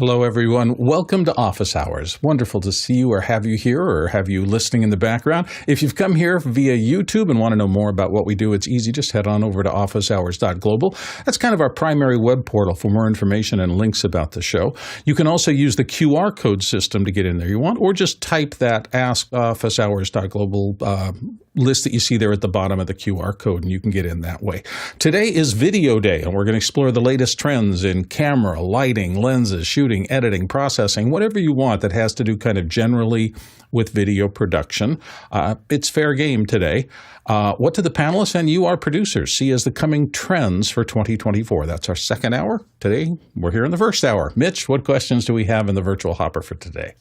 Hello, everyone. Welcome to Office Hours. Wonderful to see you or have you here or have you listening in the background. If you've come here via YouTube and want to know more about what we do, it's easy. Just head on over to officehours.global. That's kind of our primary web portal for more information and links about the show. You can also use the QR code system to get in there you want, or just type that Ask officehours.global list that you see there at the bottom of the QR code, and you can get in that way. Today is Video Day, and we're going to explore the latest trends in camera, lighting, lenses, shooting, editing, processing, whatever you want that has to do kind of generally with video production. It's fair game today. What do the panelists and you, our producers, see as the coming trends for 2024? That's our second hour. Today, we're here in the first hour. Mitch, what questions do we have in the virtual hopper for today?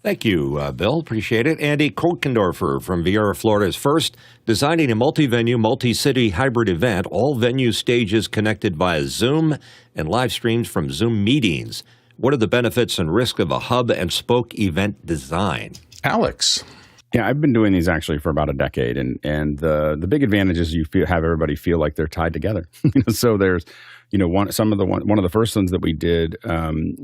Thank you, Bill. Appreciate it. Andy Kotendorfer from Vieira, Florida is first. Designing a multi-venue, multi-city hybrid event, all venue stages connected via Zoom and live streams from Zoom meetings. What are the benefits and risks of a hub and spoke event design? Alex. Yeah, I've been doing these actually for about a decade, and the big advantage is you have everybody feel like they're tied together. So there's, one of the first ones that we did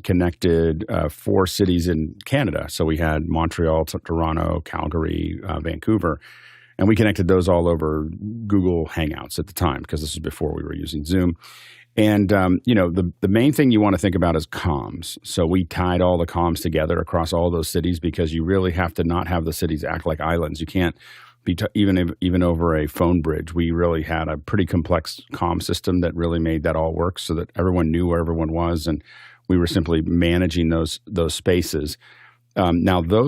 connected 4 cities in Canada. So we had Montreal, Toronto, Calgary, Vancouver, and we connected those all over Google Hangouts at the time because this was before we were using Zoom. And, the main thing you want to think about is comms. So we tied all the comms together across all those cities because you really have to not have the cities act like islands. You can't be even over a phone bridge. We really had a pretty complex comm system that really made that all work so that everyone knew where everyone was, and we were simply managing those spaces. Now, there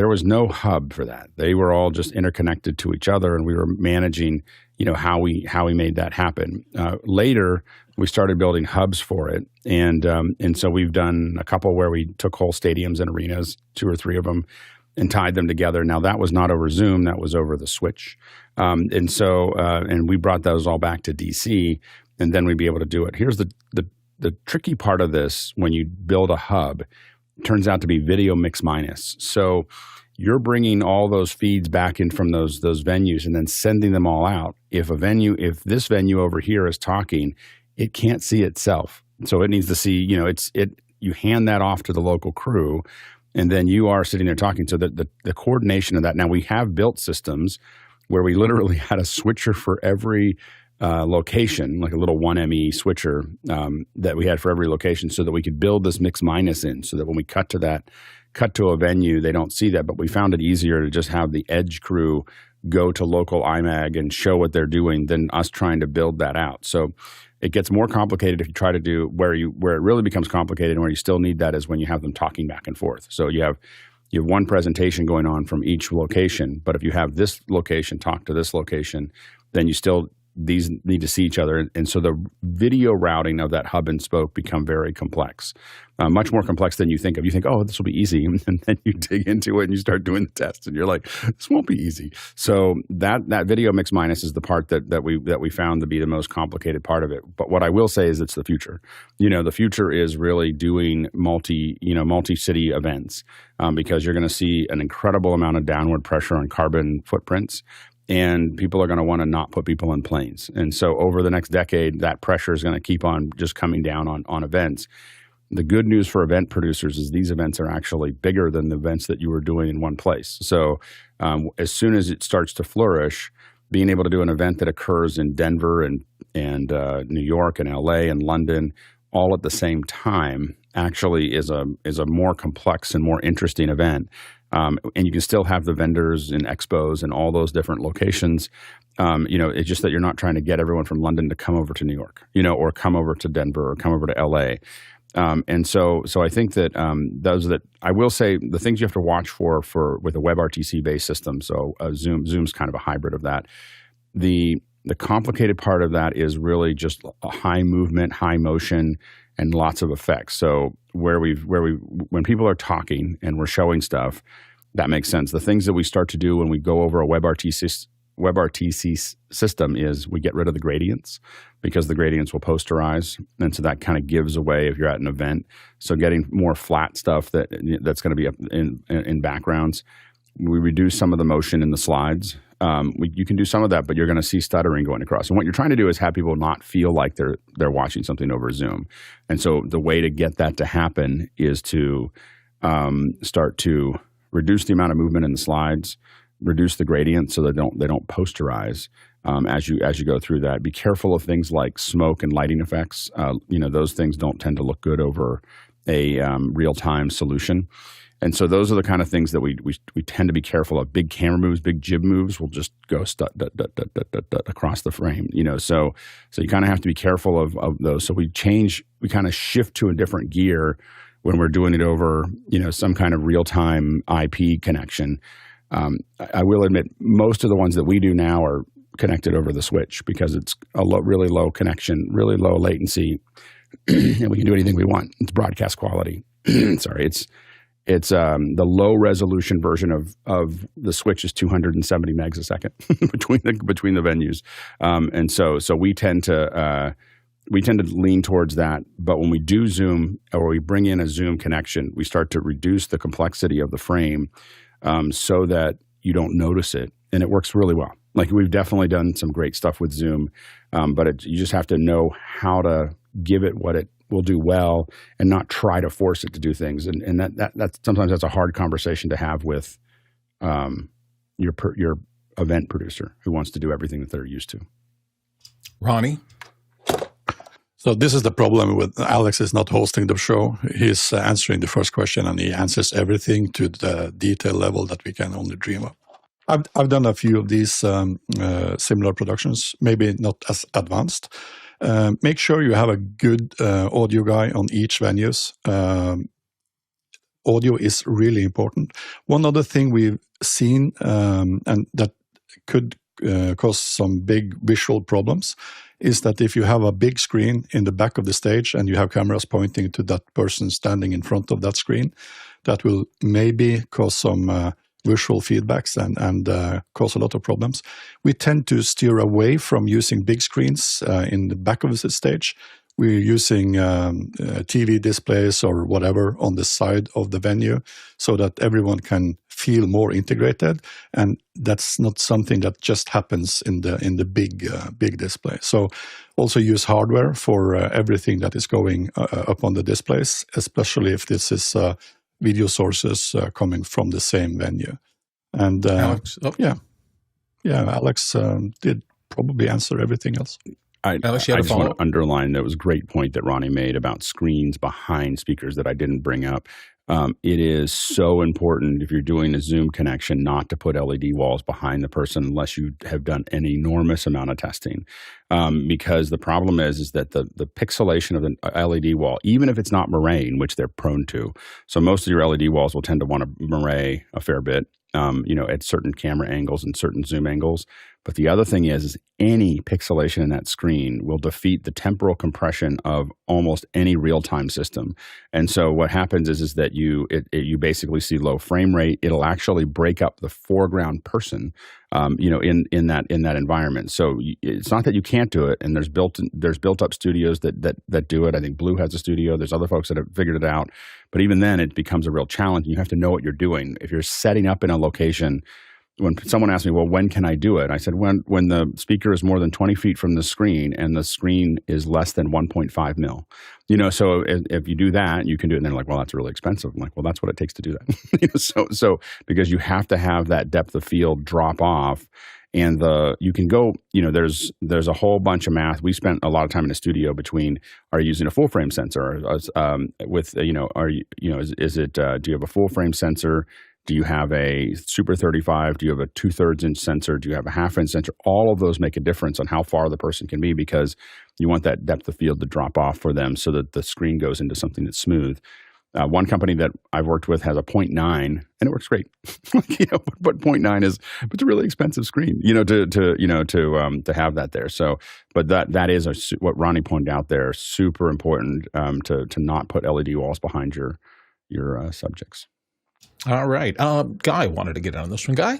was no hub for that. They were all just interconnected to each other, and we were managing, how we made that happen. Later, we started building hubs for it, and so we've done a couple where we took whole stadiums and arenas, 2 or 3 of them, and tied them together. Now, that was not over Zoom, that was over the switch. And we brought those all back to DC, and then we'd be able to do it. Here's the tricky part of this when you build a hub. It turns out to be video mix minus. So you're bringing all those feeds back in from those venues and then sending them all out. If this venue over here is talking, it can't see itself. So it needs to see, you hand that off to the local crew, and then you are sitting there talking. So the coordination of that. Now, we have built systems where we literally had a switcher for every location, like a little 1ME switcher that we had for every location, so that we could build this mix minus in, so that when we cut to a venue, they don't see that. But we found it easier to just have the edge crew go to local IMAG and show what they're doing than us trying to build that out. So it gets more complicated if you try to do where it really becomes complicated and where you still need that is when you have them talking back and forth. So you have one presentation going on from each location, but if you have this location talk to this location, then these need to see each other. And so the video routing of that hub and spoke become very complex, much more complex than you think of. You think, oh, this will be easy. And then you dig into it and you start doing the tests and you're like, this won't be easy. So that video mix minus is the part that we found to be the most complicated part of it. But what I will say is it's the future. The future is really doing multi-city events because you're going to see an incredible amount of downward pressure on carbon footprints. And people are going to want to not put people in planes. And so over the next decade, that pressure is going to keep on just coming down on events. The good news for event producers is these events are actually bigger than the events that you were doing in one place. So as soon as it starts to flourish, being able to do an event that occurs in Denver and New York and LA and London all at the same time actually is a more complex and more interesting event. And you can still have the vendors and expos and all those different locations. It's just that you're not trying to get everyone from London to come over to New York, or come over to Denver or come over to LA. And so I think that I will say the things you have to watch for with a WebRTC based system. So Zoom's kind of a hybrid of that. The complicated part of that is really just a high movement, high motion, and lots of effects. So when people are talking and we're showing stuff, that makes sense. The things that we start to do when we go over a WebRTC system is we get rid of the gradients because the gradients will posterize. And so that kind of gives away if you're at an event. So getting more flat stuff that's going to be up in backgrounds. we reduce some of the motion in the slides. You can do some of that, but you're going to see stuttering going across. And what you're trying to do is have people not feel like they're watching something over Zoom. And so the way to get that to happen is to start to reduce the amount of movement in the slides, reduce the gradient so they don't posterize as you go through that. Be careful of things like smoke and lighting effects. Those things don't tend to look good over a real-time solution. And so those are the kind of things that we tend to be careful of. Big camera moves, big jib moves will just go across the frame. So you kind of have to be careful of those. So we kind of shift to a different gear when we're doing it over some kind of real-time IP connection. I will admit most of the ones that we do now are connected over the switch because it's a really low connection, really low latency, and we can do anything we want. It's broadcast quality. Sorry, it's the low resolution version of the switch is 270 megs a second between the venues, and so we tend to lean towards that. But when we do Zoom or we bring in a Zoom connection, we start to reduce the complexity of the frame so that you don't notice it, and it works really well. Like we've definitely done some great stuff with Zoom, but you just have to know how to give it what it will do well and not try to force it to do things. And that's sometimes that's a hard conversation to have with your event producer who wants to do everything that they're used to. Ronnie? So this is the problem with Alex is not hosting the show. He's answering the first question and he answers everything to the detail level that we can only dream of. I've done a few of these similar productions, maybe not as advanced. Make sure you have a good audio guy on each venues. Audio is really important. One other thing we've seen and that could cause some big visual problems is that if you have a big screen in the back of the stage and you have cameras pointing to that person standing in front of that screen, that will maybe cause some visual feedbacks and cause a lot of problems. We tend to steer away from using big screens in the back of the stage. We're using TV displays or whatever on the side of the venue so that everyone can feel more integrated. And that's not something that just happens in the big display. So also use hardware for everything that is going up on the displays, especially if this is video sources coming from the same venue. And Alex, Alex did probably answer everything else. Alex, you I had a just want follow-up? to underline that was a great point that Ronnie made about screens behind speakers that I didn't bring up. It is so important if you're doing a Zoom connection not to put LED walls behind the person unless you have done an enormous amount of testing. Because the problem is that the pixelation of the LED wall, even if it's not moraine, which they're prone to, so most of your LED walls will tend to want to moray a fair bit, at certain camera angles and certain zoom angles. But the other thing is any pixelation in that screen will defeat the temporal compression of almost any real-time system. And so what happens is that you basically see low frame rate. It'll actually break up the foreground person, in that environment. So it's not that you can't do it. And there's built-up studios that do it. I think Blue has a studio. There's other folks that have figured it out. But even then, it becomes a real challenge. You have to know what you're doing. If you're setting up in a location, when someone asked me, well, when can I do it? I said, when the speaker is more than 20 feet from the screen and the screen is less than 1.5 mil. So if you do that, you can do it. And they're like, well, that's really expensive. I'm like, well, that's what it takes to do that. So because you have to have that depth of field drop off. And you can go, there's a whole bunch of math. We spent a lot of time in the studio between, are you using a full frame sensor is it, do you have a full frame sensor? Do you have a Super 35? Do you have a 2/3 inch sensor? Do you have a 1/2 inch sensor? All of those make a difference on how far the person can be because you want that depth of field to drop off for them so that the screen goes into something that's smooth. One company that I've worked with has a 0.9 and it works great. But 0.9 it's a really expensive screen, to have that there. So, but that is what Ronnie pointed out there, super important to not put LED walls behind your subjects. All right. Guy wanted to get on this one. Guy?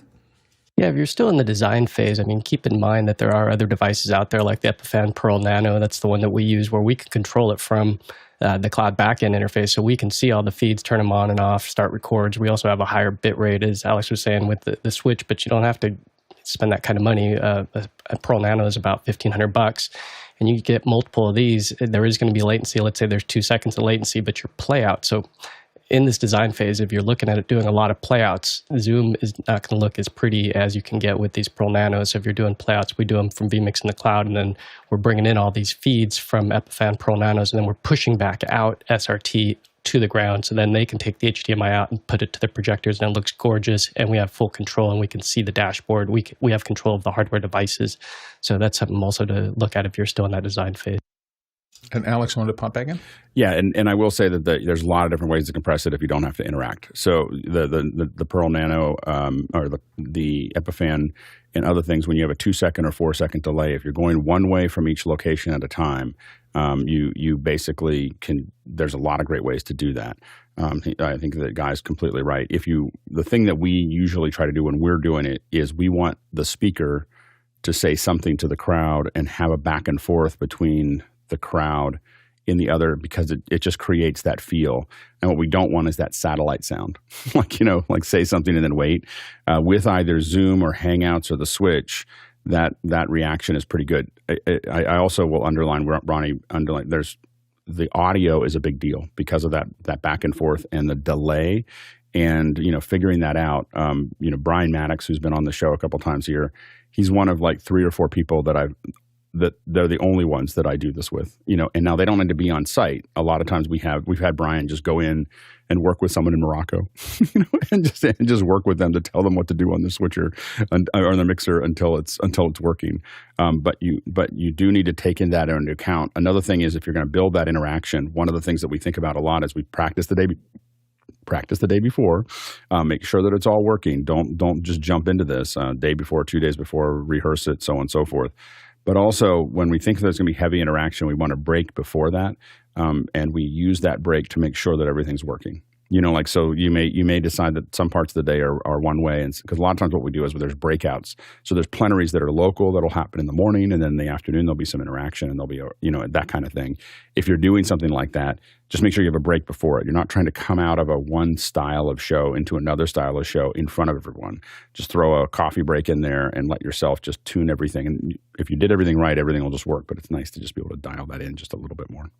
Yeah, if you're still in the design phase, I mean, keep in mind that there are other devices out there like the Epiphan Pearl Nano. That's the one that we use where we can control it from the cloud backend interface. So we can see all the feeds, turn them on and off, start records. We also have a higher bit rate, as Alex was saying, with the switch, but you don't have to spend that kind of money. A Pearl Nano is about $1,500. And you get multiple of these. There is going to be latency. Let's say there's 2 seconds of latency, but your play out. So in this design phase, if you're looking at it doing a lot of playouts, Zoom is not going to look as pretty as you can get with these Pearl Nanos. If you're doing playouts, we do them from vMix in the cloud, and then we're bringing in all these feeds from Epiphan Pearl Nanos, and then we're pushing back out SRT to the ground, so then they can take the HDMI out and put it to the projectors, and it looks gorgeous, and we have full control, and we can see the dashboard. We have control of the hardware devices, so that's something also to look at if you're still in that design phase. And Alex wanted to pop back in? Yeah, and I will say that there's a lot of different ways to compress it if you don't have to interact. So the Pearl Nano or the Epiphan and other things, when you have a 2-second or 4-second delay, if you're going one way from each location at a time, you basically can. There's a lot of great ways to do that. I think the guy's completely right. The thing that we usually try to do when we're doing it is we want the speaker to say something to the crowd and have a back and forth between the crowd in the other, because it just creates that feel. And what we don't want is that satellite sound, like say something and then wait. With either Zoom or Hangouts or the Switch, that reaction is pretty good. I also will underline, Ronnie, there's the audio is a big deal because of that back and forth and the delay, and figuring that out. Brian Maddox, who's been on the show a couple times here, he's one of like 3 or 4 people that they're the only ones that I do this with, and now they don't need to be on site. A lot of times we've had Brian just go in and work with someone in Morocco, and just work with them to tell them what to do on the switcher or the mixer until it's working. But you do need to take that into account. Another thing is, if you're going to build that interaction, one of the things that we think about a lot is we practice the day before, make sure that it's all working. Don't just jump into this day before, 2 days before, rehearse it, so on and so forth. But also, when we think there's going to be heavy interaction, we want to break before that, and we use that break to make sure that everything's working. So you may decide that some parts of the day are one way, and because a lot of times what we do is there's breakouts. So there's plenaries that are local that'll happen in the morning, and then in the afternoon there'll be some interaction, and there'll be that kind of thing. If you're doing something like that, just make sure you have a break before it. You're not trying to come out of one style of show into another style of show in front of everyone. Just throw a coffee break in there and let yourself just tune everything. And if you did everything right, everything will just work. But it's nice to just be able to dial that in just a little bit more.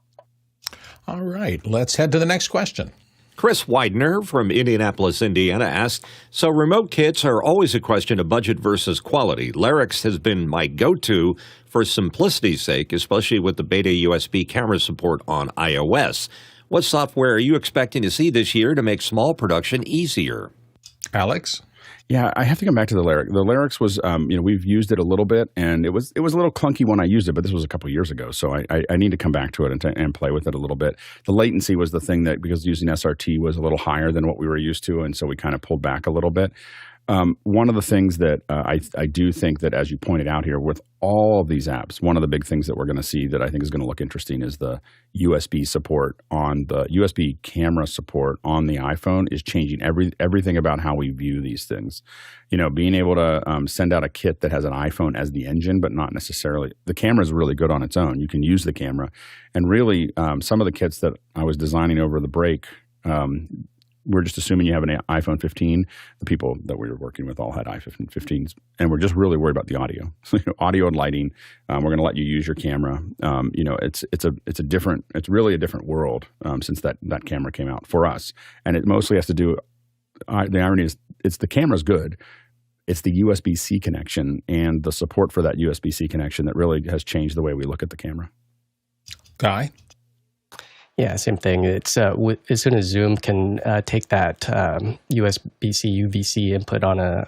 All right, let's head to the next question. Chris Widener from Indianapolis, Indiana asked, so remote kits are always a question of budget versus quality. Larix has been my go-to for simplicity's sake, especially with the beta USB camera support on iOS. What software are you expecting to see this year to make small production easier? Alex? Yeah, I have to come back to the Larix. The Larix was, we've used it a little bit, and it was a little clunky when I used it, but this was a couple of years ago, so I need to come back to it and play with it a little bit. The latency was the thing that, because using SRT was a little higher than what we were used to, and so we kind of pulled back a little bit. One of the things that I do think that, as you pointed out here, with all of these apps, one of the big things that we're going to see that I think is going to look interesting is the USB support on the USB camera support on the iPhone is changing everything about how we view these things. Being able to send out a kit that has an iPhone as the engine, but not necessarily the camera is really good on its own. You can use the camera, and really some of the kits that I was designing over the break. We're just assuming you have an iPhone 15. The people that we were working with all had iPhone 15s, and we're just really worried about the audio. So, audio and lighting. We're going to let you use your camera. It's really a different world since that camera came out for us, and it mostly has to do. The irony is, the camera's good. It's the USB-C connection and the support for that USB-C connection that really has changed the way we look at the camera. Guy? Yeah, same thing. It's as soon as Zoom can take that USB-C UVC input on a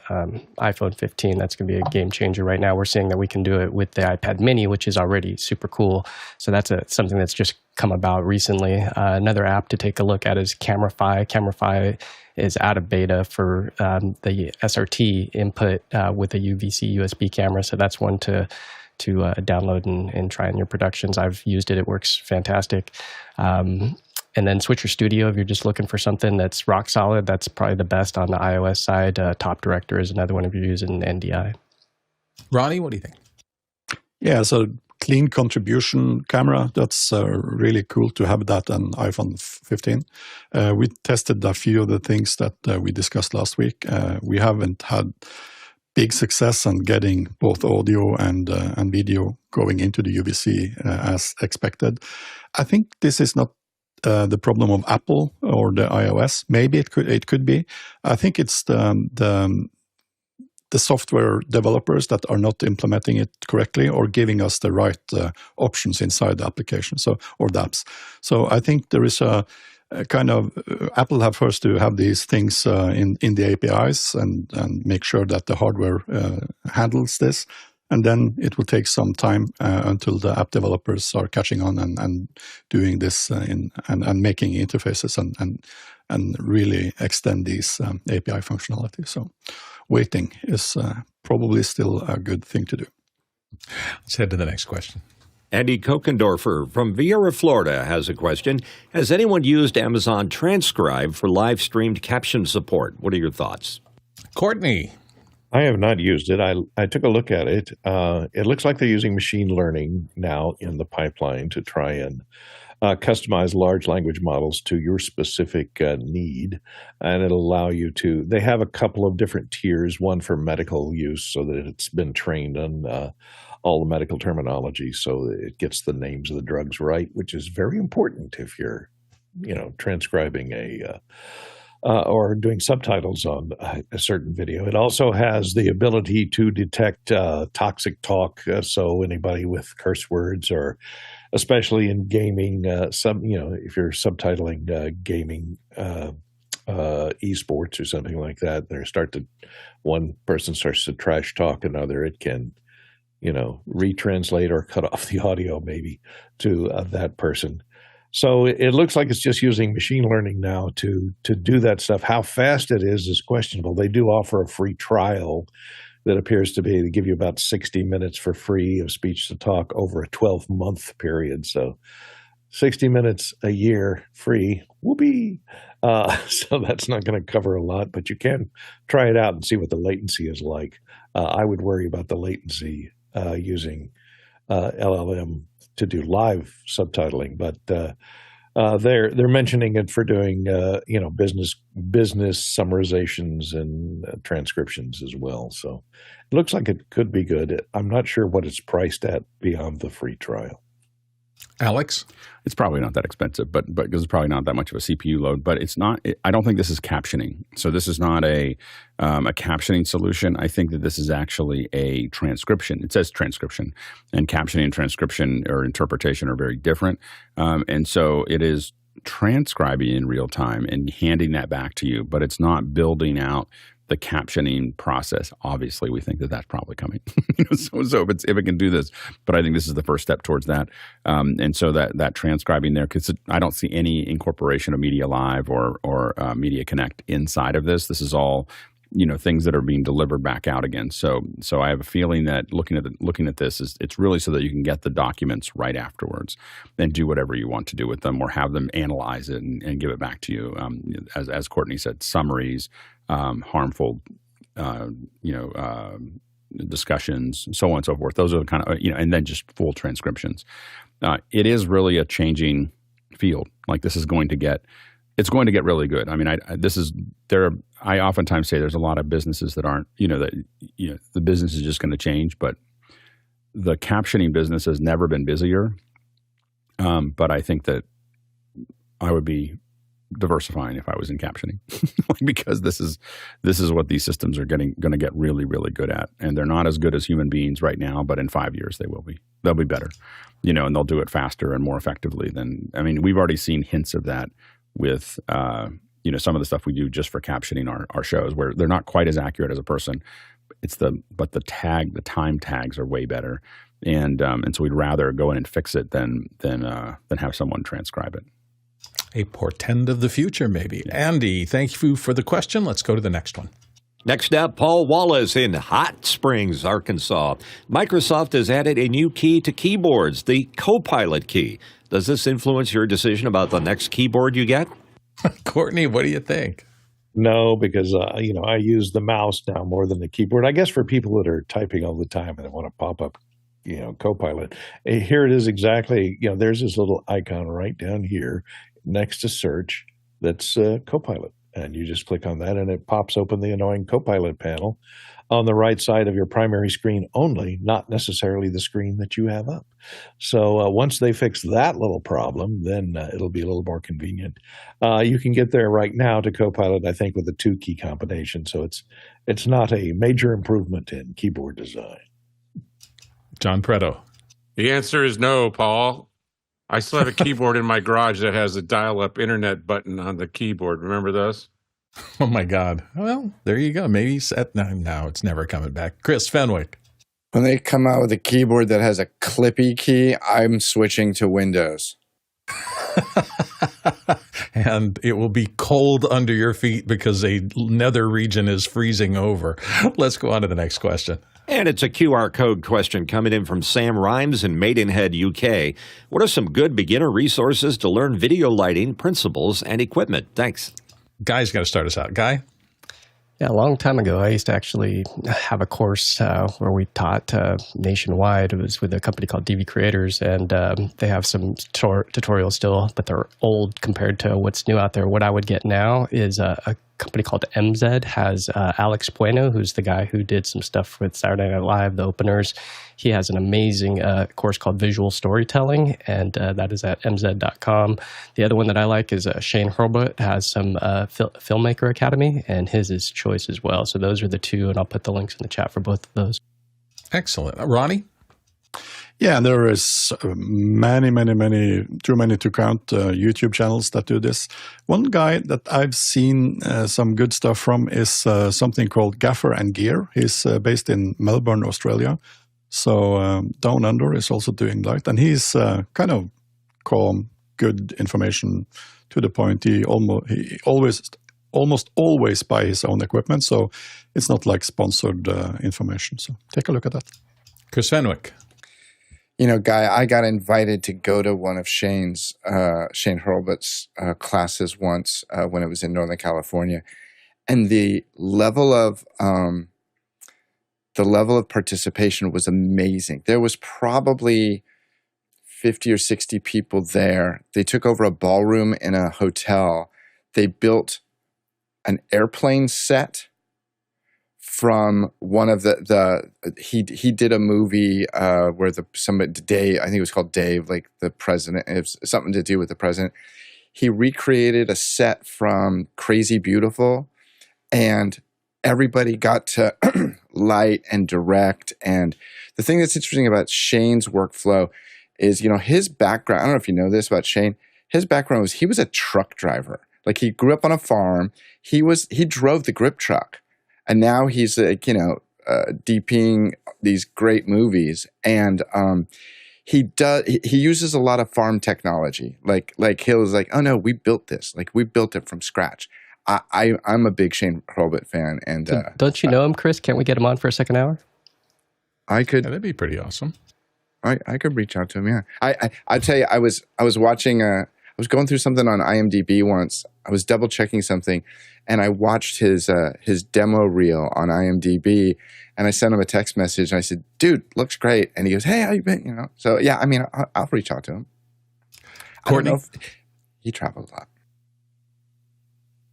iPhone 15, that's going to be a game changer. Right now, we're seeing that we can do it with the iPad Mini, which is already super cool. So that's something that's just come about recently. Another app to take a look at is Camerify. Camerify is out of beta for the SRT input with a UVC USB camera. So that's one to download and try in your productions. I've used it. It works fantastic. And then Switcher Studio, if you're just looking for something that's rock solid, that's probably the best on the iOS side. Top Director is another one if you're using NDI. Ronnie, what do you think? Yeah, so clean contribution camera, that's really cool to have that on iPhone 15. We tested a few of the things that we discussed last week. We haven't had big success on getting both audio and video going into the UVC as expected. I think this is not the problem of Apple or the iOS. Maybe it could be. I think it's the software developers that are not implementing it correctly or giving us the right options inside the application, or the apps. So I think there is a kind of Apple have first to have these things in the APIs and make sure that the hardware handles this, and then it will take some time until the app developers are catching on and doing this and making interfaces and really extend these API functionality. So waiting is probably still a good thing to do. Let's head to the next question. Andy Kokendorfer from Viera, Florida has a question. Has anyone used Amazon Transcribe for live-streamed caption support? What are your thoughts? Courtney. I have not used it. I took a look at it. It looks like they're using machine learning now in the pipeline to try and customize large language models to your specific need. And it'll allow you to, they have a couple of different tiers, one for medical use so that it's been trained on all the medical terminology so that it gets the names of the drugs right, which is very important if you're, transcribing or doing subtitles on a certain video. It also has the ability to detect toxic talk. So anybody with curse words, or especially in gaming, if you're subtitling gaming, esports or something like that, one person starts to trash talk another, it can, retranslate or cut off the audio maybe to that person. So it looks like it's just using machine learning now to do that stuff. How fast it is questionable. They do offer a free trial that appears to be to give you about 60 minutes for free of speech to talk over a 12-month period. So 60 minutes a year free, whoopee. So that's not going to cover a lot, but you can try it out and see what the latency is like. I would worry about the latency using LLM to do live subtitling, but they're mentioning it for doing business summarizations and transcriptions as well. So it looks like it could be good. I'm not sure what it's priced at beyond the free trial. Alex? It's probably not that expensive, but because it's probably not that much of a CPU load. But it's not. I don't think this is captioning. So this is not a captioning solution. I think that this is actually a transcription. It says transcription, and captioning and transcription or interpretation are very different. And so it is transcribing in real time and handing that back to you, but it's not building out the captioning process. Obviously, we think that that's probably coming. So if it can do this, but I think this is the first step towards that. And so that transcribing there, because I don't see any incorporation of Media Live or Media Connect inside of this. This is all things that are being delivered back out again. So I have a feeling that looking at this it's really so that you can get the documents right afterwards and do whatever you want to do with them, or have them analyze it and give it back to you. As Courtney said, summaries, harmful, discussions, so on and so forth. Those are the kind of, and then just full transcriptions. It is really a changing field. Like this is going to get, it's going to get really good. I mean, I oftentimes say there's a lot of businesses that aren't, the business is just going to change, but the captioning business has never been busier. But I think that I would be diversifying if I was in captioning, because this is what these systems are going to get really, really good at. And they're not as good as human beings right now, but in 5 years they will be. They'll be better, and they'll do it faster and more effectively we've already seen hints of that with, some of the stuff we do just for captioning our shows, where they're not quite as accurate as a person. But the time tags are way better. And so we'd rather go in and fix it than have someone transcribe it. A portend of the future, maybe. Yeah. Andy, thank you for the question. Let's go to the next one. Next up, Paul Wallace in Hot Springs, Arkansas. Microsoft has added a new key to keyboards, the copilot key. Does this influence your decision about the next keyboard you get? Courtney, what do you think? No, because I use the mouse now more than the keyboard. I guess for people that are typing all the time and they want to pop up, Copilot. Here it is exactly. There's this little icon right down here next to search that's Copilot, and you just click on that, and it pops open the annoying Copilot panel on the right side of your primary screen only, not necessarily the screen that you have up. So once they fix that little problem, then it'll be a little more convenient. You can get there right now to Copilot, I think, with a 2-key combination. So it's not a major improvement in keyboard design. John Preto. The answer is no, Paul. I still have a keyboard in my garage that has a dial-up internet button on the keyboard. Remember those? Oh, my God. Well, there you go. Maybe no, it's never coming back. Chris Fenwick. When they come out with a keyboard that has a clippy key, I'm switching to Windows. And it will be cold under your feet because a nether region is freezing over. Let's go on to the next question. And it's a QR code question coming in from Sam Rhymes in Maidenhead, UK. What are some good beginner resources to learn video lighting principles and equipment? Thanks. Guy's got to start us out. Guy? Yeah, a long time ago, I used to actually have a course where we taught nationwide. It was with a company called DV Creators, and they have some tutorials still, but they're old compared to what's new out there. What I would get now is a company called MZ has Alex Bueno, who's the guy who did some stuff with Saturday Night Live, the openers. He has an amazing course called Visual Storytelling, and that is at mz.com. The other one that I like is Shane Hurlbut has some Filmmaker Academy, and his is choice as well. So those are the two, and I'll put the links in the chat for both of those. Excellent. Ronnie? Yeah, there is many, too many to count YouTube channels that do this. One guy that I've seen some good stuff from is something called Gaffer and Gear. He's based in Melbourne, Australia. So Down Under is also doing that. And he's kind of calm, good information to the point. He almost always buy his own equipment. So it's not like sponsored information. So take a look at that. Chris Fenwick. Guy, I got invited to go to one of Shane Hurlbut's classes once when it was in Northern California, and the level of participation was amazing. There was probably 50 or 60 people there. They took over a ballroom in a hotel. They built an airplane set from one of he did a movie where Dave, I think it was called Dave, like the president, it was something to do with the president. He recreated a set from Crazy Beautiful, and everybody got to light and direct. And the thing that's interesting about Shane's workflow is, his background, I don't know if you know this about Shane, his background was he was a truck driver. Like he grew up on a farm. He drove the grip truck. And now he's DPing these great movies, and he uses a lot of farm technology. Like he was like, oh no, we built this. Like we built it from scratch. I'm a big Shane Hurlbut fan, and don't you know him, Chris? Can't we get him on for a second hour? I could. Yeah, that'd be pretty awesome. I could reach out to him. Yeah, I tell you, I was watching. I was going through something on IMDb once. I was double checking something, and I watched his demo reel on IMDb, and I sent him a text message, and I said, "Dude, looks great." And he goes, "Hey, how you been?" So yeah, I mean, I'll reach out to him. Courtney? I don't know if he travels a lot.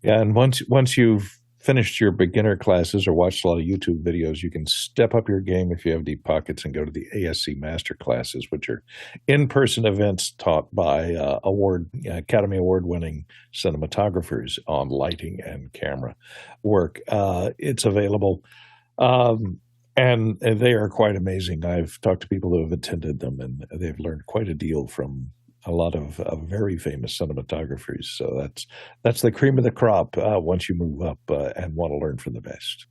Yeah, and once you've finished your beginner classes or watched a lot of YouTube videos, you can step up your game if you have deep pockets and go to the ASC Master Classes, which are in-person events taught by Academy Award-winning cinematographers on lighting and camera work. It's available, and they are quite amazing. I've talked to people who have attended them, and they've learned quite a deal from a lot of very famous cinematographers. So that's the cream of the crop once you move up and want to learn from the best.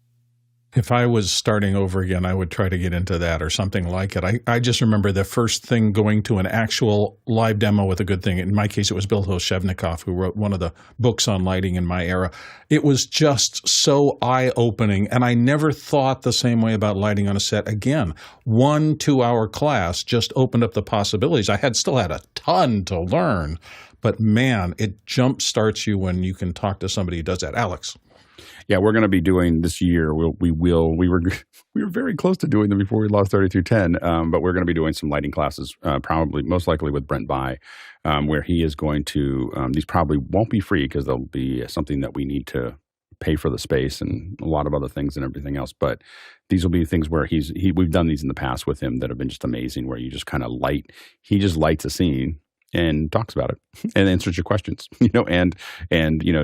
If I was starting over again, I would try to get into that or something like it. I just remember the first thing going to an actual live demo with a good thing. In my case, it was Bill Hilshevnikov, who wrote one of the books on lighting in my era. It was just so eye-opening, and I never thought the same way about lighting on a set again. 1 2-hour class just opened up the possibilities. I still had a ton to learn, but man, it jump-starts you when you can talk to somebody who does that. Alex? Yeah, we're going to be doing this year. We were very close to doing them before we lost 3310, but we're going to be doing some lighting classes, probably most likely with Brent By, where he is going to. These probably won't be free because they'll be something that we need to pay for the space and a lot of other things and everything else. But these will be things where we've done these in the past with him that have been just amazing. Where you just kind of he just lights a scene and talks about it and answers your questions, and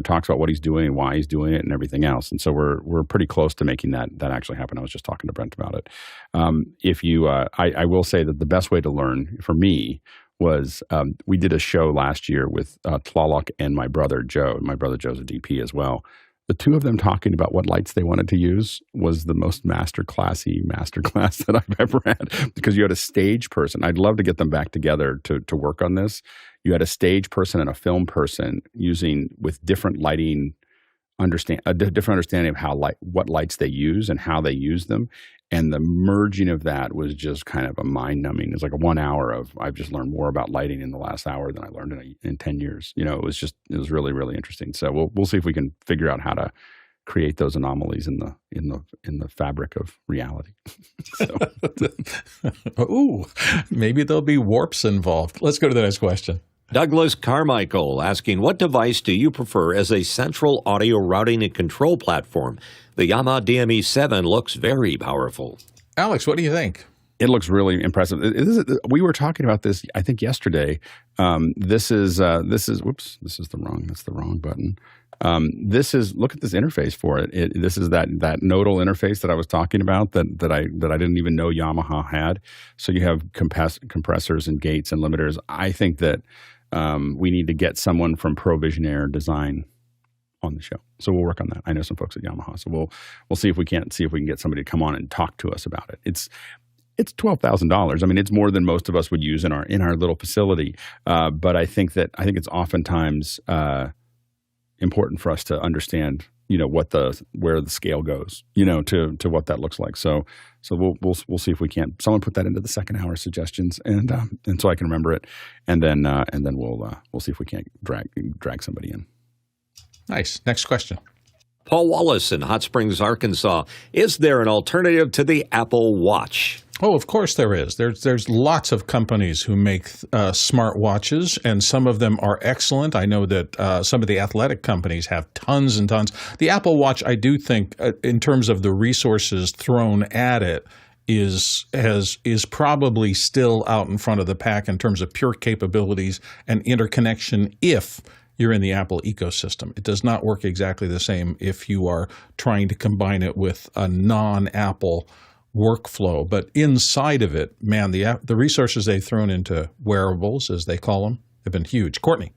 talks about what he's doing and why he's doing it and everything else. And so we're pretty close to making that actually happen. I was just talking to Brent about it. I will say that the best way to learn for me was we did a show last year with Tlaloc and my brother Joe. My brother Joe's a DP as well. The two of them talking about what lights they wanted to use was the most masterclass that I've ever had, because you had a stage person. I'd love to get them back together to work on this. You had a stage person and a film person with different lighting, a different understanding of what lights they use and how they use them. And the merging of that was just kind of a mind-numbing. It's like a 1 hour of I've just learned more about lighting in the last hour than I learned in 10 years. It was really, really interesting. So we'll see if we can figure out how to create those anomalies in the fabric of reality. Ooh, maybe there'll be warps involved. Let's go to the next question. Douglas Carmichael asking, what device do you prefer as a central audio routing and control platform? The Yamaha DME7 looks very powerful. Alex, what do you think? It looks really impressive. We were talking about this, I think, yesterday. This is that's the wrong button. Look at this interface for it. This is that nodal interface that I was talking about that I didn't even know Yamaha had. So you have compressors and gates and limiters. I think that we need to get someone from ProVisionaire Design on the show. So we'll work on that. I know some folks at Yamaha. So we'll see if we can get somebody to come on and talk to us about it. It's $12,000. I mean, it's more than most of us would use in our little facility. But I think it's oftentimes important for us to understand, where the scale goes, to what that looks like. So we'll see if we can. Someone put that into the second hour suggestions, and so I can remember it, and then we'll see if we can't drag somebody in. Nice. Next question. Paul Wallace in Hot Springs, Arkansas. Is there an alternative to the Apple Watch? Oh, of course there is. There's lots of companies who make smart watches, and some of them are excellent. I know that some of the athletic companies have tons and tons. The Apple Watch, I do think, in terms of the resources thrown at it, is probably still out in front of the pack in terms of pure capabilities and interconnection if you're in the Apple ecosystem. It does not work exactly the same if you are trying to combine it with a non-Apple workflow. But inside of it, man, the resources they've thrown into wearables, as they call them, have been huge. Courtney.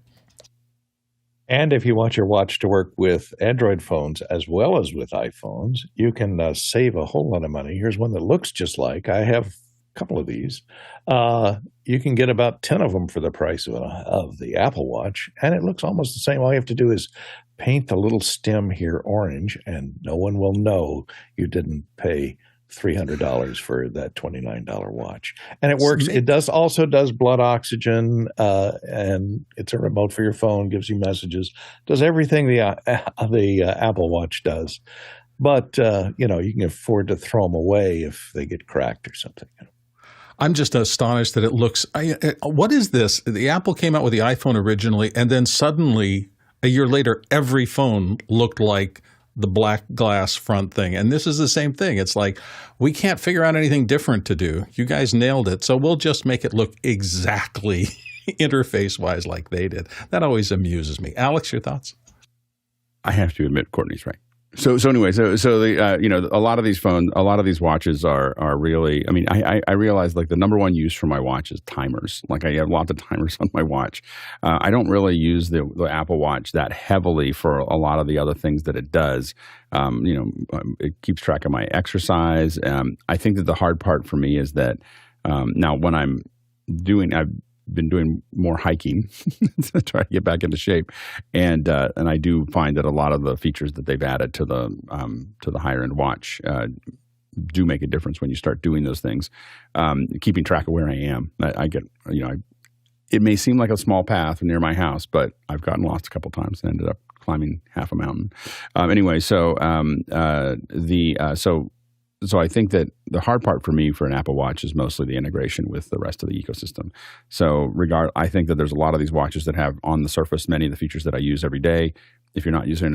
And if you want your watch to work with Android phones as well as with iPhones, you can save a whole lot of money. Here's one that looks just like. I have a couple of these. You can get about 10 of them for the price of the Apple Watch, and it looks almost the same. All you have to do is paint the little stem here orange, and no one will know you didn't pay $300 for that $29 watch. And it works. It also does blood oxygen, and it's a remote for your phone, gives you messages, does everything the Apple Watch does. But, you can afford to throw them away if they get cracked or something. I'm just astonished that it looks what is this? The Apple came out with the iPhone originally, and then suddenly, a year later, every phone looked like the black glass front thing. And this is the same thing. It's like, we can't figure out anything different to do. You guys nailed it. So we'll just make it look exactly interface-wise like they did. That always amuses me. Alex, your thoughts? I have to admit, Courtney's right. So anyway, so the you know, a lot of these watches are really. I mean, I realize like the number one use for my watch is timers. Like I have lots of timers on my watch. I don't really use the Apple Watch that heavily for a lot of the other things that it does. It keeps track of my exercise. I think that the hard part for me is that now when I've been doing more hiking to try to get back into shape, and I do find that a lot of the features that they've added to the higher end watch do make a difference when you start doing those things. Keeping track of where I am, I get it may seem like a small path near my house, but I've gotten lost a couple times and ended up climbing half a mountain. So I think that the hard part for me for an Apple Watch is mostly the integration with the rest of the ecosystem. So I think that there's a lot of these watches that have on the surface many of the features that I use every day. If you're not using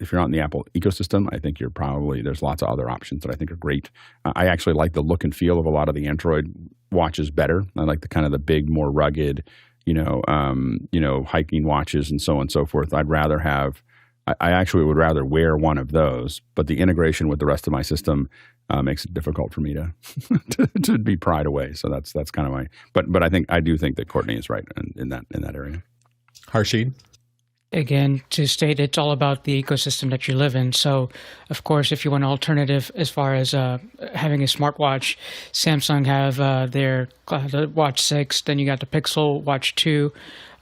if you're not in the Apple ecosystem, I think there's lots of other options that I think are great. I actually like the look and feel of a lot of the Android watches better. I like the kind of the big, more rugged, hiking watches and so on and so forth. I actually would rather wear one of those, but the integration with the rest of my system makes it difficult for me to be pried away. So that's kind of but I do think that Courtney is right in that area. Harshid? Again, to state, it's all about the ecosystem that you live in. So, of course, if you want an alternative as far as having a smartwatch, Samsung have the Watch 6, then you got the Pixel Watch 2.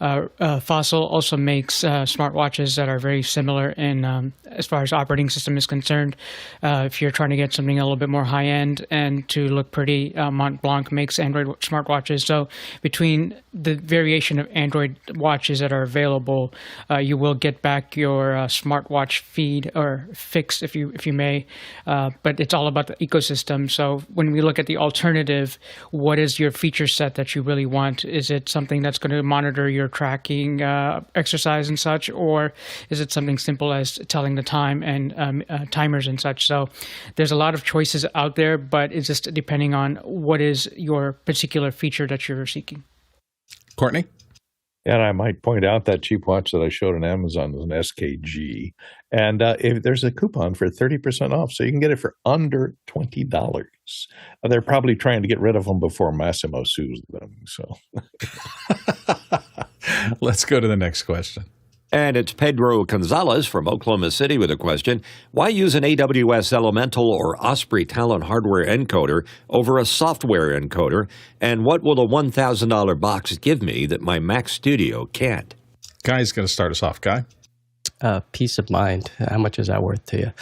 Fossil also makes smartwatches that are very similar in as far as operating system is concerned. If you're trying to get something a little bit more high end and to look pretty, Mont Blanc makes Android smartwatches. So between the variation of Android watches that are available, you will get back your smartwatch feed or fix, if you may. But it's all about the ecosystem. So when we look at the alternative, what is your feature set that you really want? Is it something that's going to monitor your tracking exercise and such, or is it something simple as telling the time and timers and such? So there's a lot of choices out there, but it's just depending on what is your particular feature that you're seeking. Courtney? And I might point out that cheap watch that I showed on Amazon is an SKG. And if there's a coupon for 30% off, so you can get it for under $20. They're probably trying to get rid of them before Massimo sues them. So let's go to the next question. And it's Pedro Gonzalez from Oklahoma City with a question. Why use an AWS Elemental or Osprey Talon hardware encoder over a software encoder? And what will a $1,000 box give me that my Mac Studio can't? Guy's going to start us off. Guy? Peace of mind. How much is that worth to you?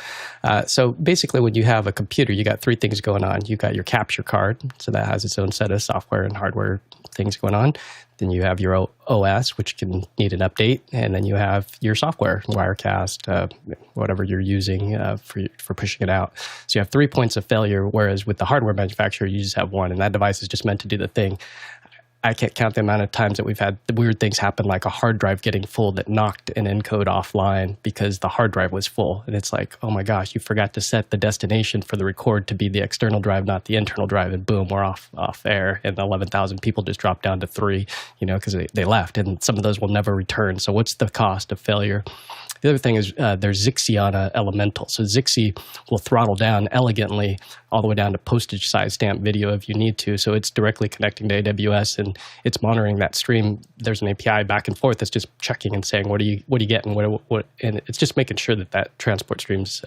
So basically, when you have a computer, you got three things going on. You got your capture card, so that has its own set of software and hardware things going on. Then you have your OS, which can need an update, and then you have your software, Wirecast, whatever you're using for pushing it out. So you have 3 points of failure, whereas with the hardware manufacturer, you just have one, and that device is just meant to do the thing. I can't count the amount of times that we've had the weird things happen, like a hard drive getting full that knocked an encode offline because the hard drive was full. And it's like, oh my gosh, you forgot to set the destination for the record to be the external drive, not the internal drive. And boom, we're off air. And 11,000 people just dropped down to 3, because they left. And some of those will never return. So what's the cost of failure? The other thing is there's Zixi on a Elemental. So Zixi will throttle down elegantly all the way down to postage size stamp video if you need to. So it's directly connecting to AWS and it's monitoring that stream. There's an API back and forth that's just checking and saying, what do you get? And and it's just making sure that transport stream's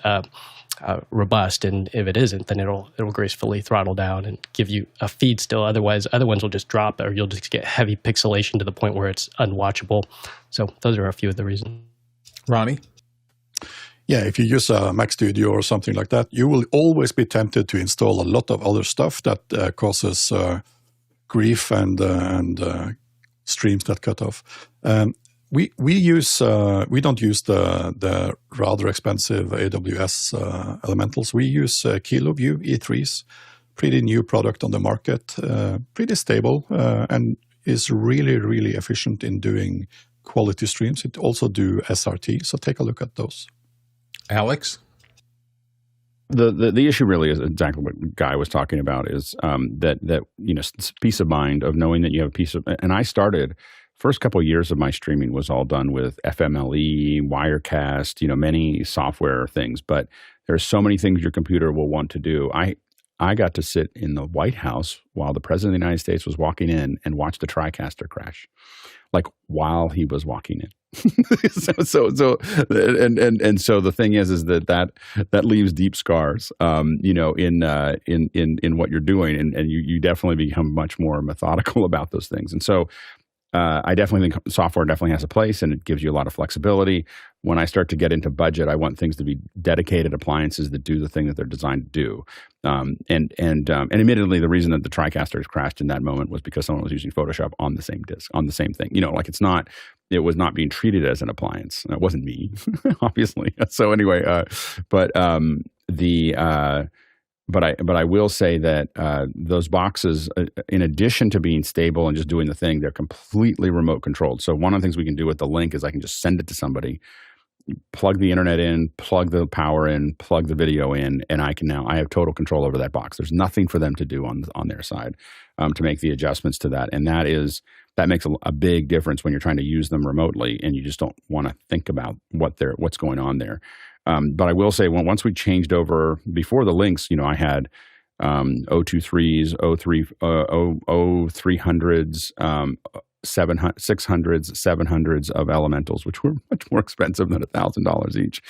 robust. And if it isn't, then it'll gracefully throttle down and give you a feed still. Otherwise, other ones will just drop or you'll just get heavy pixelation to the point where it's unwatchable. So those are a few of the reasons. Ronnie? Yeah, if you use a Mac Studio or something like that, you will always be tempted to install a lot of other stuff that causes grief and streams that cut off. We don't use the rather expensive AWS Elementals. We use KiloView E3s, pretty new product on the market, pretty stable, and is really, really efficient in doing quality streams. It also do SRT, so take a look at those. Alex? The issue really is exactly what Guy was talking about is that peace of mind of knowing that you have a piece of, and I started first couple of years of my streaming was all done with FMLE, Wirecast, many software things. But there's so many things your computer will want to do. I got to sit in the White House while the President of the United States was walking in and watch the TriCaster crash, like while he was walking in. so the thing is that leaves deep scars, in what you're doing, and you definitely become much more methodical about those things. And so I definitely think software definitely has a place, and it gives you a lot of flexibility. When I start to get into budget, I want things to be dedicated appliances that do the thing that they're designed to do. And admittedly, the reason that the TriCasters crashed in that moment was because someone was using Photoshop on the same disk, on the same thing. It was not being treated as an appliance. It wasn't me, obviously. So anyway, but I will say that those boxes, in addition to being stable and just doing the thing, they're completely remote controlled. So one of the things we can do with the Link is I can just send it to somebody, plug the internet in, plug the power in, plug the video in, and I have total control over that box. There's nothing for them to do on their side to make the adjustments to that. And that makes a big difference when you're trying to use them remotely and you just don't want to think about what's going on there. But I will say, once we changed over, before the Links, I had 023s, 0300s, 600s, 700s of Elementals, which were much more expensive than $1,000 each.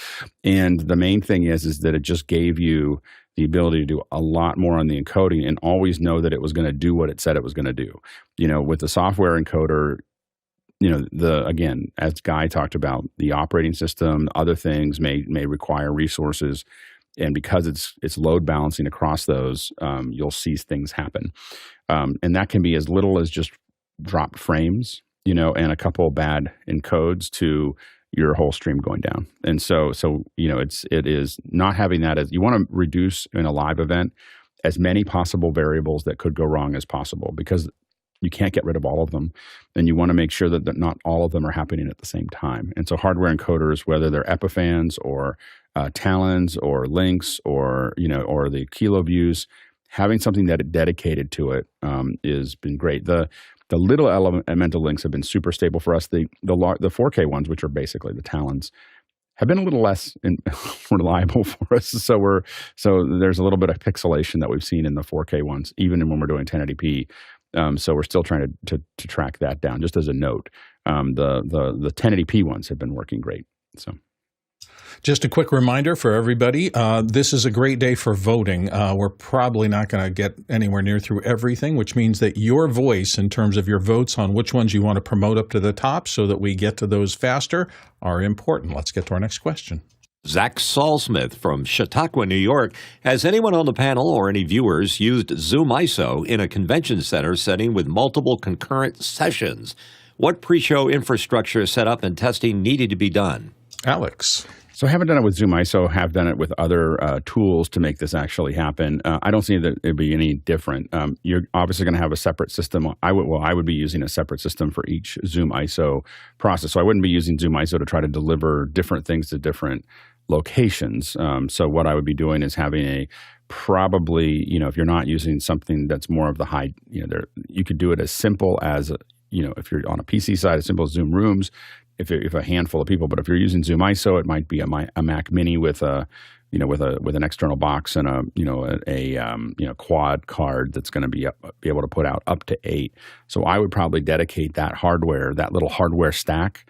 And the main thing is that it just gave you the ability to do a lot more on the encoding and always know that it was going to do what it said it was going to do. With the software encoder, again, as Guy talked about, the operating system, other things may require resources. And because it's load balancing across those, you'll see things happen. And that can be as little as just dropped frames, and a couple of bad encodes to your whole stream going down. And so it is not having that as you want to reduce in a live event as many possible variables that could go wrong as possible, because you can't get rid of all of them, and you want to make sure that not all of them are happening at the same time. And so hardware encoders, whether they're Epiphan's or Talons or Lynx or the Kilo Views, having something that dedicated to it has been great. The little Elemental Links have been super stable for us. The 4K ones, which are basically the Talons, have been a little less reliable for us. So there's a little bit of pixelation that we've seen in the 4K ones, even when we're doing 1080p. So we're still trying to track that down. Just as a note, the 1080p ones have been working great. So. Just a quick reminder for everybody, this is a great day for voting. We're probably not going to get anywhere near through everything, which means that your voice in terms of your votes on which ones you want to promote up to the top so that we get to those faster are important. Let's get to our next question. Zach Salsmith from Chautauqua, New York. Has anyone on the panel or any viewers used Zoom ISO in a convention center setting with multiple concurrent sessions? What pre-show infrastructure setup and testing needed to be done? Alex. So I haven't done it with Zoom ISO, have done it with other tools to make this actually happen. I don't see that it'd be any different. You're obviously going to have a separate system. I would be using a separate system for each Zoom ISO process. So I wouldn't be using Zoom ISO to try to deliver different things to different locations. So what I would be doing is having probably, if you're not using something that's more of the high, you could do it as simple as, if you're on a PC side, as simple as Zoom Rooms, if a handful of people. But if you're using Zoom ISO, it might be a Mac Mini with an external box and a quad card that's going to be able to put out up to 8. So I would probably dedicate that hardware, that little hardware stack.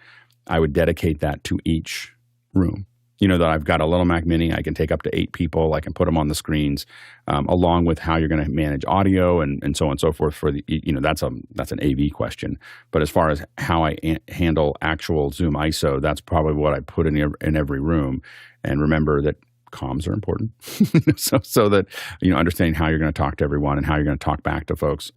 I would dedicate that to each room. That I've got a little Mac Mini, I can take up to 8 people, I can put them on the screens, along with how you're going to manage audio and so on and so forth. For that's an AV question. But as far as how I handle actual Zoom ISO, that's probably what I put in every room. And remember that comms are important, so that understanding how you're going to talk to everyone and how you're going to talk back to folks.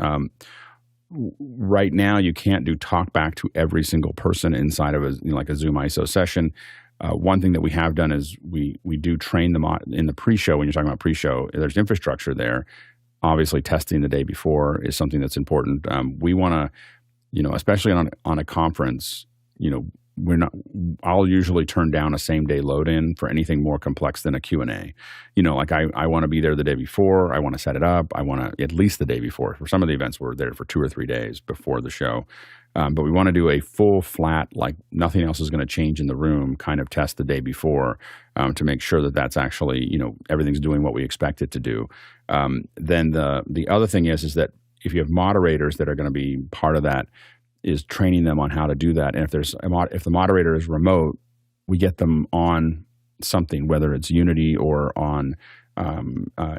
Right now, you can't do talk back to every single person inside of a Zoom ISO session. One thing that we have done is we do train them on, in the pre-show. When you're talking about pre-show, there's infrastructure there. Obviously, testing the day before is something that's important. We want to, especially on a conference, I'll usually turn down a same day load in for anything more complex than a Q&A. I want to be there the day before. I want to set it up. I want to at least the day before. For some of the events, we're there for 2 or 3 days before the show. But we want to do a full flat, like nothing else is going to change in the room kind of test the day before to make sure that that's actually, everything's doing what we expect it to do. Then the other thing is that if you have moderators that are going to be part of that, is training them on how to do that. And if the moderator is remote, we get them on something, whether it's Unity or on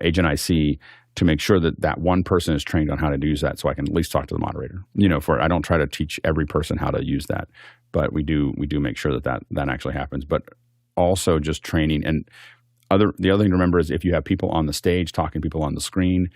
Agent IC, to make sure that that one person is trained on how to use that, so I can at least talk to the moderator. I don't try to teach every person how to use that, but we do make sure that actually happens. But also just training. And the other thing to remember is if you have people on the stage talking to people on the screen,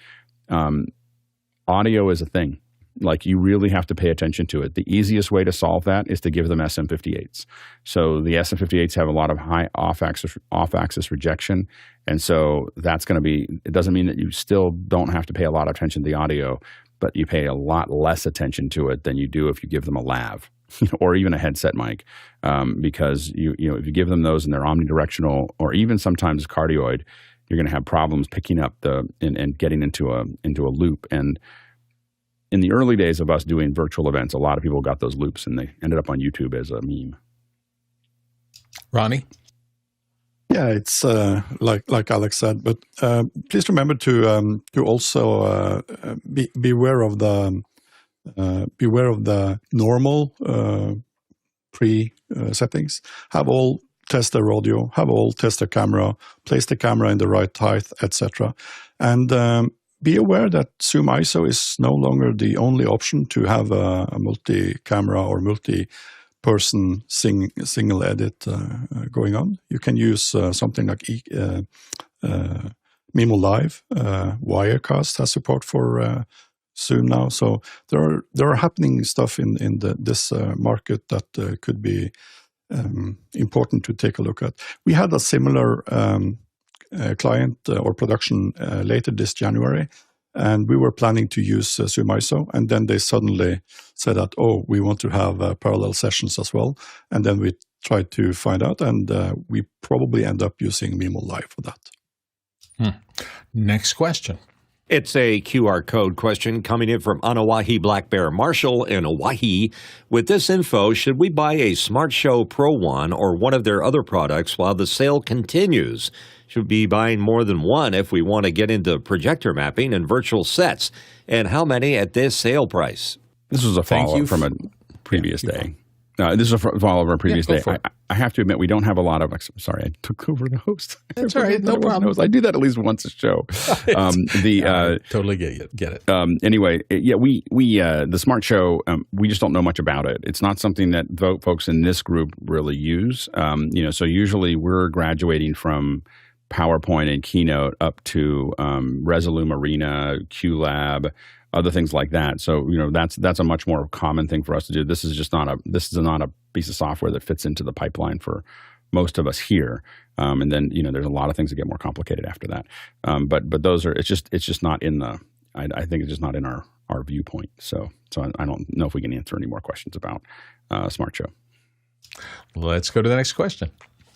audio is a thing. Like, you really have to pay attention to it. The easiest way to solve that is to give them SM58s. So the SM58s have a lot of high off-axis rejection. And so that's going to be, it doesn't mean that you still don't have to pay a lot of attention to the audio, but you pay a lot less attention to it than you do if you give them a lav or even a headset mic. Because if you give them those and they're omnidirectional or even sometimes cardioid, you're going to have problems picking up and getting into a loop. And in the early days of us doing virtual events, a lot of people got those loops and they ended up on YouTube as a meme. Ronnie? Yeah, it's like Alex said, but please remember to also beware of the normal pre settings. Have all test their audio, have all test their camera, place the camera in the right height, etc. And be aware that Zoom ISO is no longer the only option to have a multi-camera or multi-person single edit going on. You can use something like Mimo Live. Wirecast has support for Zoom now. So there are happening stuff in this market that could be important to take a look at. We had a similar client or production later this January, and we were planning to use Zoom ISO, and then they suddenly said that, we want to have parallel sessions as well, and then we tried to find out, and we probably end up using Mimo Live for that. Next question. It's a QR code question coming in from Anawahi Black Bear Marshall in Hawaii. With this info, should we buy a SmartShow ProOne or one of their other products while the sale continues? Should we be buying more than one if we want to get into projector mapping and virtual sets? And how many at this sale price? This was a follow-up from a previous day. This is a follow-up from a previous day. I have to admit, we don't have a lot of... Sorry, I took over the host. That's all right. No problem. I do that at least once a show. Totally get it. Anyway, the Smart Show, we just don't know much about it. It's not something that folks in this group really use. So usually we're graduating from PowerPoint and Keynote up to Resolume Arena, QLab, other things like that. So that's a much more common thing for us to do. This is not a piece of software that fits into the pipeline for most of us here. And then there's a lot of things that get more complicated after that. But those are it's just not in the. I think it's just not in our viewpoint. So I don't know if we can answer any more questions about Smart Show. Let's go to the next question.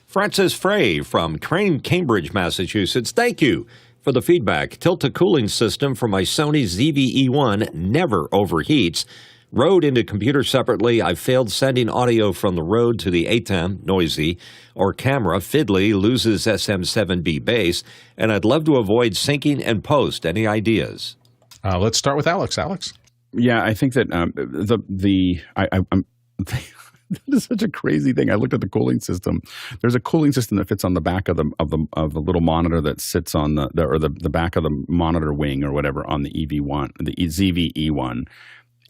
Francis Frey from Cambridge, Massachusetts. Thank you for the feedback. Tilta Cooling System for my Sony ZV-E1 never overheats. Rode into computer separately. I failed sending audio from the Rode to the ATEM, noisy, or camera, fiddly, loses SM7B bass, and I'd love to avoid syncing and post. Any ideas? Let's start with Alex. Alex? Yeah, I think that this is such a crazy thing. I looked at the cooling system. There's a cooling system that fits on the back of the little monitor that sits on the back of the monitor wing or whatever on the EV1, the ZV-E1,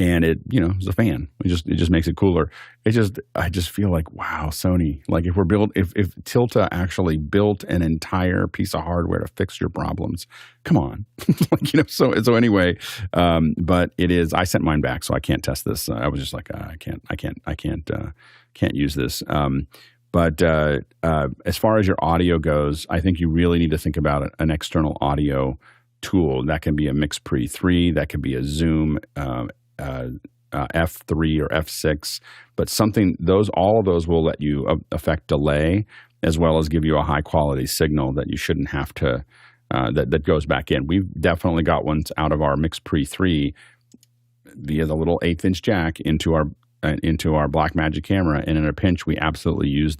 and it's a fan. It just makes it cooler. I just feel like, wow, Sony. Like if Tilta actually built an entire piece of hardware to fix your problems, come on. So anyway, but it is. I sent mine back, so I can't test this. I was just like, I can't use this. But as far as your audio goes, I think you really need to think about an external audio tool. That can be a MixPre 3, that could be a Zoom F3 or F6, but all of those will let you affect delay as well as give you a high quality signal that you shouldn't have to that goes back in. We've definitely got ones out of our MixPre 3 via the little 1/8 inch jack into our into our Blackmagic camera, and in a pinch, we absolutely use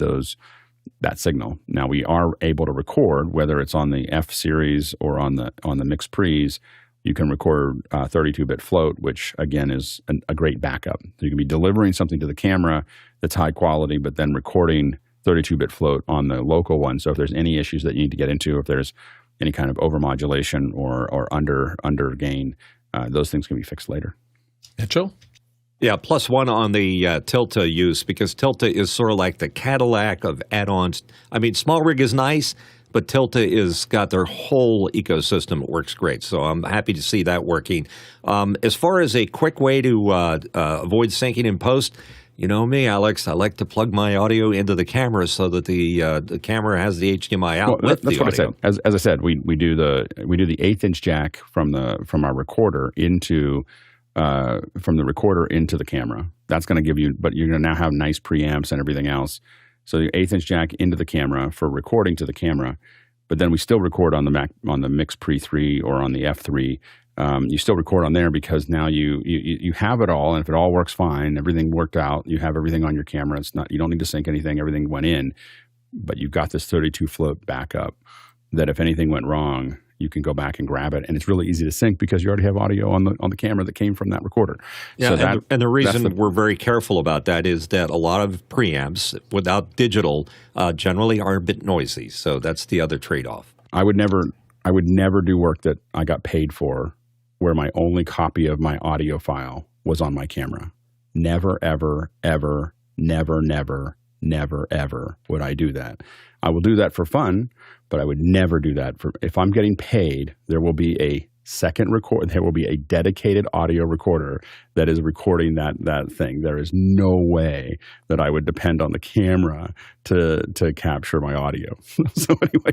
that signal. Now we are able to record, whether it's on the F series or on the mixed pre's. You can record 32-bit float, which again is a great backup. So you can be delivering something to the camera that's high quality, but then recording 32-bit float on the local one. So if there's any issues that you need to get into, if there's any kind of overmodulation or under gain, those things can be fixed later. Mitchell? Yeah, +1 on the Tilta use, because Tilta is sort of like the Cadillac of add-ons. I mean, small rig is nice, but Tilta is got their whole ecosystem. It works great, so I'm happy to see that working. As far as a quick way to avoid syncing in post, you know me, Alex. I like to plug my audio into the camera so that the camera has the HDMI out with the audio. That's what I said. As I said, we do the 1/8" jack from our recorder into from the recorder into the camera. That's going to give you, but you're going to now have nice preamps and everything else. So the 1/8" jack into the camera for recording to the camera, but then we still record on the Mix Pre 3 or on the F3. You still record on there because now you have it all, and if it all works fine, everything worked out, you have everything on your camera. You don't need to sync anything, everything went in, but you've got this 32 float backup that if anything went wrong, you can go back and grab it, and it's really easy to sync because you already have audio on the camera that came from that recorder. Yeah, so and the reason we're very careful about that is that a lot of preamps without digital generally are a bit noisy. So that's the other trade-off. I would never do work that I got paid for where my only copy of my audio file was on my camera. Never, ever, ever, never, never, never, ever would I do that. I will do that for fun, but I would never do that if I'm getting paid. There will be a second record. There will be a dedicated audio recorder that is recording that thing. There is no way that I would depend on the camera to capture my audio. So anyway,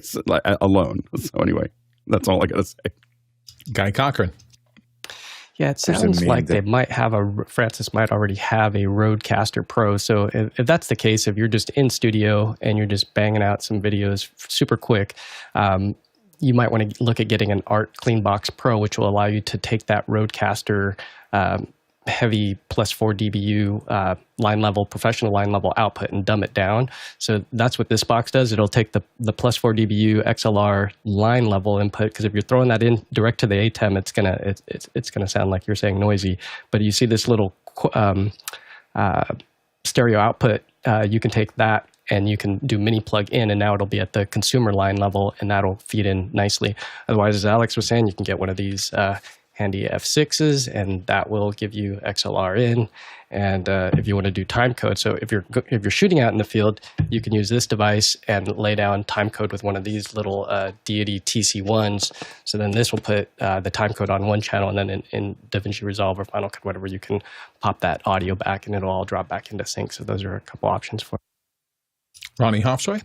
alone. So anyway, that's all I got to say. Guy Cochran. Yeah, it sounds like they might have Francis might already have a Rodecaster Pro. So if that's the case, if you're just in studio and you're just banging out some videos super quick, you might want to look at getting an Art Cleanbox Pro, which will allow you to take that Rodecaster heavy +4 dBu professional line level output and dumb it down. So that's what this box does. It'll take the +4 dBu XLR line level input, because if you're throwing that in direct to the ATEM, it's gonna sound like you're saying noisy. But you see this little stereo output. You can take that and you can do mini plug in, and now it'll be at the consumer line level, and that'll feed in nicely. Otherwise, as Alex was saying, you can get one of these handy F6s, and that will give you XLR in. And if you want to do time code, so if you're shooting out in the field, you can use this device and lay down time code with one of these little Deity TC1s. So then this will put the time code on one channel, and then in DaVinci Resolve or Final Cut, whatever, you can pop that audio back, and it'll all drop back into sync. So those are a couple options for it. Ronnie Hofsway?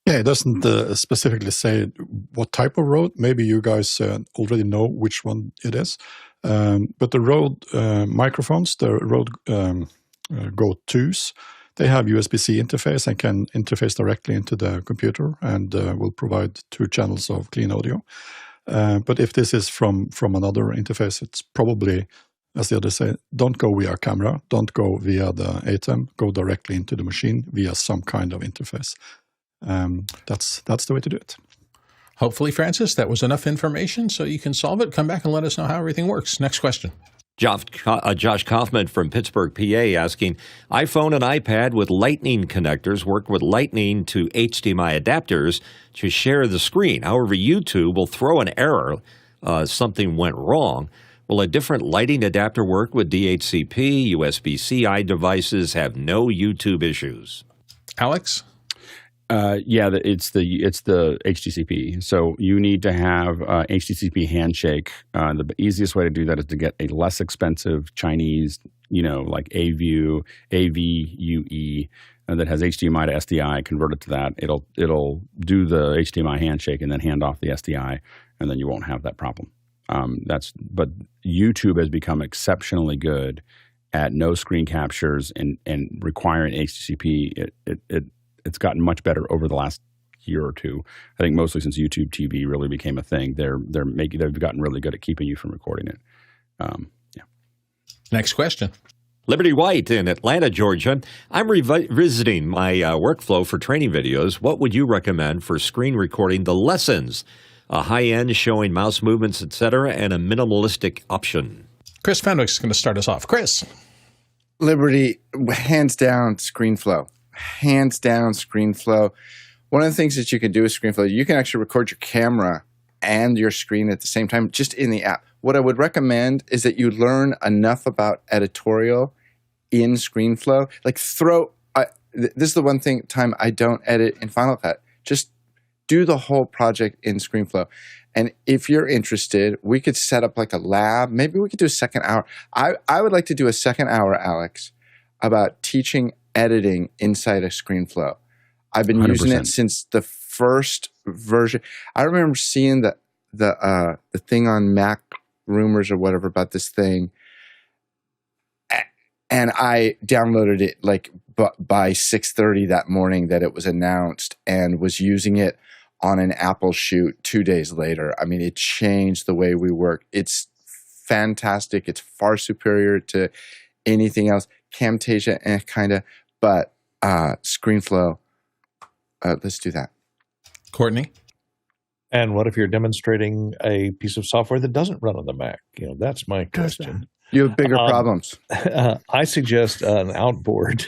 Yeah, it doesn't specifically say what type of Rode. Maybe you guys already know which one it is. But the Rode microphones, the Rode GoTos, they have USB-C interface and can interface directly into the computer and will provide 2 channels of clean audio. But if this is from another interface, it's probably, as the others say, don't go via camera, don't go via the ATEM, go directly into the machine via some kind of interface. That's the way to do it. Hopefully, Francis, that was enough information so you can solve it. Come back and let us know how everything works. Next question. Josh Kaufman from Pittsburgh, PA, asking, iPhone and iPad with Lightning connectors work with Lightning to HDMI adapters to share the screen. However, YouTube will throw an error, something went wrong. Will a different lighting adapter work with DHCP, USB-C iDevices, have no YouTube issues? Alex? Yeah, it's the HDCP. So you need to have HDCP handshake. The easiest way to do that is to get a less expensive Chinese, like AVUE, that has HDMI to SDI. Convert it to that. It'll do the HDMI handshake and then hand off the SDI, and then you won't have that problem. But YouTube has become exceptionally good at no screen captures and requiring HDCP. It's gotten much better over the last year or two. I think mostly since YouTube TV really became a thing. They've gotten really good at keeping you from recording it. Yeah. Next question. Liberty White in Atlanta, Georgia. I'm revisiting my workflow for training videos. What would you recommend for screen recording the lessons? A high-end showing mouse movements, etc., and a minimalistic option. Chris Fenwick's going to start us off. Chris. Liberty, hands down, ScreenFlow. Hands down, ScreenFlow. One of the things that you can do with ScreenFlow, you can actually record your camera and your screen at the same time, just in the app. What I would recommend is that you learn enough about editorial in ScreenFlow. Like this is the one time I don't edit in Final Cut. Just do the whole project in ScreenFlow. And if you're interested, we could set up like a lab. Maybe we could do a second hour. I would like to do a second hour, Alex, about teaching editing inside of ScreenFlow. I've been 100%. Using it since the first version. I remember seeing the thing on Mac Rumors or whatever about this thing, and I downloaded it like by 6:30 that morning that it was announced, and was using it on an Apple shoot 2 days later. I mean, it changed the way we work. It's fantastic. It's far superior to anything else. Camtasia, kind of, but ScreenFlow. Let's do that. Courtney? And what if you're demonstrating a piece of software that doesn't run on the Mac? That's my question. You have bigger problems. I suggest an outboard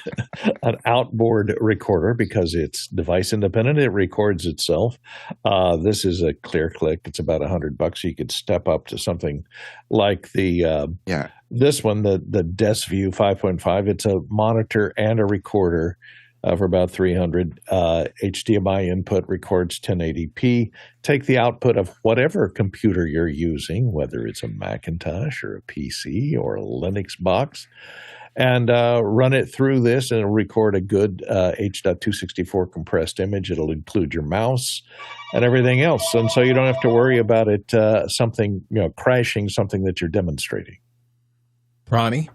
recorder because it's device independent. It records itself. This is a clear click. It's about $100. You could step up to something like this one, the DeskView 5.5. It's a monitor and a recorder. For about $300. HDMI input records 1080p. Take the output of whatever computer you're using, whether it's a Macintosh or a PC or a Linux box, and run it through this, and it'll record a good H.264 compressed image. It'll include your mouse and everything else, and so you don't have to worry about it crashing something that you're demonstrating. Ronnie?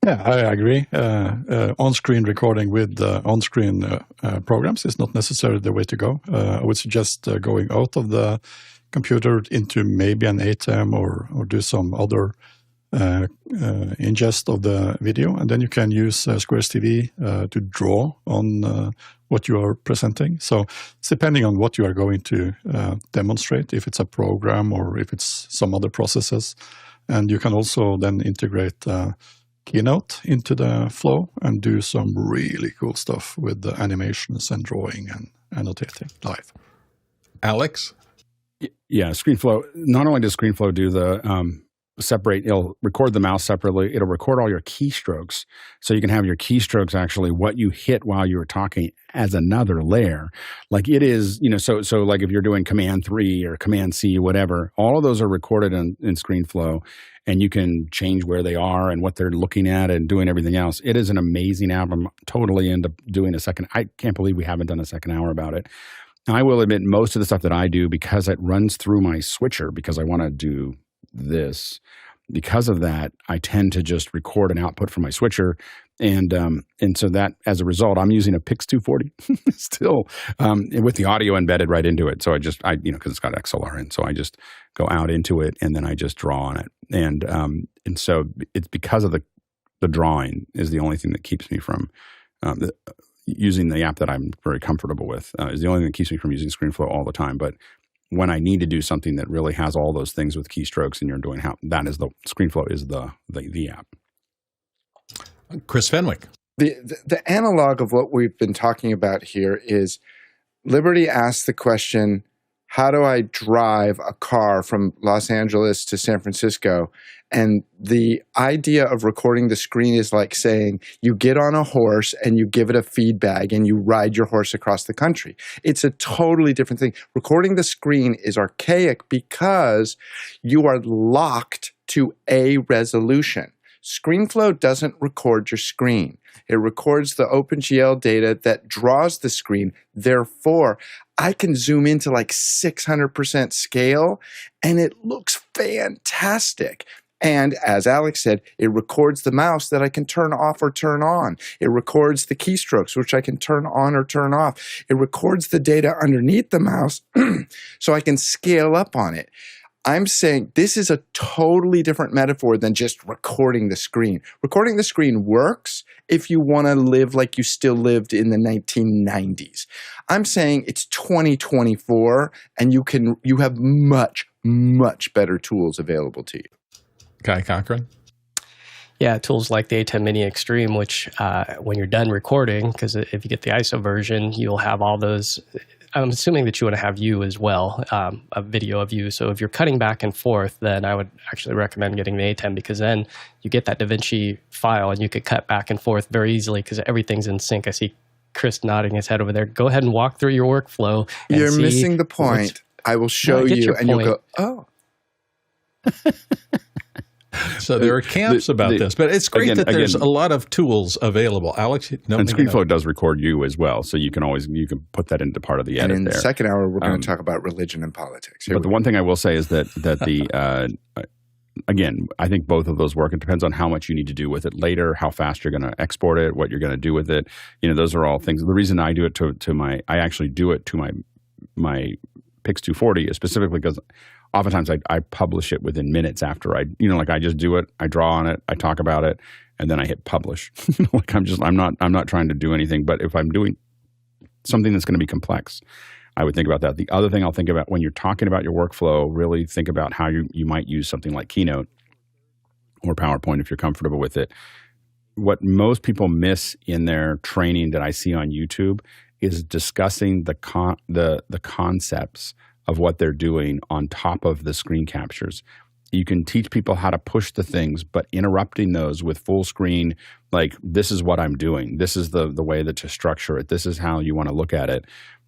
Yeah, I agree. On-screen recording with on-screen programs is not necessarily the way to go. I would suggest going out of the computer into maybe an ATEM or do some other ingest of the video, and then you can use Squares TV to draw on what you are presenting. So it's depending on what you are going to demonstrate, if it's a program or if it's some other processes. And you can also then integrate Keynote into the flow and do some really cool stuff with the animations and drawing and annotating live. Alex? Yeah, ScreenFlow. Not only does ScreenFlow do the it'll record the mouse separately. It'll record all your keystrokes. So you can have your keystrokes actually what you hit while you were talking as another layer. Like it is, so like if you're doing Command 3 or Command C, whatever, all of those are recorded in ScreenFlow. And you can change where they are and what they're looking at and doing everything else. It is an amazing app. I'm totally into doing a second. I can't believe we haven't done a second hour about it. I will admit most of the stuff that I do, because it runs through my switcher, because I want to do this, because of that, I tend to just record an output from my switcher. And so that, as a result, I'm using a Pix 240 still with the audio embedded right into it. So because it's got XLR in, so I just go out into it and then I just draw on it. And so it's because of the drawing is the only thing that keeps me from using the app that I'm very comfortable with. Is the only thing that keeps me from using ScreenFlow all the time. But when I need to do something that really has all those things with keystrokes and you're doing that is the ScreenFlow is the app. Chris Fenwick. The analog of what we've been talking about here is Liberty asked the question, how do I drive a car from Los Angeles to San Francisco? And the idea of recording the screen is like saying you get on a horse and you give it a feed bag and you ride your horse across the country. It's a totally different thing. Recording the screen is archaic because you are locked to a resolution. ScreenFlow doesn't record your screen. It records the OpenGL data that draws the screen. Therefore, I can zoom into like 600% scale and it looks fantastic. And as Alex said, it records the mouse that I can turn off or turn on. It records the keystrokes, which I can turn on or turn off. It records the data underneath the mouse so I can scale up on it. I'm saying this is a totally different metaphor than just recording the screen. Recording the screen works if you want to live like you still lived in the 1990s. I'm saying it's 2024 and you have much, much better tools available to you. Guy Cochran? Yeah, tools like the ATEM Mini Extreme, which when you're done recording, because if you get the ISO version, you'll have all those. I'm assuming that you want to have you as well, a video of you. So if you're cutting back and forth, then I would actually recommend getting the ATEM, because then you get that DaVinci file and you could cut back and forth very easily because everything's in sync. I see Chris nodding his head over there. Go ahead and walk through your workflow. And You're missing the point. I will show you and you'll go, oh. So there are camps about this, but it's great that there's a lot of tools available. Alex? No, and ScreenFlow does record you as well, so you can put that into part of the edit there. And in the second hour, we're going to talk about religion and politics. But the one thing I will say is that again, I think both of those work. It depends on how much you need to do with it later, how fast you're going to export it, what you're going to do with it. Those are all things. The reason I do it I actually do it to my Pix 240 is specifically because oftentimes I publish it within minutes after I just do it, I draw on it, I talk about it, and then I hit publish. I'm not trying to do anything. But if I'm doing something that's going to be complex, I would think about that. The other thing I'll think about when you're talking about your workflow, really think about how you might use something like Keynote or PowerPoint if you're comfortable with it. What most people miss in their training that I see on YouTube is discussing the concepts of what they're doing on top of the screen captures. You can teach people how to push the things, but interrupting those with full screen, like this is what I'm doing. This is the way to structure it. This is how you want to look at it.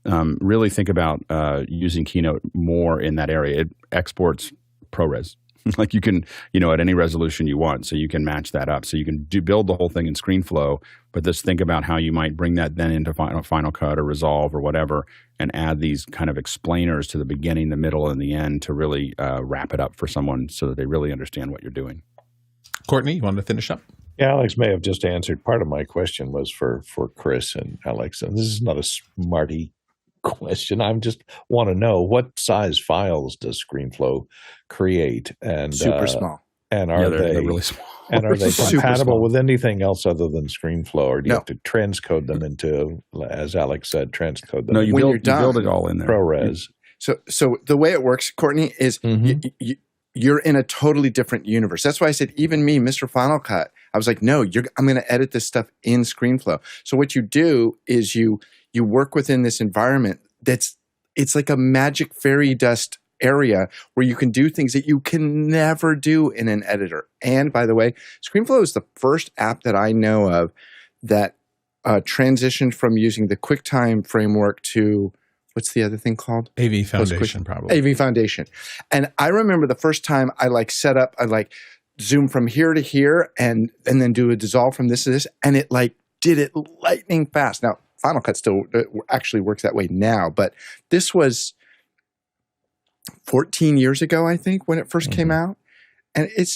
Really think about using Keynote more in that area. It exports ProRes. Like you can, at any resolution you want, so you can match that up. So you can build the whole thing in ScreenFlow, but just think about how you might bring that then into Final Cut or Resolve or whatever, and add these kind of explainers to the beginning, the middle, and the end to really wrap it up for someone so that they really understand what you're doing. Courtney, you want to finish up? Yeah, Alex may have just answered. Part of my question was for Chris and Alex, and this is not a smarty question. I just want to know, what size files does ScreenFlow create? And super small. And are they're really small? And are they compatible with anything else other than ScreenFlow, or do you have to transcode them into, as Alex said, transcode them? No, you build it all in there. ProRes. So the way it works, Courtney, is you're in a totally different universe. That's why I said, even me, Mr. Final Cut, I was like, no, I'm going to edit this stuff in ScreenFlow. So what you do is you work within this environment it's like a magic fairy dust area where you can do things that you can never do in an editor. And by the way, ScreenFlow is the first app that I know of that transitioned from using the QuickTime framework to, what's the other thing called? AV Foundation, probably. AV Foundation. And I remember the first time I set up, I zoom from here to here and then do a dissolve from this to this, and it did it lightning fast. Now, Final Cut still actually works that way now, but this was 14 years ago, I think, when it first came out. And it's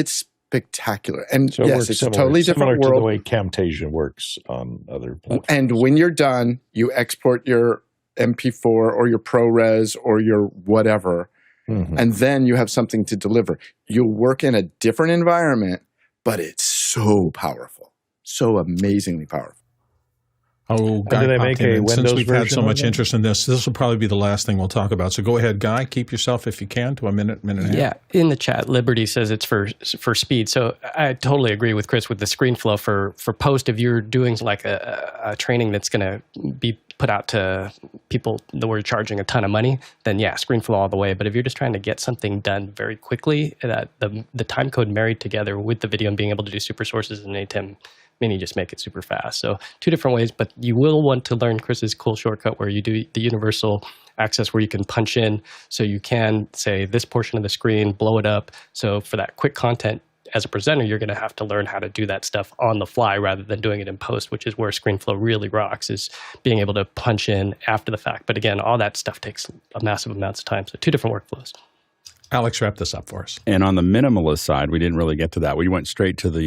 spectacular. And so yes, it's a totally different world. Similar to the way Camtasia works on other platforms. And when you're done, you export your MP4 or your ProRes or your whatever, and then you have something to deliver. You'll work in a different environment, but it's so powerful, so amazingly powerful. Oh, Guy, do they make a Windows since we've had so version much of it? interest in this will probably be the last thing we'll talk about. So go ahead, Guy. Keep yourself, if you can, to a minute and a half. Yeah, in the chat, Liberty says it's for speed. So I totally agree with Chris with the ScreenFlow for post. If you're doing like a training that's going to be put out to people that we're charging a ton of money, then yeah, ScreenFlow all the way. But if you're just trying to get something done very quickly, that the time code married together with the video and being able to do super sources in ATEM Mini just make it super fast. So two different ways, but you will want to learn Chris's cool shortcut where you do the universal access where you can punch in. So you can say this portion of the screen, blow it up. So for that quick content as a presenter, you're going to have to learn how to do that stuff on the fly rather than doing it in post, which is where ScreenFlow really rocks, is being able to punch in after the fact. But again, all that stuff takes a massive amounts of time. So two different workflows. Alex, wrap this up for us. And on the minimalist side, we didn't really get to that. We went straight to the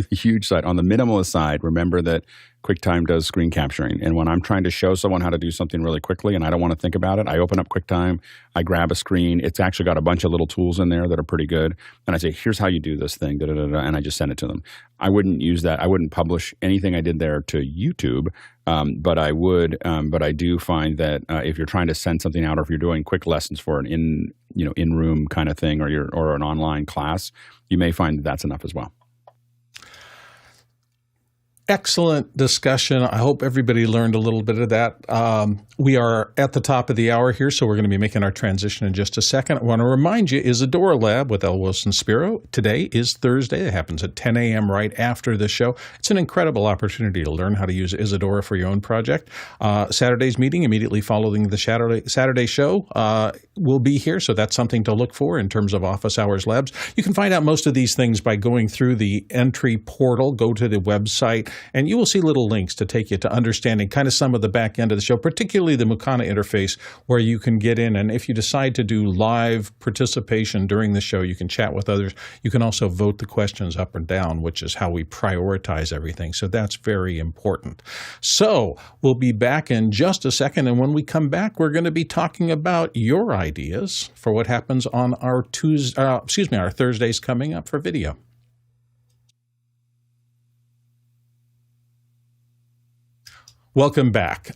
huge side. On the minimalist side, remember that QuickTime does screen capturing. And when I'm trying to show someone how to do something really quickly and I don't want to think about it, I open up QuickTime, I grab a screen. It's actually got a bunch of little tools in there that are pretty good. And I say, here's how you do this thing, and I just send it to them. I wouldn't use that. I wouldn't publish anything I did there to YouTube, but I would. But I do find that if you're trying to send something out, or if you're doing quick lessons for an in-room kind of thing, or an online class, you may find that that's enough as well. Excellent discussion. I hope everybody learned a little bit of that. We are at the top of the hour here, so we're going to be making our transition in just a second. I want to remind you, Isadora Lab with L. Wilson Spiro. Today is Thursday. It happens at 10 a.m. right after the show. It's an incredible opportunity to learn how to use Isadora for your own project. Saturday's meeting immediately following the Saturday show will be here, so that's something to look for in terms of Office Hours Labs. You can find out most of these things by going through the entry portal. Go to the website, and you will see little links to take you to understanding kind of some of the back end of the show, particularly the Mukana interface, where you can get in. And if you decide to do live participation during the show, you can chat with others. You can also vote the questions up or down, which is how we prioritize everything. So that's very important. So we'll be back in just a second. And when we come back, we're going to be talking about your ideas for what happens on our our Thursdays coming up for video. Welcome back.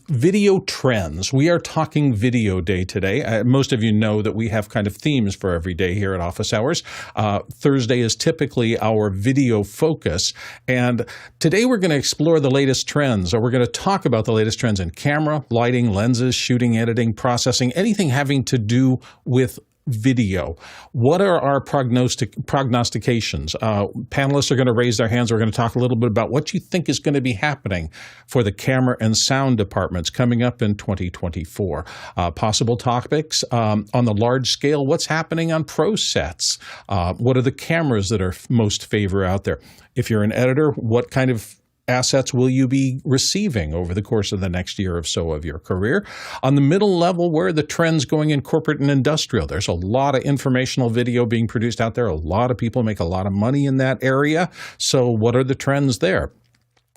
Video trends. We are talking video day today. Most of you know that we have kind of themes for every day here at Office Hours. Thursday is typically our video focus. And today we're going to explore the latest trends, or we're going to talk about the latest trends in camera, lighting, lenses, shooting, editing, processing, anything having to do with video. What are our prognostications? Panelists are going to raise their hands. We're going to talk a little bit about what you think is going to be happening for the camera and sound departments coming up in 2024. Possible topics on the large scale. What's happening on pro sets? What are the cameras that are most favored out there? If you're an editor, what kind of assets will you be receiving over the course of the next year or so of your career? On the middle level, where are the trends going in corporate and industrial? There's a lot of informational video being produced out there. A lot of people make a lot of money in that area. So what are the trends there?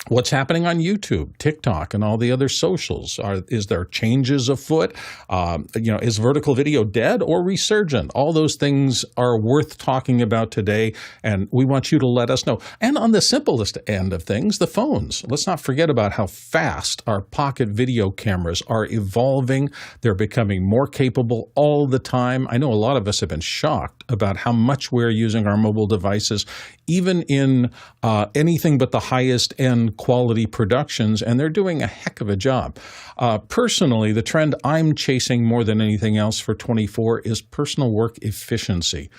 What's happening on YouTube, TikTok, and all the other socials? Is there changes afoot? Is vertical video dead or resurgent? All those things are worth talking about today, and we want you to let us know. And on the simplest end of things, the phones. Let's not forget about how fast our pocket video cameras are evolving. They're becoming more capable all the time. I know a lot of us have been shocked about how much we're using our mobile devices, even in anything but the highest end quality productions, and they're doing a heck of a job. Personally, the trend I'm chasing more than anything else for 24 is personal work efficiency.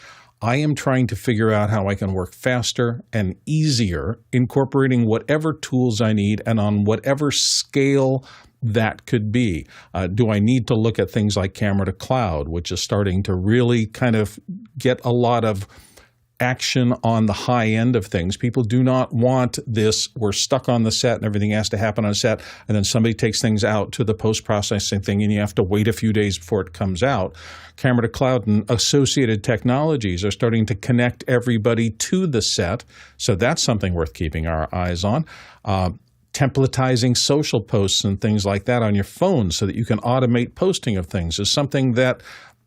I am trying to figure out how I can work faster and easier, incorporating whatever tools I need and on whatever scale that could be. Do I need to look at things like camera to cloud, which is starting to really kind of get a lot of action on the high end of things? People do not want this, we're stuck on the set and everything has to happen on a set, and then somebody takes things out to the post-processing thing and you have to wait a few days before it comes out. Camera to cloud and associated technologies are starting to connect everybody to the set, so that's something worth keeping our eyes on. Templatizing social posts and things like that on your phone so that you can automate posting of things is something that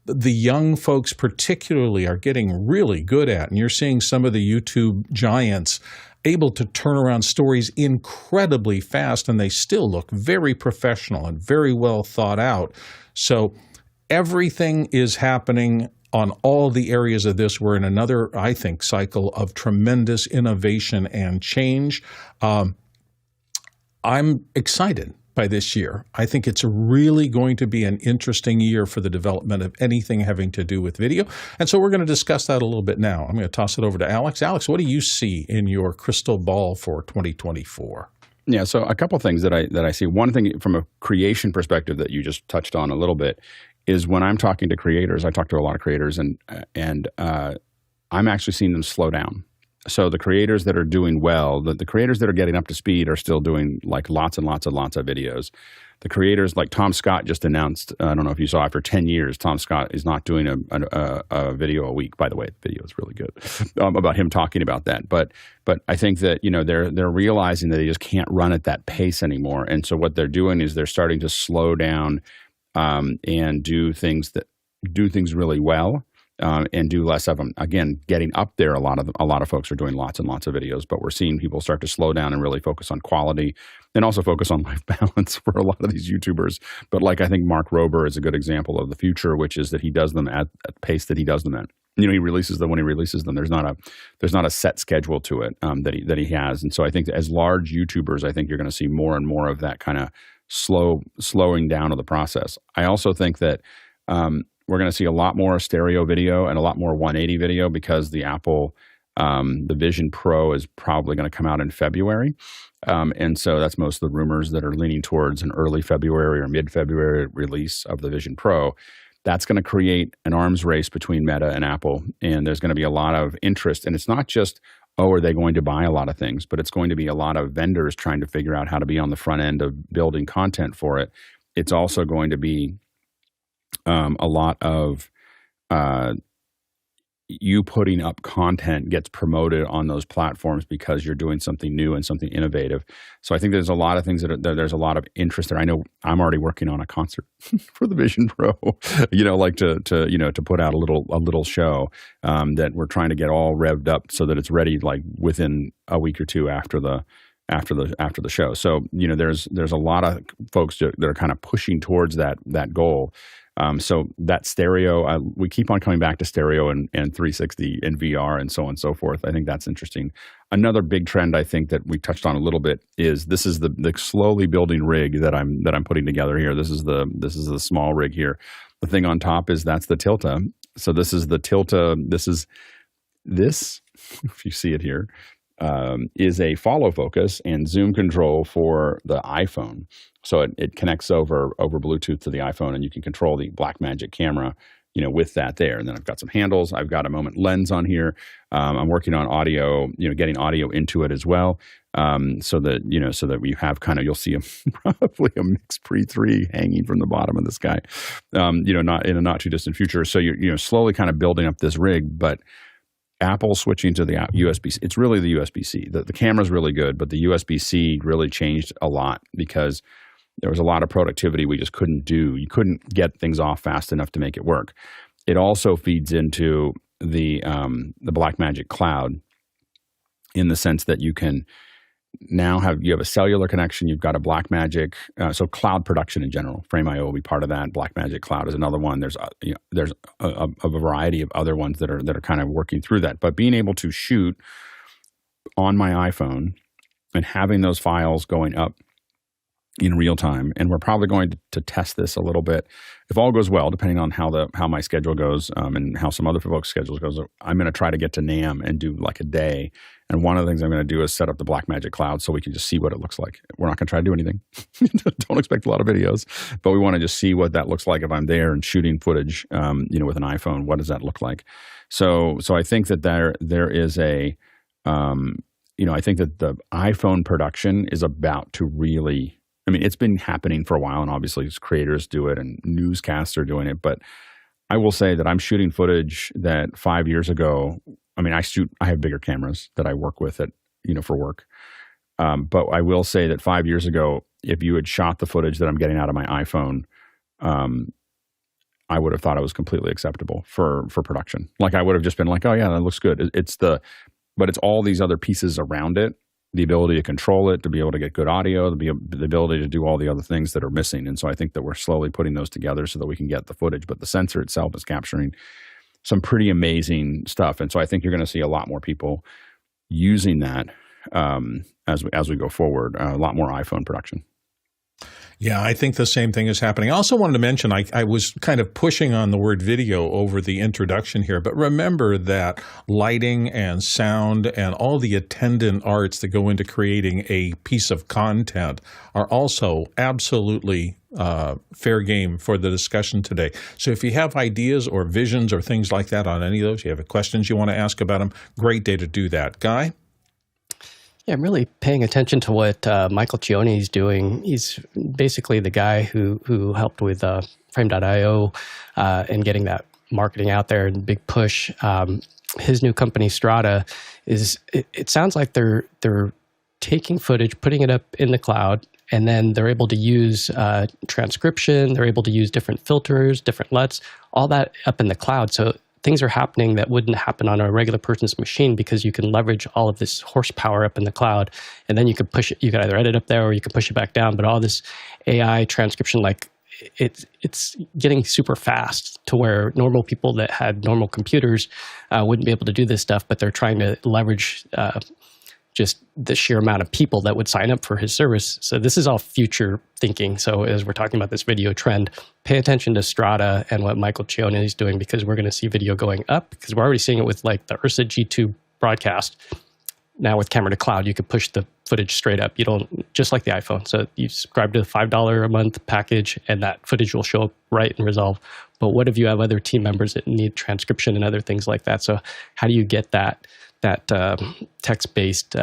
the young folks particularly are getting really good at. And you're seeing some of the YouTube giants able to turn around stories incredibly fast, and they still look very professional and very well thought out. So everything is happening on all the areas of this. We're in another, I think, cycle of tremendous innovation and change. I'm excited by this year. I think it's really going to be an interesting year for the development of anything having to do with video. And so we're going to discuss that a little bit now. I'm going to toss it over to Alex. Alex, what do you see in your crystal ball for 2024? Yeah, so a couple things that I see. One thing from a creation perspective that you just touched on a little bit is when I'm talking to creators, I talk to a lot of creators, and I'm actually seeing them slow down. So the creators that are doing well, the creators that are getting up to speed are still doing like lots and lots of videos. The creators like Tom Scott just announced, I don't know if you saw, after 10 years, Tom Scott is not doing a video a week. By the way, the video is really good about him talking about that. But I think that, you know, they're realizing that they just can't run at that pace anymore. And so what they're doing is they're starting to slow down and do things really well. And do less of them. Again, getting up there, a lot of folks are doing lots and lots of videos, but we're seeing people start to slow down and really focus on quality and also focus on life balance for a lot of these YouTubers. But like I think Mark Rober is a good example of the future, which is that he does them at the pace that he does them at. You know, he releases them when he releases them. There's not a set schedule to it that he has. And so I think that as large YouTubers, I think you're going to see more and more of that kind of slowing down of the process. I also think that we're going to see a lot more stereo video and a lot more 180 video because the Apple, the Vision Pro is probably going to come out in February. And so that's most of the rumors that are leaning towards an early February or mid-February release of the Vision Pro. That's going to create an arms race between Meta and Apple. And there's going to be a lot of interest. And it's not just, oh, are they going to buy a lot of things? But it's going to be a lot of vendors trying to figure out how to be on the front end of building content for it. It's also going to be a lot of you putting up content gets promoted on those platforms because you're doing something new and something innovative. So I think there's a lot of things there's a lot of interest there. I know I'm already working on a concert for the Vision Pro, you know, like to put out a little show that we're trying to get all revved up so that it's ready like within a week or two after the show. So, you know, there's a lot of folks that are kind of pushing towards that goal. So that stereo, we keep on coming back to stereo and 360 and VR and so on and so forth. I think that's interesting. Another big trend I think that we touched on a little bit is this is the slowly building rig that I'm putting together here. This is the small rig here. The thing on top that's the Tilta. So this is the Tilta. This, if you see it here, is a follow focus and zoom control for the iPhone. So it connects over Bluetooth to the iPhone, and you can control the Blackmagic camera, you know, with that there. And then I've got some handles. I've got a Moment lens on here. I'm working on audio, you know, getting audio into it as well, so that we have you'll see probably a Mix Pre 3 hanging from the bottom of this guy, not in a not too distant future. So you're slowly kind of building up this rig, but Apple switching to the USB-C. It's really the USB-C. The camera's really good, but the USB-C really changed a lot because there was a lot of productivity we just couldn't do. You couldn't get things off fast enough to make it work. It also feeds into the Blackmagic cloud in the sense that you can now have a cellular connection. You've got a Blackmagic, so cloud production in general. Frame.io will be part of that. Blackmagic Cloud is another one. There's a variety of other ones that are kind of working through that. But being able to shoot on my iPhone and having those files going up in real time, and we're probably going to test this a little bit. If all goes well, depending on how my schedule goes and how some other folks' schedules goes, I'm going to try to get to NAM and do like a day. And one of the things I'm going to do is set up the Blackmagic Cloud so we can just see what it looks like. We're not going to try to do anything. Don't expect a lot of videos, but we want to just see what that looks like if I'm there and shooting footage, with an iPhone. What does that look like? So I think that there is a, I think that the iPhone production is about to really. I mean, it's been happening for a while, and obviously creators do it and newscasts are doing it. But I will say that I'm shooting footage that 5 years ago. I mean, I have bigger cameras that I work with for work. But I will say that 5 years ago, if you had shot the footage that I'm getting out of my iPhone, I would have thought it was completely acceptable for production. Like I would have just been like, oh yeah, that looks good. But it's all these other pieces around it. The ability to control it, to be able to get good audio, the ability to do all the other things that are missing. And so I think that we're slowly putting those together so that we can get the footage. But the sensor itself is capturing some pretty amazing stuff. And so I think you're going to see a lot more people using that as we go forward, a lot more iPhone production. Yeah, I think the same thing is happening. I also wanted to mention, I was kind of pushing on the word video over the introduction here, but remember that lighting and sound and all the attendant arts that go into creating a piece of content are also absolutely fair game for the discussion today. So if you have ideas or visions or things like that on any of those, you have questions you want to ask about them, great day to do that. Guy? Yeah, I'm really paying attention to what Michael Cioni is doing. He's basically the guy who helped with Frame.io and getting that marketing out there and big push. His new company, Strata, it sounds like they're taking footage, putting it up in the cloud, and then they're able to use transcription. They're able to use different filters, different LUTs, all that up in the cloud. So things are happening that wouldn't happen on a regular person's machine because you can leverage all of this horsepower up in the cloud, and then you could push it. You could either edit up there or you can push it back down. But all this AI transcription, like it's getting super fast to where normal people that had normal computers wouldn't be able to do this stuff, but they're trying to leverage just the sheer amount of people that would sign up for his service. So this is all future thinking. So as we're talking about this video trend, pay attention to Strata and what Michael Cioni is doing, because we're going to see video going up, because we're already seeing it with like the Ursa G2 broadcast. Now with camera to cloud, you could push the footage straight up. You don't, just like the iPhone. So you subscribe to the $5 a month package and that footage will show up right and resolve. But what if you have other team members that need transcription and other things like that? So how do you get that text-based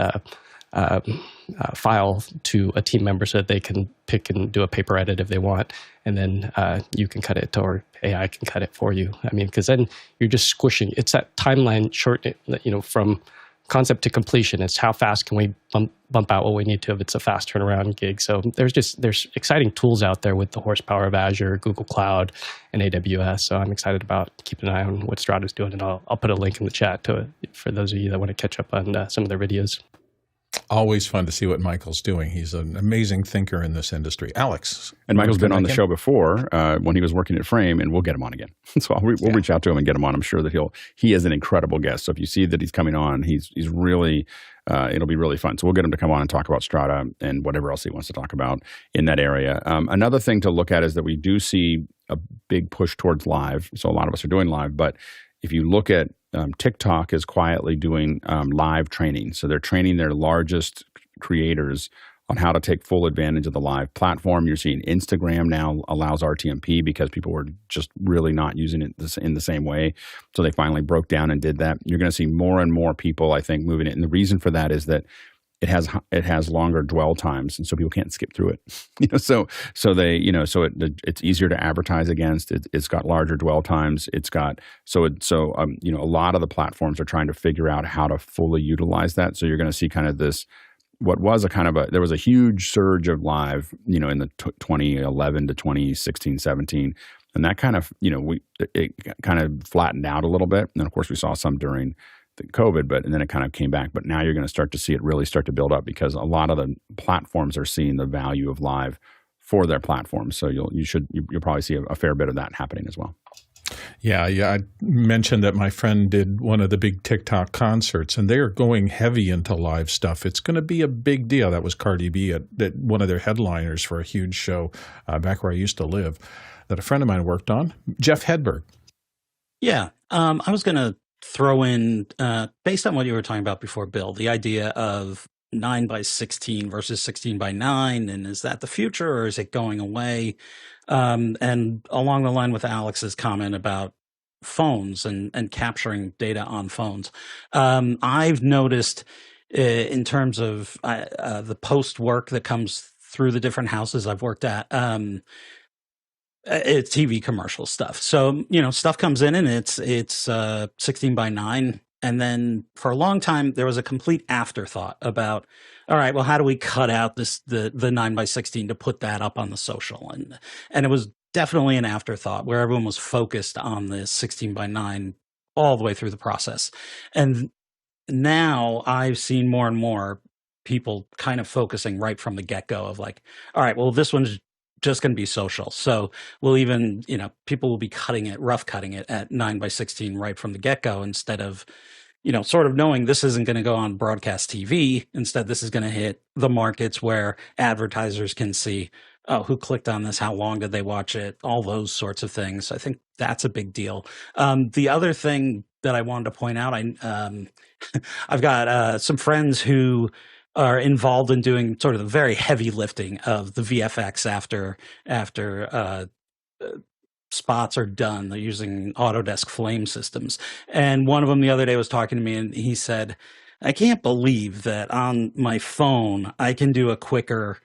file to a team member so that they can pick and do a paper edit if they want, and then you can cut it, or AI can cut it for you. I mean, because then you're just squishing. It's that timeline short, from concept to completion. It's how fast can we bump out what we need to if it's a fast turnaround gig. So there's exciting tools out there with the horsepower of Azure, Google Cloud, and AWS. So I'm excited about keeping an eye on what Strata's doing, and I'll put a link in the chat to it for those of you that want to catch up on some of their videos. Always fun to see what Michael's doing. He's an amazing thinker in this industry. Alex. And Michael's been on the show before when he was working at Frame, and we'll get him on again. So we'll reach out to him and get him on. I'm sure that he is an incredible guest. So if you see that he's coming on, he's really, it'll be really fun. So we'll get him to come on and talk about Strata and whatever else he wants to talk about in that area. Another thing to look at is that we do see a big push towards live. So a lot of us are doing live, but if you look at TikTok is quietly doing live training. So they're training their largest creators on how to take full advantage of the live platform. You're seeing Instagram now allows RTMP because people were just really not using it in the same way. So they finally broke down and did that. You're going to see more and more people, I think, moving it. And the reason for that is that it has longer dwell times, and so people can't skip through it. It's easier to advertise against. It's got larger dwell times. A lot of the platforms are trying to figure out how to fully utilize that. So you're going to see kind of this. There was a huge surge of live, in the 2011 to 2016, 17, and that kind of, it kind of flattened out a little bit. And of course, we saw some during the COVID, and then it kind of came back. But now you're going to start to see it really start to build up because a lot of the platforms are seeing the value of live for their platforms. So you'll probably see a fair bit of that happening as well. Yeah. I mentioned that my friend did one of the big TikTok concerts, and they are going heavy into live stuff. It's going to be a big deal. That was Cardi B at one of their headliners for a huge show back where I used to live that a friend of mine worked on, Jeff Hedberg. Yeah. I was going to throw in, based on what you were talking about before, Bill, the idea of 9:16 versus 16:9, and is that the future or is it going away? And along the line with Alex's comment about phones and capturing data on phones, I've noticed in terms of the post work that comes through the different houses I've worked at, it's TV commercial stuff. So, stuff comes in and it's 16:9. And then for a long time, there was a complete afterthought about, all right, well, how do we cut out the 9:16 to put that up on the social? And it was definitely an afterthought where everyone was focused on the 16:9 all the way through the process. And now I've seen more and more people kind of focusing right from the get-go of like, all right, well, this one's just going to be social. So we'll even, people will be rough cutting it at 9:16 right from the get-go instead of, sort of knowing this isn't going to go on broadcast TV. Instead, this is going to hit the markets where advertisers can see, oh, who clicked on this? How long did they watch it? All those sorts of things. I think that's a big deal. The other thing that I wanted to point out, I've got some friends who are involved in doing sort of the very heavy lifting of the VFX after spots are done. They're using Autodesk Flame systems. And one of them the other day was talking to me, and he said, I can't believe that on my phone I can do a quicker,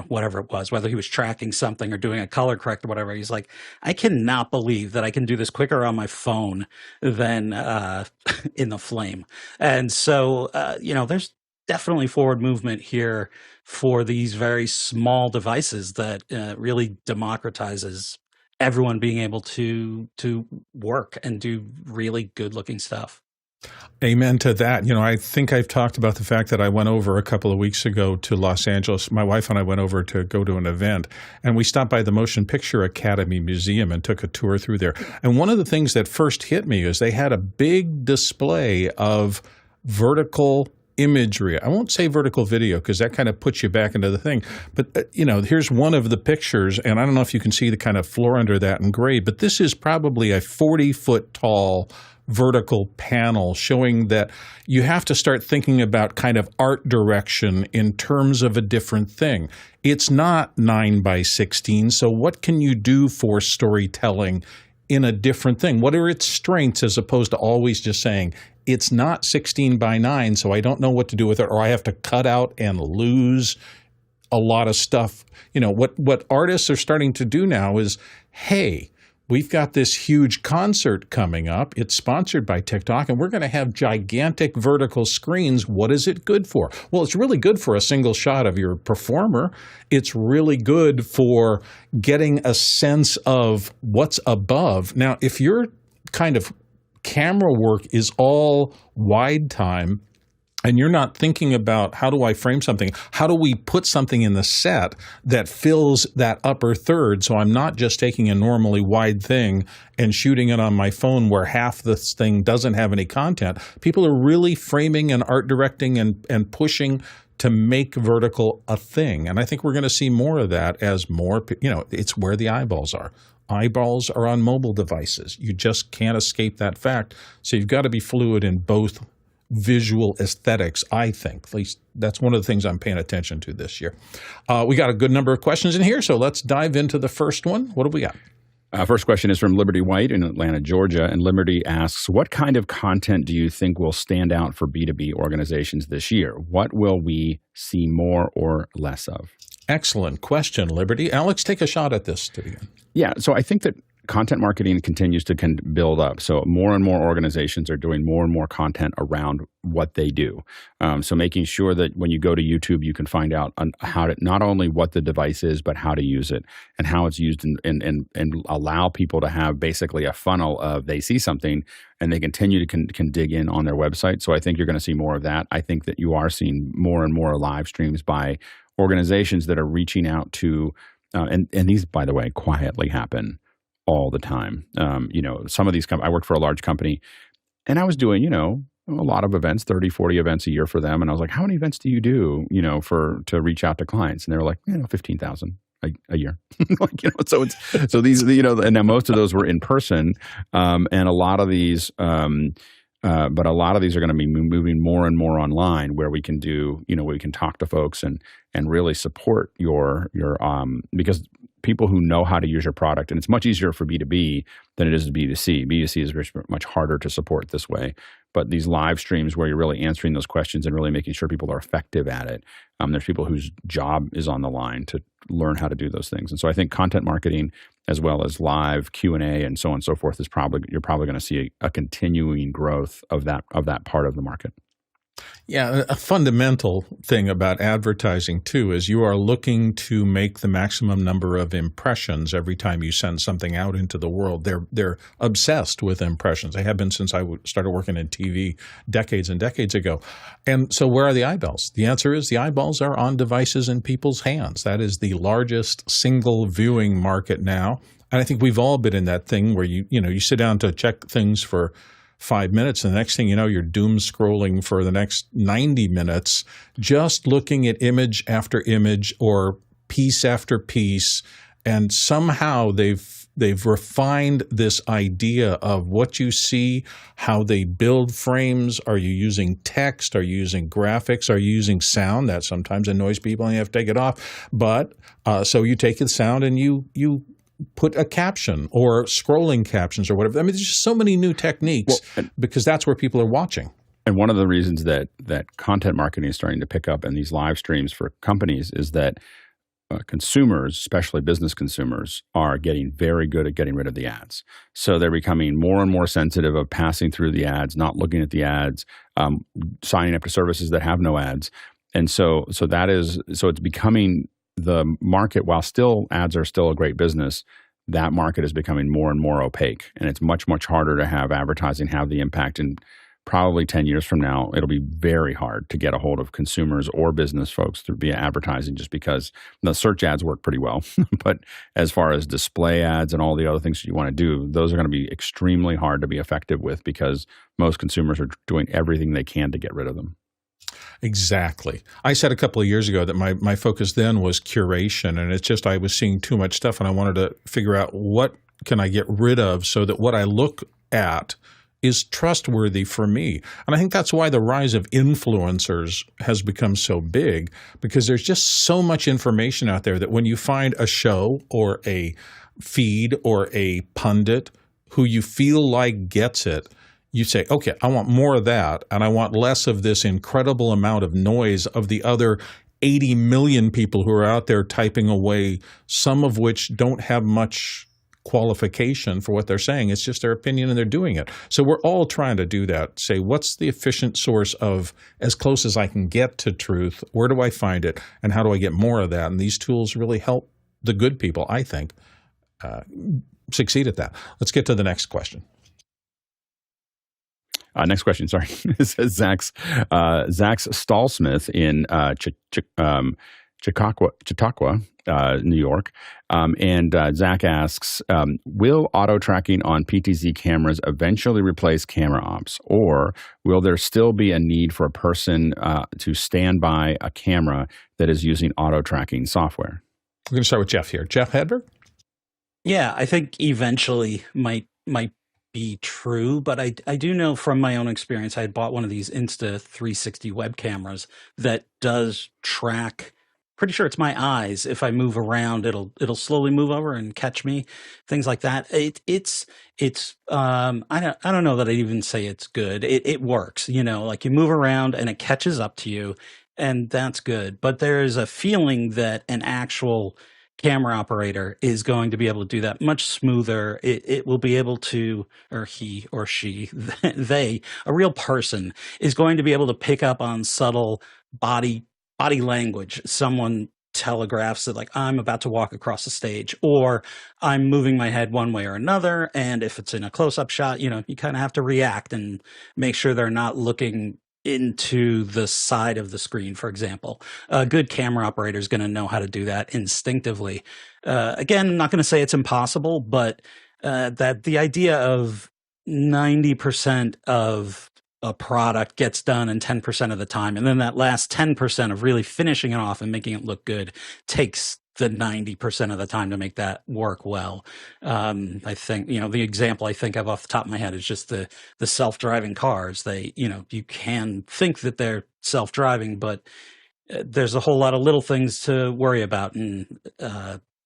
whatever it was, whether he was tracking something or doing a color correct or whatever. He's like, I cannot believe that I can do this quicker on my phone than in the Flame. And so, there's definitely forward movement here for these very small devices that really democratizes everyone being able to work and do really good looking stuff. Amen to that. I think I've talked about the fact that I went over a couple of weeks ago to Los Angeles. My wife and I went over to go to an event, and we stopped by the Motion Picture Academy Museum and took a tour through there. And one of the things that first hit me is they had a big display of vertical imagery. I won't say vertical video because that kind of puts you back into the thing. But, here's one of the pictures, and I don't know if you can see the kind of floor under that in gray, but this is probably a 40-foot tall vertical panel showing that you have to start thinking about kind of art direction in terms of a different thing. It's not 9:16, so what can you do for storytelling in a different thing? What are its strengths as opposed to always just saying, it's not 16:9, so I don't know what to do with it, or I have to cut out and lose a lot of stuff. What artists are starting to do now is, hey, we've got this huge concert coming up. It's sponsored by TikTok, and we're going to have gigantic vertical screens. What is it good for? Well, it's really good for a single shot of your performer. It's really good for getting a sense of what's above. Now, if your kind of camera work is all wide time, and you're not thinking about how do I frame something? How do we put something in the set that fills that upper third so I'm not just taking a normally wide thing and shooting it on my phone where half this thing doesn't have any content? People are really framing and art directing and pushing to make vertical a thing. And I think we're going to see more of that as more, it's where the eyeballs are. Eyeballs are on mobile devices. You just can't escape that fact. So you've got to be fluid in both visual aesthetics, I think. At least that's one of the things I'm paying attention to this year. We got a good number of questions in here, so let's dive into the first one. What do we got? First question is from Liberty White in Atlanta, Georgia. And Liberty asks, what kind of content do you think will stand out for B2B organizations this year? What will we see more or less of? Excellent question, Liberty. Alex, take a shot at this to begin. Yeah, so I think that content marketing continues to build up. So more and more organizations are doing more and more content around what they do. So making sure that when you go to YouTube, you can find out on how to, not only what the device is, but how to use it and how it's used and allow people to have basically a funnel of they see something and they continue to can dig in on their website. So I think you're going to see more of that. I think that you are seeing more and more live streams by organizations that are reaching out to, and these, by the way, quietly happen all the time. Some of these, I worked for a large company and I was doing, a lot of events, 30, 40 events a year for them. And I was like, how many events do you do, to reach out to clients? And they were like, 15,000 a year. So these, and now most of those were in person. And a lot of these, but a lot of these are going to be moving more and more online where we can do, where we can talk to folks and really support your because people who know how to use your product, and it's much easier for B2B than it is to B2C. B2C is much harder to support this way. But these live streams where you're really answering those questions and really making sure people are effective at it, there's people whose job is on the line to learn how to do those things. And so I think content marketing as well as live Q&A and so on and so forth you're probably going to see a continuing growth of that part of the market. Yeah, a fundamental thing about advertising, too, is you are looking to make the maximum number of impressions every time you send something out into the world. They're obsessed with impressions. They have been since I started working in TV decades and decades ago. And so where are the eyeballs? The answer is the eyeballs are on devices in people's hands. That is the largest single viewing market now. And I think we've all been in that thing where you sit down to check things for 5 minutes, and the next thing you know, you're doom scrolling for the next 90 minutes, just looking at image after image or piece after piece, and somehow they've they've refined this idea of what you see, how they build frames. Are you using text? Are you using graphics? Are you using sound? That sometimes annoys people and you have to take it off. But so you take the sound and you put a caption or scrolling captions or whatever. I mean, there's just so many new techniques because that's where people are watching. And one of the reasons that content marketing is starting to pick up in these live streams for companies is that consumers, especially business consumers, are getting very good at getting rid of the ads. So they're becoming more and more sensitive of passing through the ads, not looking at the ads, signing up to services that have no ads. And so it's becoming the market, while still ads are still a great business, that market is becoming more and more opaque. And it's much, much harder to have advertising have the impact. And probably 10 years from now, it'll be very hard to get a hold of consumers or business folks through via advertising, just because the search ads work pretty well. But as far as display ads and all the other things you want to do, those are going to be extremely hard to be effective with because most consumers are doing everything they can to get rid of them. Exactly. I said a couple of years ago that my focus then was curation, and it's just I was seeing too much stuff and I wanted to figure out what can I get rid of so that what I look at is trustworthy for me. And I think that's why the rise of influencers has become so big, because there's just so much information out there that when you find a show or a feed or a pundit who you feel like gets it, you say, okay, I want more of that, and I want less of this incredible amount of noise of the other 80 million people who are out there typing away, some of which don't have much qualification for what they're saying. It's just their opinion and they're doing it. So we're all trying to do that. Say, what's the efficient source of as close as I can get to truth? Where do I find it? And how do I get more of that? And these tools really help the good people, I think, succeed at that. Let's get to the next question. Next question, sorry. It says Zach's Stallsmith in Chautauqua, New York. And Zach asks, will auto tracking on PTZ cameras eventually replace camera ops? Or will there still be a need for a person to stand by a camera that is using auto tracking software? We're going to start with Jeff here. Jeff Hedberg? Yeah, I think eventually might be true, but I do know from my own experience, I had bought one of these Insta360 web cameras that does track. Pretty sure it's my eyes. If I move around, it'll slowly move over and catch me, things like that. It's I don't know that I'd even say it's good. It works, like you move around and it catches up to you, and that's good. But there is a feeling that an actual camera operator is going to be able to do that much smoother. It will be able to, or he or she, they, a real person is going to be able to pick up on subtle body language. Someone telegraphs that, like, I'm about to walk across the stage, or I'm moving my head one way or another. And if it's in a close-up shot, you kind of have to react and make sure they're not looking into the side of the screen, for example. A good camera operator is going to know how to do that instinctively. Again, I'm not going to say it's impossible, but that the idea of 90% of a product gets done in 10% of the time, and then that last 10% of really finishing it off and making it look good takes the 90% of the time to make that work well. I think, the example I think of off the top of my head is just the self-driving cars. They, you can think that they're self-driving, but there's a whole lot of little things to worry about. And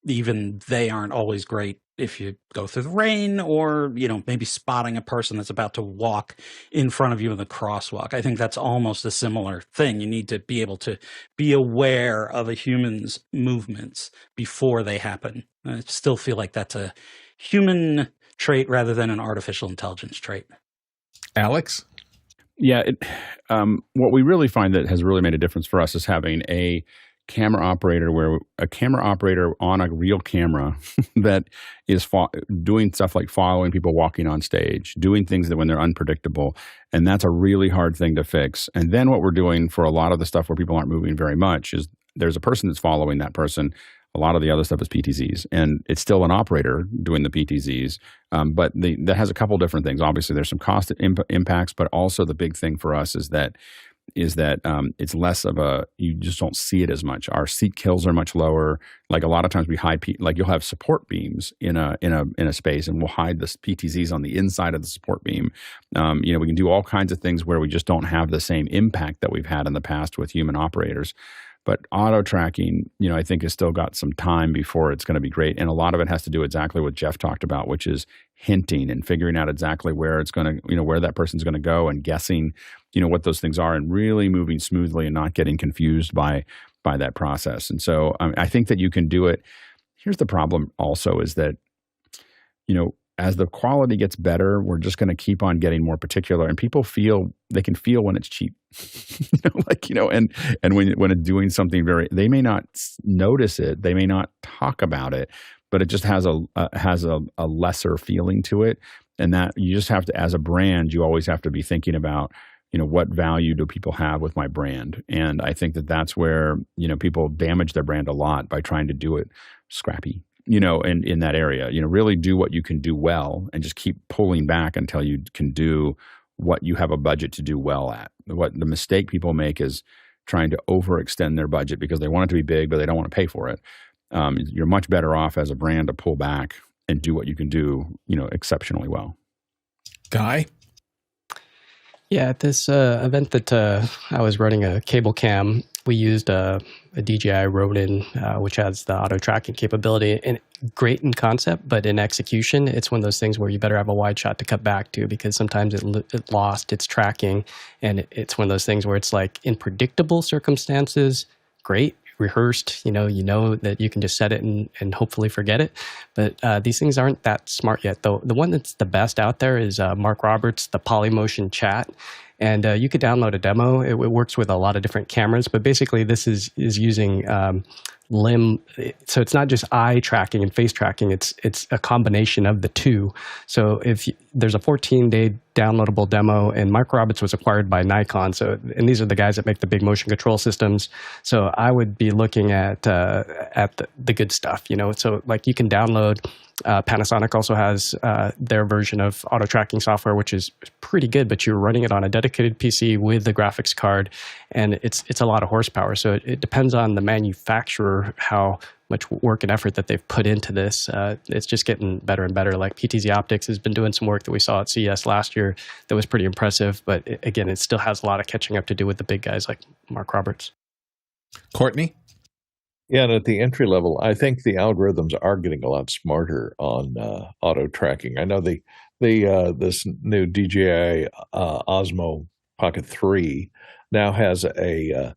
even they aren't always great if you go through the rain, or, maybe spotting a person that's about to walk in front of you in the crosswalk. I think that's almost a similar thing. You need to be able to be aware of a human's movements before they happen. I still feel like that's a human trait rather than an artificial intelligence trait. Alex? Yeah, what we really find that has really made a difference for us is having a camera operator on a real camera that is doing stuff like following people walking on stage, doing things that when they're unpredictable. And that's a really hard thing to fix. And then what we're doing for a lot of the stuff where people aren't moving very much is there's a person that's following that person. A lot of the other stuff is PTZs, and it's still an operator doing the PTZs. But that has a couple different things. Obviously, there's some cost impacts, but also the big thing for us is that is that it's less of you just don't see it as much. Our seat kills are much lower. Like a lot of times we hide, like you'll have support beams in a space, and we'll hide the PTZs on the inside of the support beam. We can do all kinds of things where we just don't have the same impact that we've had in the past with human operators. But auto tracking, I think has still got some time before it's going to be great. And a lot of it has to do exactly what Jeff talked about, which is hinting and figuring out exactly where it's going to, where that person's going to go, and guessing, what those things are, and really moving smoothly and not getting confused by that process. And so I think that you can do it. Here's the problem also is that, as the quality gets better, we're just going to keep on getting more particular, and people they can feel when it's cheap, and when it's doing something they may not notice it, they may not talk about it, but it just has a lesser feeling to it. And that you just have to, as a brand, you always have to be thinking about, what value do people have with my brand? And I think that that's where, people damage their brand a lot by trying to do it scrappy. And in that area, really do what you can do well, and just keep pulling back until you can do what you have a budget to do well at. What the mistake people make is trying to overextend their budget because they want it to be big, but they don't want to pay for it. You're much better off as a brand to pull back and do what you can do, exceptionally well. Guy? Yeah, at this event that I was running a cable cam, we used a DJI Ronin, which has the auto tracking capability. And great in concept, but in execution, it's one of those things where you better have a wide shot to cut back to, because sometimes it lost its tracking. And it's one of those things where it's like in predictable circumstances, great. Rehearsed, you know that you can just set it and hopefully forget it. But these things aren't that smart yet. The one that's the best out there is Mark Roberts, the Polymotion Chat. And you could download a demo. It works with a lot of different cameras, but basically this is using limb. So it's not just eye tracking and face tracking. It's a combination of the two. So there's a 14-day downloadable demo, and Mark Roberts was acquired by Nikon. And these are the guys that make the big motion control systems. So I would be looking at the good stuff, So like you can download. Panasonic also has their version of auto tracking software, which is pretty good, but you're running it on a dedicated PC with the graphics card, and it's a lot of horsepower. So it depends on the manufacturer how much work and effort that they've put into this. It's just getting better and better. Like PTZ Optics has been doing some work that we saw at CES last year that was pretty impressive, but again, it still has a lot of catching up to do with the big guys like Mark Roberts. Courtney? Yeah, and at the entry level, I think the algorithms are getting a lot smarter on auto tracking. I know this new DJI Osmo Pocket 3 now has a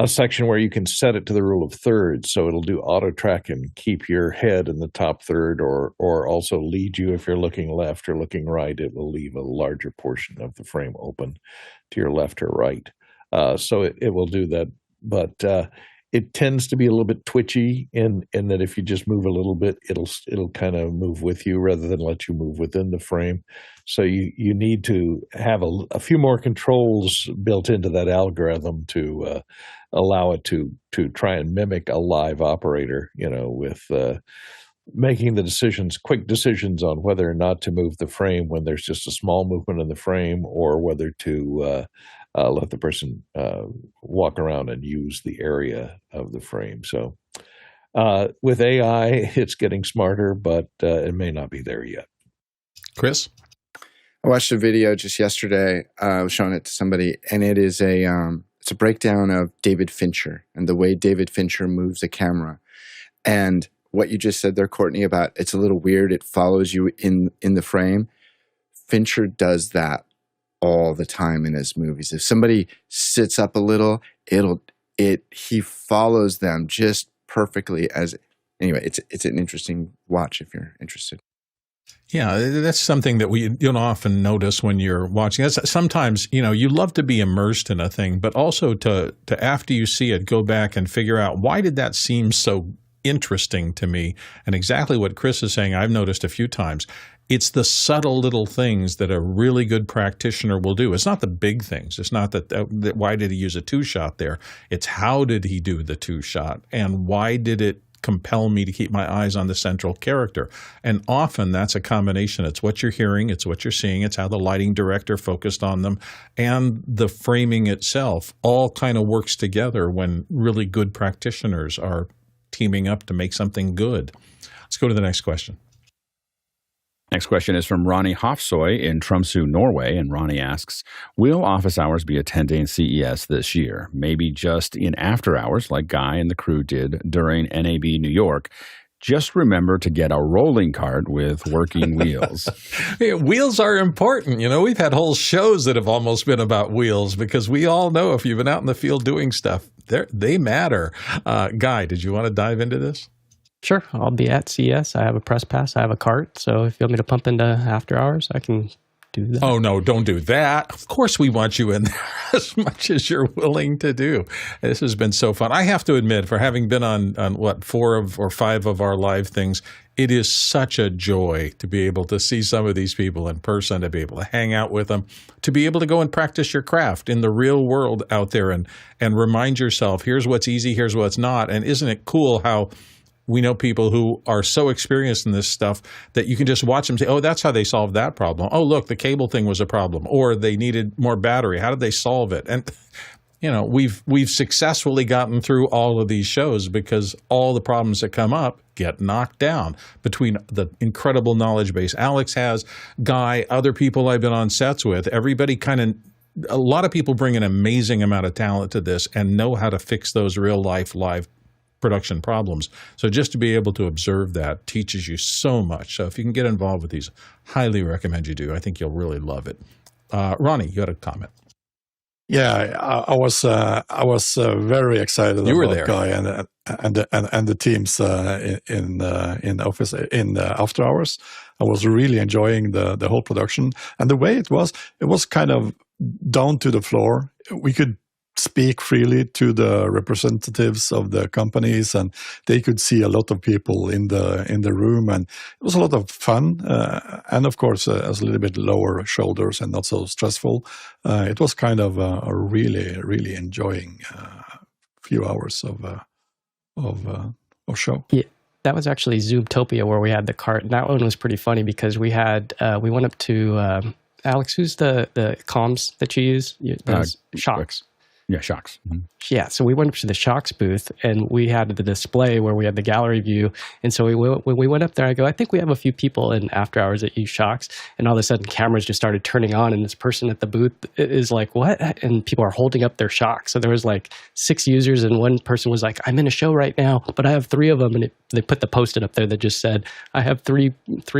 section where you can set it to the rule of thirds, so it'll do auto track and keep your head in the top third, or also lead you if you're looking left or looking right. It will leave a larger portion of the frame open to your left or right. So it will do that, but it tends to be a little bit twitchy in that if you just move a little bit, it'll kind of move with you rather than let you move within the frame. So you need to have a few more controls built into that algorithm to allow it to try and mimic a live operator, with making the quick decisions on whether or not to move the frame when there's just a small movement in the frame, or whether to let the person walk around and use the area of the frame. So with AI, it's getting smarter, but it may not be there yet. Chris? I watched a video just yesterday. I was showing it to somebody, and it is it's a breakdown of David Fincher and the way David Fincher moves a camera. And what you just said there, Courtney, about it's a little weird, it follows you in the frame. Fincher does that all the time in his movies. If somebody sits up a little, he follows them just perfectly. Anyway, it's an interesting watch if you're interested. Yeah, that's something that you don't often notice when you're watching. Sometimes, you love to be immersed in a thing, but also to after you see it, go back and figure out, why did that seem so interesting to me? And exactly what Chris is saying, I've noticed a few times. It's the subtle little things that a really good practitioner will do. It's not the big things. It's not that why did he use a two-shot there? It's how did he do the two-shot, and why did it compel me to keep my eyes on the central character. And often that's a combination. It's what you're hearing, it's what you're seeing, it's how the lighting director focused on them, and the framing itself all kind of works together when really good practitioners are teaming up to make something good. Let's go to the next question. Next question is from Ronnie Hofsoy in Tromsø, Norway, and Ronnie asks, will Office Hours be attending CES this year? Maybe just in after hours like Guy and the crew did during NAB New York. Just remember to get a rolling cart with working wheels. Yeah, wheels are important. You know, we've had whole shows that have almost been about wheels because we all know if you've been out in the field doing stuff, they matter. Guy, did you want to dive into this? Sure, I'll be at CES. I have a press pass. I have a cart. So if you want me to pump into after hours, I can do that. Oh, no, don't do that. Of course we want you in there as much as you're willing to do. This has been so fun. I have to admit, for having been on 4 or 5 of our live things, it is such a joy to be able to see some of these people in person, to be able to hang out with them, to be able to go and practice your craft in the real world out there and remind yourself, here's what's easy, here's what's not. And isn't it cool how we know people who are so experienced in this stuff that you can just watch them say, oh, that's how they solved that problem. Oh, look, the cable thing was a problem. Or they needed more battery. How did they solve it? And, you know, we've successfully gotten through all of these shows because all the problems that come up get knocked down between the incredible knowledge base Alex has, Guy, other people I've been on sets with. Everybody a lot of people bring an amazing amount of talent to this and know how to fix those real life live production problems. So just to be able to observe that teaches you so much. So if you can get involved with these, highly recommend you do. I think you'll really love it. Ronnie, you had a comment. Yeah, I was very excited about there. Guy and the teams in office in after hours. I was really enjoying the whole production and the way it was kind of down to the floor. We could speak freely to the representatives of the companies, and they could see a lot of people in the room, and it was a lot of fun. And of course, as a little bit lower shoulders and not so stressful. It was kind of a really enjoying few hours of show. Yeah. That was actually Zoomtopia where we had the cart. And that one was pretty funny because we went up to Alex, who's the comms that you use? Shocks. Yeah, Shocks. Mm-hmm. Yeah, so we went up to the Shocks booth, and we had the display where we had the gallery view. And so when we went up there, I go, I think we have a few people in after hours that use Shocks. And all of a sudden, cameras just started turning on, and this person at the booth is like, what? And people are holding up their Shocks. So there was like 6 users, and one person was like, I'm in a show right now, but I have 3 of them. And they put the Post-it up there that just said, I have three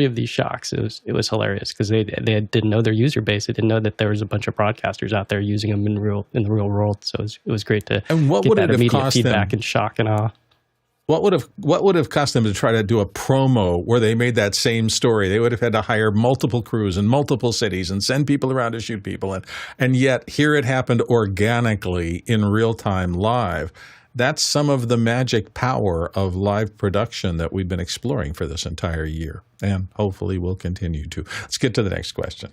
of these Shocks. It was hilarious because they didn't know their user base. They didn't know that there was a bunch of broadcasters out there using them in the real world. So it was great to get that immediate feedback and shock and awe. What would have cost them to try to do a promo where they made that same story? They would have had to hire multiple crews in multiple cities and send people around to shoot people. And yet here it happened organically in real time live. That's some of the magic power of live production that we've been exploring for this entire year. And hopefully we'll continue to. Let's get to the next question.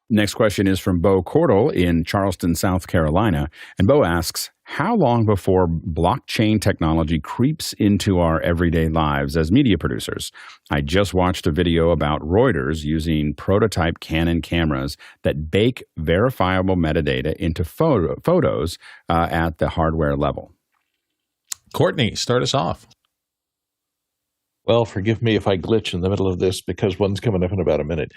Next question is from Bo Cordell in Charleston, South Carolina. And Bo asks, how long before blockchain technology creeps into our everyday lives as media producers? I just watched a video about Reuters using prototype Canon cameras that bake verifiable metadata into photos at the hardware level. Courtney, start us off. Well, forgive me if I glitch in the middle of this because one's coming up in about a minute.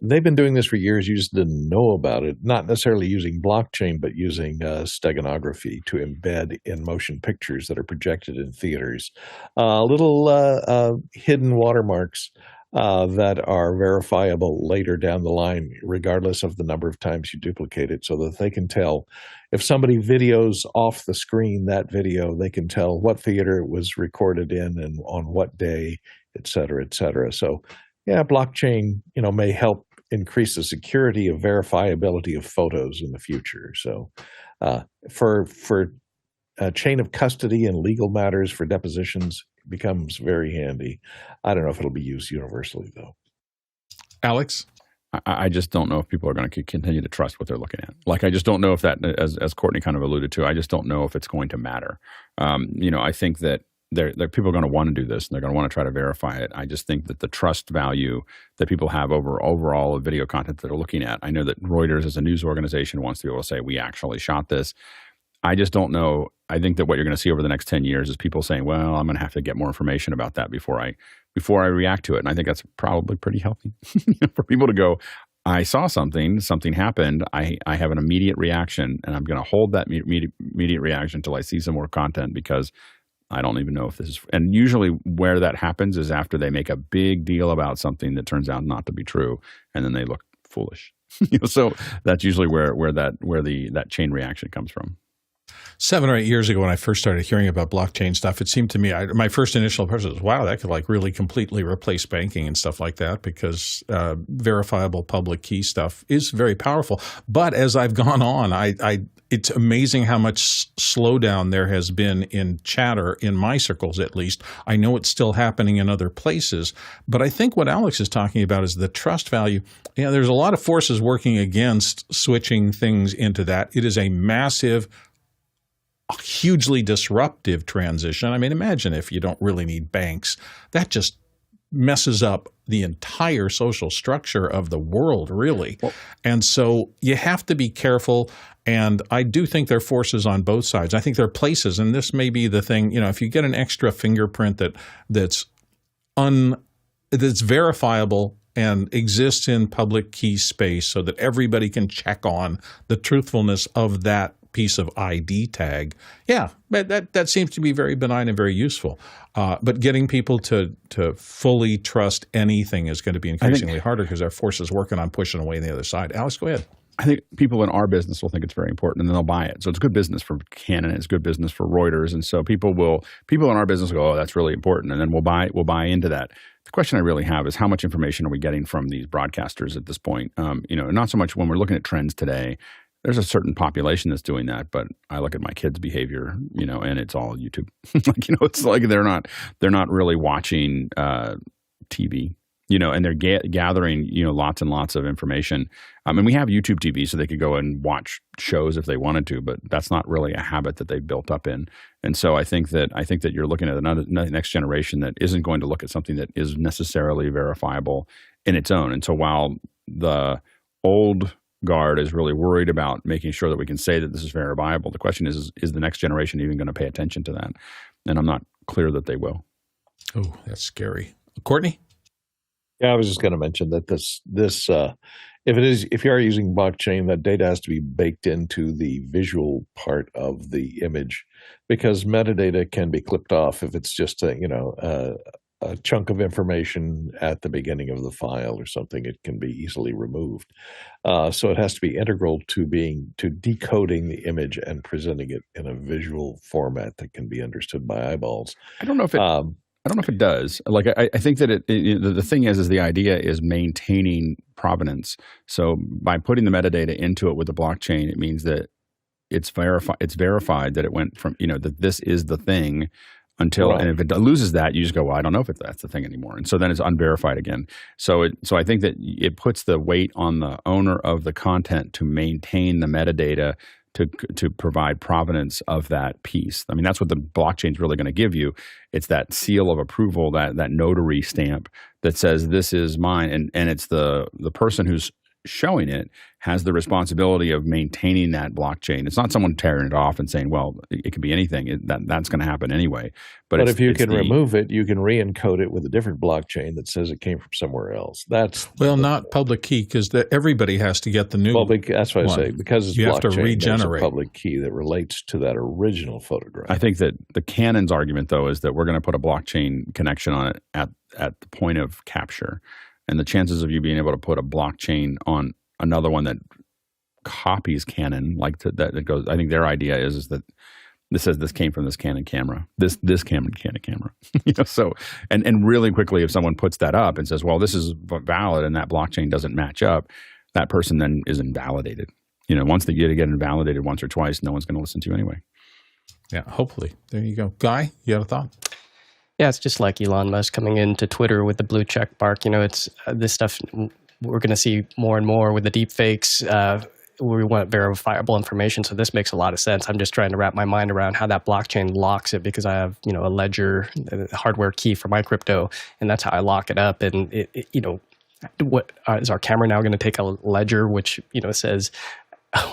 They've been doing this for years. You just didn't know about it. Not necessarily using blockchain, but using steganography to embed in motion pictures that are projected in theaters. Little hidden watermarks that are verifiable later down the line, regardless of the number of times you duplicate it, so that they can tell if somebody videos off the screen that video, they can tell what theater it was recorded in and on what day, et cetera, et cetera. So, yeah, blockchain, may help increase the security of verifiability of photos in the future. So, for a chain of custody and legal matters for depositions becomes very handy. I don't know if it'll be used universally, though. Alex? I just don't know if people are going to continue to trust what they're looking at. Like, I just don't know if that, as Courtney kind of alluded to, I just don't know if it's going to matter. I think that people are going to want to do this, and they're going to want to try to verify it. I just think that the trust value that people have overall of video content that they're looking at. I know that Reuters, as a news organization, wants to be able to say we actually shot this. I just don't know. I think that what you're going to see over the next 10 years is people saying, "Well, I'm going to have to get more information about that before I react to it." And I think that's probably pretty healthy for people to go, "I saw something happened. I have an immediate reaction, and I'm going to hold that immediate reaction until I see some more content because I don't even know if this is." And usually where that happens is after they make a big deal about something that turns out not to be true, and then they look foolish. So that's usually where that chain reaction comes from. 7 or 8 years ago, when I first started hearing about blockchain stuff, it seemed to me, my first initial impression was, wow, that could like really completely replace banking and stuff like that, because verifiable public key stuff is very powerful. But as I've gone on, it's amazing how much slowdown there has been in chatter, in my circles at least. I know it's still happening in other places, but I think what Alex is talking about is the trust value. There's a lot of forces working against switching things into that. It is a massive, hugely disruptive transition. I mean, imagine if you don't really need banks. That just messes up the entire social structure of the world, really. And so you have to be careful. And I do think there are forces on both sides. I think there are places, and this may be the thing, if you get an extra fingerprint that's verifiable and exists in public key space so that everybody can check on the truthfulness of that piece of ID tag, but that seems to be very benign and very useful. But getting people to fully trust anything is going to be increasingly harder because there are forces working on pushing away the other side. Alex, go ahead. I think people in our business will think it's very important, and then they'll buy it. So it's good business for Canon, it's good business for Reuters, and so people in our business go, "Oh, that's really important," and then we'll buy into that. The question I really have is how much information are we getting from these broadcasters at this point? Not so much when we're looking at trends today. There's a certain population that's doing that, but I look at my kids' behavior, and it's all YouTube. It's like they're not really watching TV, and they're gathering, lots and lots of information. And we have YouTube TV, so they could go and watch shows if they wanted to, but that's not really a habit that they've built up in. And so I think that you're looking at another next generation that isn't going to look at something that is necessarily verifiable in its own. And so while the old guard is really worried about making sure that we can say that this is verifiable, the question is the next generation even going to pay attention to that? And I'm not clear that they will. Oh, that's scary. Courtney? Yeah, I was just going to mention that if you are using blockchain, that data has to be baked into the visual part of the image, because metadata can be clipped off if it's just a chunk of information at the beginning of the file or something. It can be easily removed. So it has to be integral to decoding the image and presenting it in a visual format that can be understood by eyeballs. I don't know if it does. Like I think that the thing is the idea is maintaining provenance. So by putting the metadata into it with the blockchain, it means that it's verified that it went from that this is the thing. And if it loses that, you just go, well, I don't know if that's the thing anymore. And so then it's unverified again. So I think that it puts the weight on the owner of the content to maintain the metadata to provide provenance of that piece. I mean, that's what the blockchain is really going to give you. It's that seal of approval, that notary stamp that says this is mine. And it's the person who's showing it has the responsibility of maintaining that blockchain. It's not someone tearing it off and saying, well, it could be anything. That's going to happen anyway. But if you can remove it, you can re-encode it with a different blockchain that says it came from somewhere else. Not public key, because everybody has to get the new that's what I say. Because it's you blockchain, have to regenerate. there's a public key that relates to that original photograph. I think that the Canon's argument, though, is that we're going to put a blockchain connection on it at the point of capture. And the chances of you being able to put a blockchain on another one that copies Canon, that goes, I think their idea is that this says this came from this Canon camera, this Canon camera. So and really quickly, if someone puts that up and says, well, this is valid and that blockchain doesn't match up, that person then is invalidated. Once they get invalidated once or twice, no one's going to listen to you anyway. Yeah, hopefully. There you go. Guy, you have a thought? Yeah, it's just like Elon Musk coming into Twitter with the blue check mark. It's this stuff we're going to see more and more with the deep fakes. we want verifiable information. So this makes a lot of sense. I'm just trying to wrap my mind around how that blockchain locks it, because I have, a ledger, a hardware key for my crypto, and that's how I lock it up. And what is our camera now going to take a ledger which says,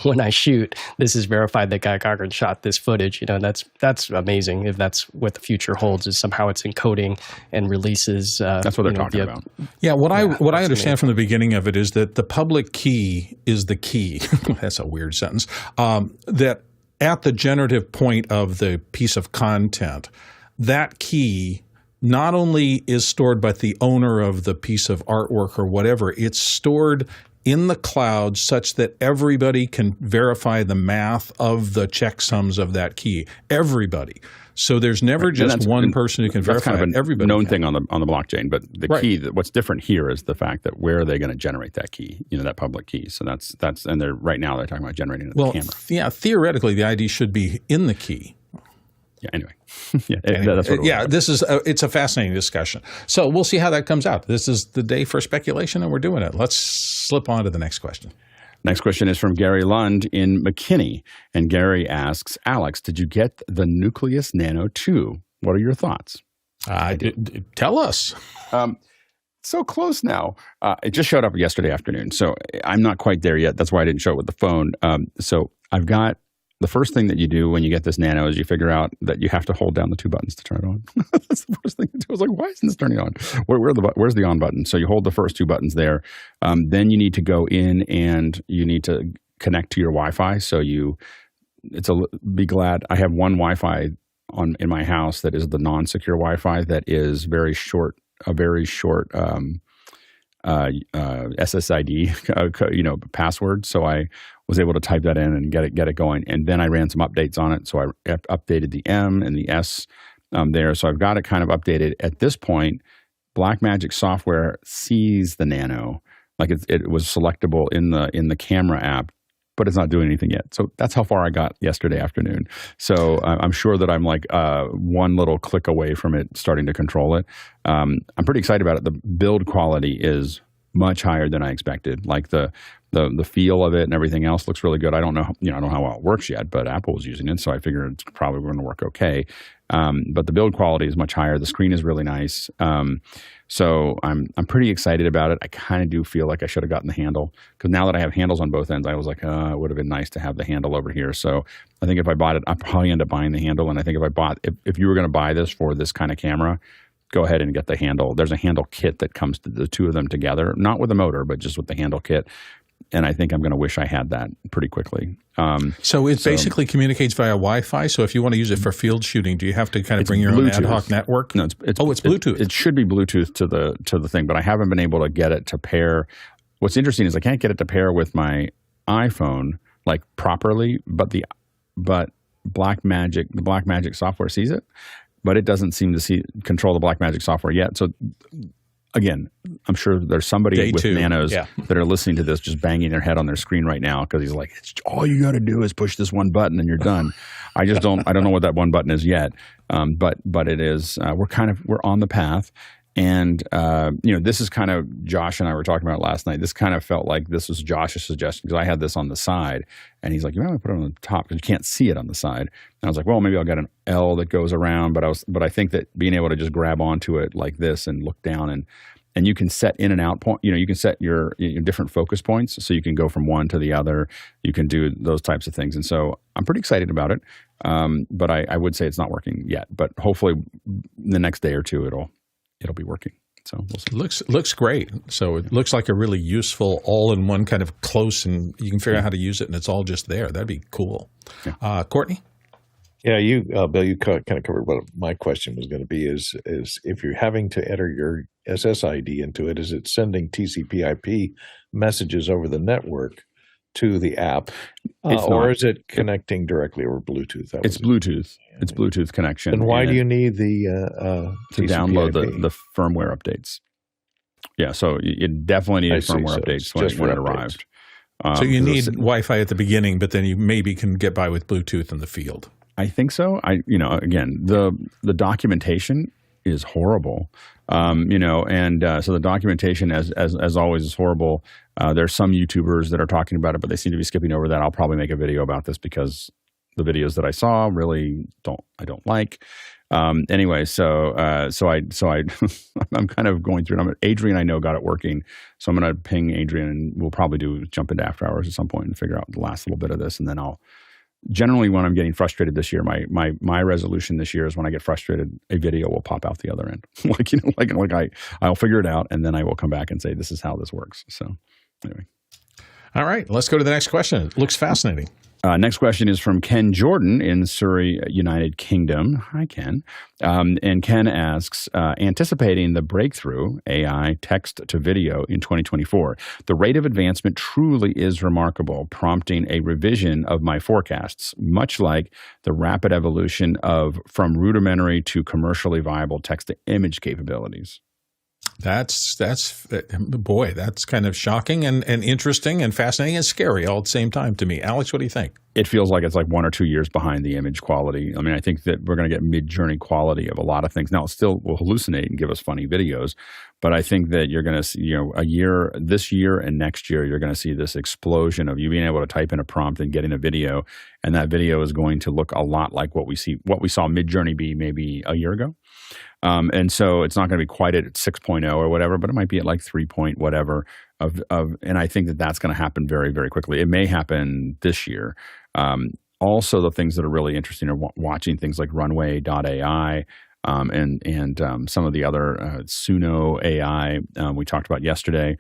when I shoot, this is verified that Guy Cochran shot this footage. That's amazing. If that's what the future holds, is somehow it's encoding and releases. That's what they're talking about. Yeah, what I understand amazing. From the beginning of it is that the public key is the key. That's a weird sentence. That at the generative point of the piece of content, that key not only is stored by the owner of the piece of artwork or whatever, it's stored in the cloud such that everybody can verify the math of the checksums of that key. Everybody. So there's never just one person who can verify it. Everybody known can. Thing on the blockchain, but the key. What's different here is the fact that where are they going to generate that key? that public key. So that's and they're right now they're talking about generating it in the camera. Theoretically, the ID should be in the key. Yeah. Anyway. That's what this is it's a fascinating discussion. So we'll see how that comes out. This is the day for speculation, and we're doing it. Let's slip on to the next question. Next question is from Gary Lund in McKinney, and Gary asks, Alex, did you get the Nucleus Nano II? What are your thoughts? Tell us. So close now. It just showed up yesterday afternoon, so I'm not quite there yet. That's why I didn't show it with the phone. So I've got. The first thing that you do when you get this Nano is you figure out that you have to hold down the two buttons to turn it on. That's the first thing to do. I was like, why isn't this turning on? Where's the on button? So you hold the first two buttons there. Then you need to go in and you need to connect to your Wi-Fi. So be glad I have one Wi-Fi in my house that is the non-secure Wi-Fi that is a very short SSID, password. So I was able to type that in and get it going. And then I ran some updates on it. So I updated the M and the S there. So I've got it kind of updated. At this point, Blackmagic software sees the Nano, like it was selectable in the camera app, but it's not doing anything yet. So that's how far I got yesterday afternoon. So I'm sure that I'm like one little click away from it starting to control it. I'm pretty excited about it. The build quality is much higher than I expected. Like the feel of it and everything else looks really good. I don't know, I don't know how well it works yet, but Apple was using it, so I figure it's probably going to work okay. But the build quality is much higher. The screen is really nice. So I'm pretty excited about it. I kind of do feel like I should have gotten the handle, because now that I have handles on both ends, I was like, it would have been nice to have the handle over here. So I think if I bought it, I'd probably end up buying the handle. And I think if you were going to buy this for this kind of camera, go ahead and get the handle. There's a handle kit that comes to the two of them together, not with a motor, but just with the handle kit. And I think I'm going to wish I had that pretty quickly. So it basically communicates via Wi-Fi. So if you want to use it for field shooting, do you have to kind of bring your own ad hoc network? No, it's Bluetooth. It should be Bluetooth to the thing, but I haven't been able to get it to pair. What's interesting is I can't get it to pair with my iPhone like properly, but the Blackmagic software sees it, but it doesn't seem to control the Blackmagic software yet. So again, I'm sure there's somebody with Nanos that are listening to this just banging their head on their screen right now, because he's like, all you got to do is push this one button and you're done. I don't know what that one button is yet. But it is, we're on the path. And, this is kind of, Josh and I were talking about last night. This kind of felt like this was Josh's suggestion, because I had this on the side and he's like, you might put it on the top because you can't see it on the side. And I was like, well, maybe I'll get an L that goes around, but I think that being able to just grab onto it like this and look down and you can set in and out point, you can set your different focus points. So you can go from one to the other. You can do those types of things. And so I'm pretty excited about it. But I would say it's not working yet, but hopefully the next day or two, it'll be working. So we'll see. Looks great. So it looks like a really useful all-in-one kind of close, and you can figure out how to use it, and it's all just there. That'd be cool. Yeah. Courtney? Yeah, Bill, you kind of covered what my question was going to be. Is if you're having to enter your SSID into it, is it sending TCP/IP messages over the network to the app, or is it connecting directly over Bluetooth? It's Bluetooth. It's Bluetooth connection. And why do you need the to download the firmware updates? Yeah, so you definitely need firmware updates when it arrived. So you need Wi-Fi at the beginning, but then you maybe can get by with Bluetooth in the field. I think so. Again, the documentation is horrible. So the documentation, as always, is horrible. There's some YouTubers that are talking about it, but they seem to be skipping over that. I'll probably make a video about this because the videos that I saw really I don't like. Anyway, so I'm kind of going through it. Adrian, I know, got it working, so I'm going to ping Adrian, and we'll probably jump into after hours at some point and figure out the last little bit of this, and then I'll. Generally, when I'm getting frustrated this year, my resolution this year is when I get frustrated, a video will pop out the other end. I'll figure it out, and then I will come back and say, this is how this works. So anyway. All right, let's go to the next question. It looks fascinating. Next question is from Ken Jordan in Surrey, United Kingdom. Hi, Ken. And Ken asks, anticipating the breakthrough AI text to video in 2024, the rate of advancement truly is remarkable, prompting a revision of my forecasts, much like the rapid evolution from rudimentary to commercially viable text-to-image capabilities. That's kind of shocking and interesting and fascinating and scary all at the same time to me. Alex, what do you think? It feels like it's like 1 or 2 years behind the image quality. I mean, I think that we're going to get mid-journey quality of a lot of things. Now, it still will hallucinate and give us funny videos, but I think that you're going to see, this year and next year, you're going to see this explosion of you being able to type in a prompt and getting a video, and that video is going to look a lot like what we saw mid-journey be maybe a year ago. And so it's not going to be quite at 6.0 or whatever, but it might be at like 3 point whatever and I think that that's going to happen very, very quickly. It may happen this year. Also, the things that are really interesting are watching things like Runway.ai and some of the other Suno AI we talked about yesterday.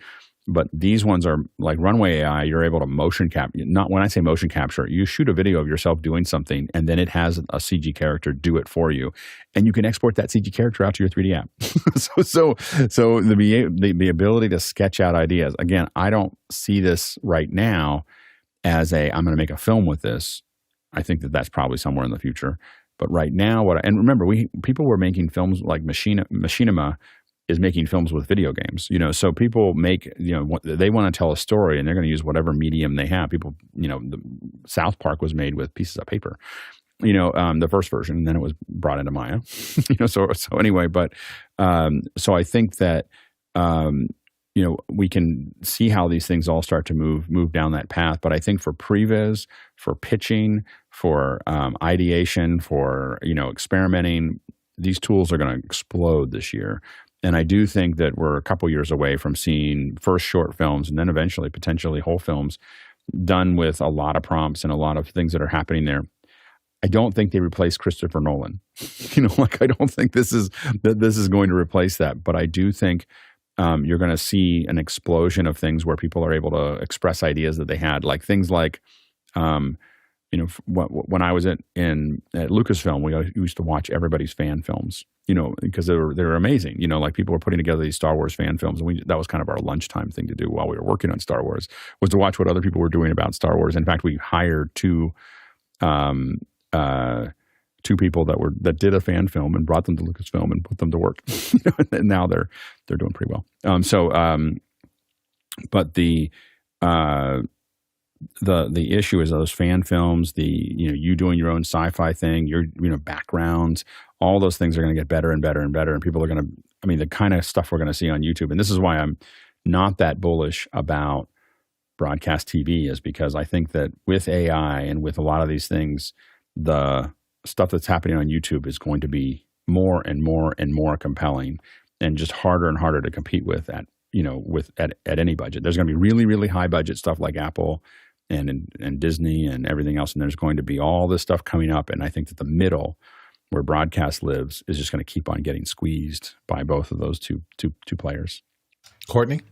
But these ones are like Runway AI, you're able to motion capture. Not when I say motion capture, you shoot a video of yourself doing something and then it has a CG character do it for you. And you can export that CG character out to your 3D app. so the ability to sketch out ideas. Again, I don't see this right now as I'm going to make a film with this. I think that that's probably somewhere in the future. But right now, and remember, people were making films like Machinima is making films with video games, so people make, they want to tell a story and they're going to use whatever medium they have. People, South Park was made with pieces of paper, the first version, and then it was brought into Maya, so anyway, but, so I think that, we can see how these things all start to move down that path. But I think for previs, for pitching, for, ideation, for, experimenting, these tools are going to explode this year. And I do think that we're a couple years away from seeing first short films and then eventually potentially whole films done with a lot of prompts and a lot of things that are happening there. I don't think they replace Christopher Nolan. I don't think this is going to replace that. But I do think you're going to see an explosion of things where people are able to express ideas that they had, like things like, when I was at Lucasfilm, we used to watch everybody's fan films, because they were amazing. Like people were putting together these Star Wars fan films, and that was kind of our lunchtime thing to do while we were working on Star Wars, was to watch what other people were doing about Star Wars. In fact, we hired two people that did a fan film and brought them to Lucasfilm and put them to work. And now they're doing pretty well. But the issue is those fan films, you doing your own sci-fi thing, your backgrounds, all those things are going to get better and better and better. And people are going to, the kind of stuff we're going to see on YouTube. And this is why I'm not that bullish about broadcast TV, is because I think that with AI and with a lot of these things, the stuff that's happening on YouTube is going to be more and more and more compelling and just harder and harder to compete with at any budget. There's going to be really, really high budget stuff like Apple and Disney and everything else. And there's going to be all this stuff coming up. And I think that the middle where broadcast lives is just going to keep on getting squeezed by both of those two players. Courtney?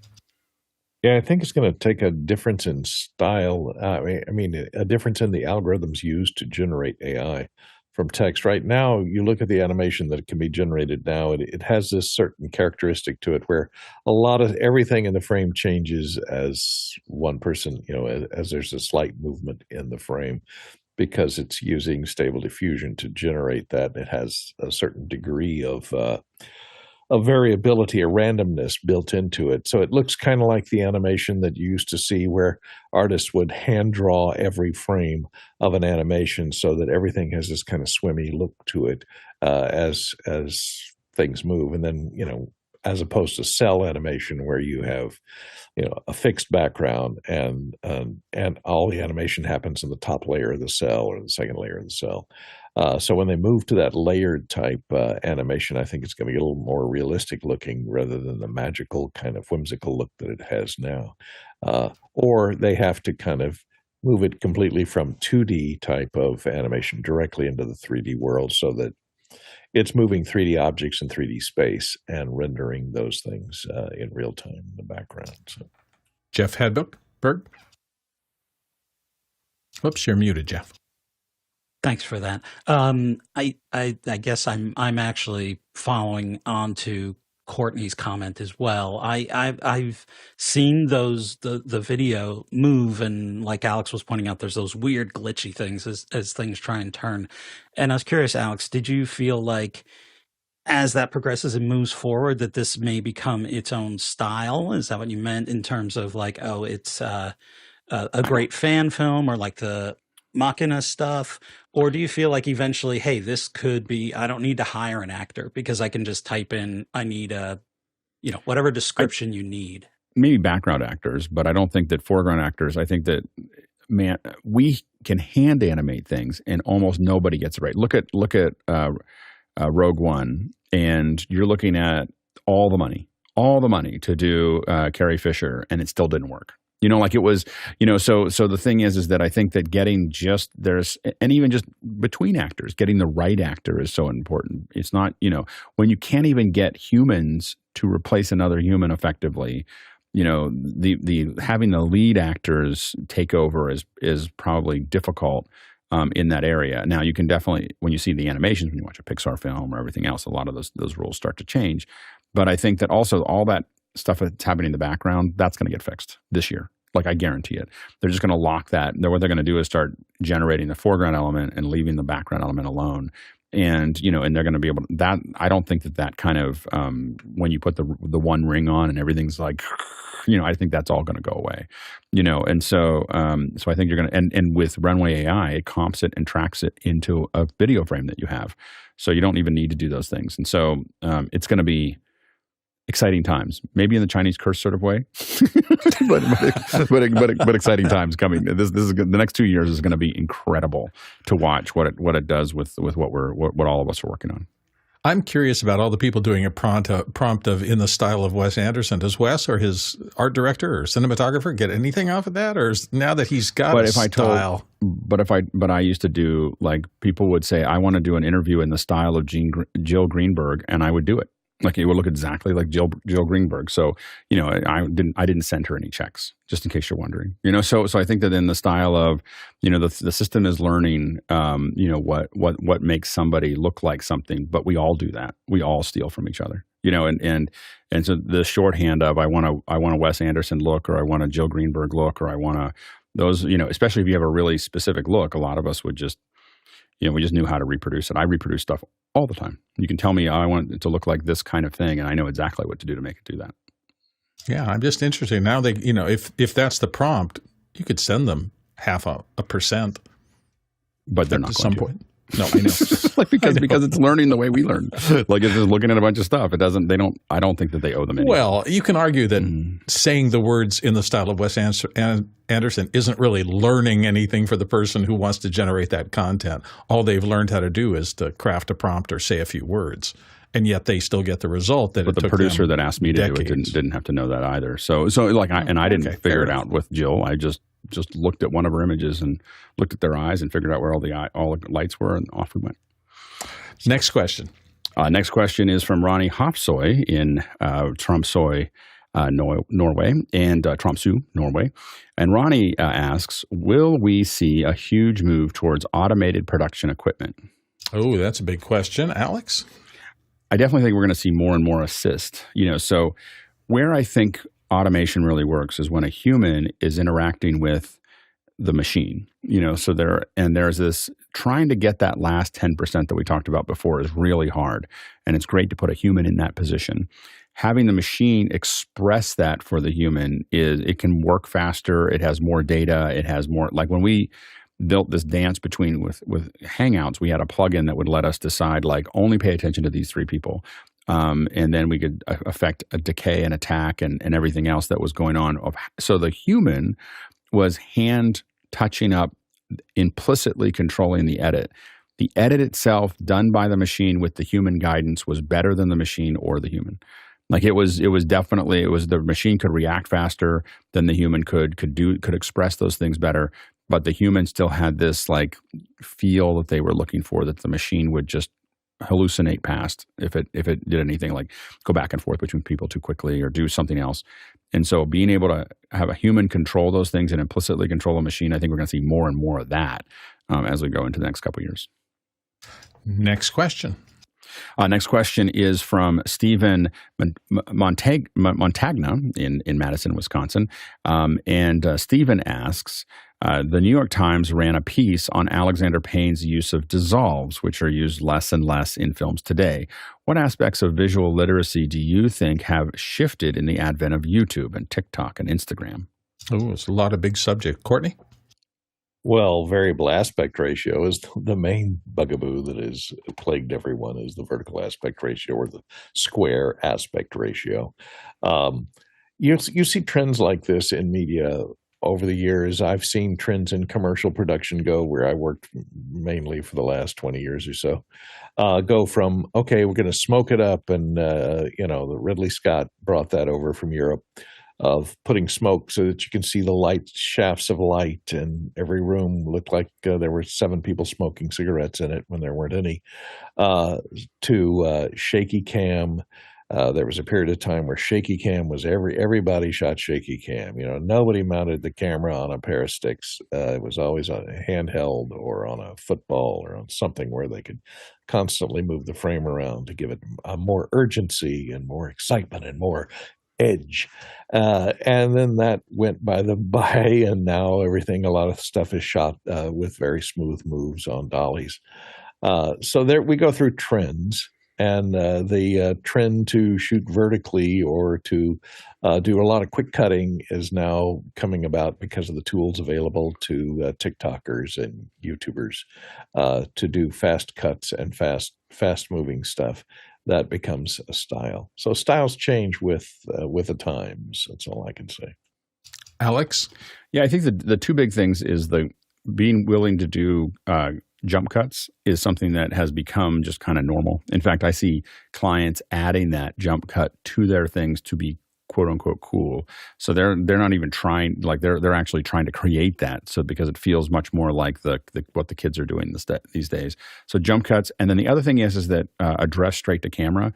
Yeah, I think it's going to take a difference in style. A difference in the algorithms used to generate AI from text. Right now, you look at the animation that can be generated now, it has this certain characteristic to it where a lot of everything in the frame changes as one person, as there's a slight movement in the frame, because it's using Stable Diffusion to generate that. It has a certain degree of variability or randomness built into it. So it looks kind of like the animation that you used to see where artists would hand draw every frame of an animation so that everything has this kind of swimmy look to it as things move. And then, as opposed to cell animation where you have, a fixed background and all the animation happens in the top layer of the cell or the second layer of the cell. So when they move to that layered type animation, I think it's going to be a little more realistic looking rather than the magical kind of whimsical look that it has now. Or they have to kind of move it completely from 2D type of animation directly into the 3D world so that it's moving 3D objects in 3D space and rendering those things in real time in the background. So. Jeff Hedberg? Whoops, you're muted, Jeff. Thanks for that. I guess I'm actually following on to Courtney's comment as well. I've seen the video move, and like Alex was pointing out, there's those weird glitchy things as things try and turn. And I was curious, Alex, did you feel like as that progresses and moves forward that this may become its own style? Is that what you meant in terms of like, oh, it's a great fan film or like the Machina stuff? Or do you feel like eventually, hey, this could be, I don't need to hire an actor because I can just type in, I need whatever description you need? Maybe background actors, but I don't think that foreground actors. I think that, man, we can hand animate things and almost nobody gets it right. Look at Rogue One, and you're looking at all the money to do Carrie Fisher, and it still didn't work. Like it was, so the thing is that I think that getting and even just between actors, getting the right actor is so important. It's not, when you can't even get humans to replace another human effectively, the having the lead actors take over is probably difficult in that area. Now you can definitely, when you see the animations, when you watch a Pixar film or everything else, a lot of those rules start to change. But I think that also all that stuff that's happening in the background, that's going to get fixed this year. Like, I guarantee it. They're just going to lock that. What they're going to do is start generating the foreground element and leaving the background element alone. And, and they're going to be able to, that, I don't think that kind of, when you put the one ring on and everything's like, I think that's all going to go away, and so I think you're going to, and with Runway AI, it comps it and tracks it into a video frame that you have. So you don't even need to do those things. And so it's going to be exciting times, maybe in the Chinese curse sort of way, but exciting times coming. This is good. The next 2 years is going to be incredible to watch what it does with what all of us are working on. I'm curious about all the people doing a prompt of in the style of Wes Anderson. Does Wes or his art director or cinematographer get anything off of that, or is now that he's got a style? But I used to do, like, people would say, I want to do an interview in the style of Jill Greenberg, and I would do it. Like, it would look exactly like Jill Greenberg. So, I didn't send her any checks, just in case you're wondering. So I think that in the style of, the system is learning, what makes somebody look like something, but we all do that. We all steal from each other. And so the shorthand of I want a Wes Anderson look, or I want a Jill Greenberg look, or I want those, especially if you have a really specific look, a lot of us would just, we just knew how to reproduce it. I reproduce stuff all the time. You can tell me, I want it to look like this kind of thing, and I know exactly what to do to make it do that. Yeah, I'm just interested. Now they, if that's the prompt, you could send them 0.5%. But they're not at going some to. point. No, I know. because it's learning the way we learn. Like, it's just looking at a bunch of stuff. I don't think that they owe them anything. Well, you can argue that saying the words in the style of Wes Anderson isn't really learning anything for the person who wants to generate that content. All they've learned how to do is to craft a prompt or say a few words. And yet they still get the result that but it took the producer them that asked me to do it didn't have to know that either. So like, I didn't figure it out with Jill. I just looked at one of her images and looked at their eyes and figured out where all the lights were, and off we went. Next question. Next question is from Ronnie Hofsoy in Tromsø, Norway, and Tromsø, Norway. And Ronnie asks, will we see a huge move towards automated production equipment? Oh, that's a big question. Alex? I definitely think we're going to see more and more assist. So where I think automation really works is when a human is interacting with the machine. So there's this trying to get that last 10% that we talked about before is really hard, and it's great to put a human in that position. Having the machine express that for the human it can work faster. It has more data. It has more, like when we built this dance with Hangouts, we had a plugin that would let us decide, like, only pay attention to these three people. and then we could affect a decay and attack and everything else that was going on. So the human was hand touching up, implicitly controlling the edit. The edit itself, done by the machine with the human guidance, was better than the machine or the human. Like it was definitely the machine could react faster than the human could express those things better, but the human still had this like feel that they were looking for that the machine would just hallucinate past if it did anything like go back and forth between people too quickly or do something else. And so being able to have a human control those things and implicitly control a machine, I think we're going to see more and more of that as we go into the next couple of years. Next question. Next question is from Stephen Montagna in Madison, Wisconsin. And Stephen asks, the New York Times ran a piece on Alexander Payne's use of dissolves, which are used less and less in films today. What aspects of visual literacy do you think have shifted in the advent of YouTube and TikTok and Instagram? Oh, it's a lot of big subject. Courtney? Well, variable aspect ratio is the main bugaboo that has plagued everyone, is the vertical aspect ratio or the square aspect ratio. You see trends like this in media over the years. I've seen trends in commercial production go, where I worked mainly for the last 20 years or so, go from, okay, we're going to smoke it up. And, the Ridley Scott brought that over from Europe, of putting smoke so that you can see the light, shafts of light, and every room looked like there were 7 people smoking cigarettes in it when there weren't any, to shaky cam. There was a period of time where shaky cam was everybody shot shaky cam. Nobody mounted the camera on a pair of sticks. It was always on a handheld or on a football or on something where they could constantly move the frame around to give it more urgency and more excitement and more edge. And then that went by, and now a lot of stuff is shot with very smooth moves on dollies. So there we go through trends, and the trend to shoot vertically or to do a lot of quick cutting is now coming about because of the tools available to TikTokers and YouTubers to do fast cuts and fast moving stuff. That becomes a style. So styles change with the times. That's all I can say. Alex? Yeah, I think the two big things is the being willing to do jump cuts is something that has become just kind of normal. In fact, I see clients adding that jump cut to their things to be quote unquote cool. So they're not even trying, like they're actually trying to create that. So because it feels much more like what the kids are doing these days. So jump cuts. And then the other thing is that address straight to camera.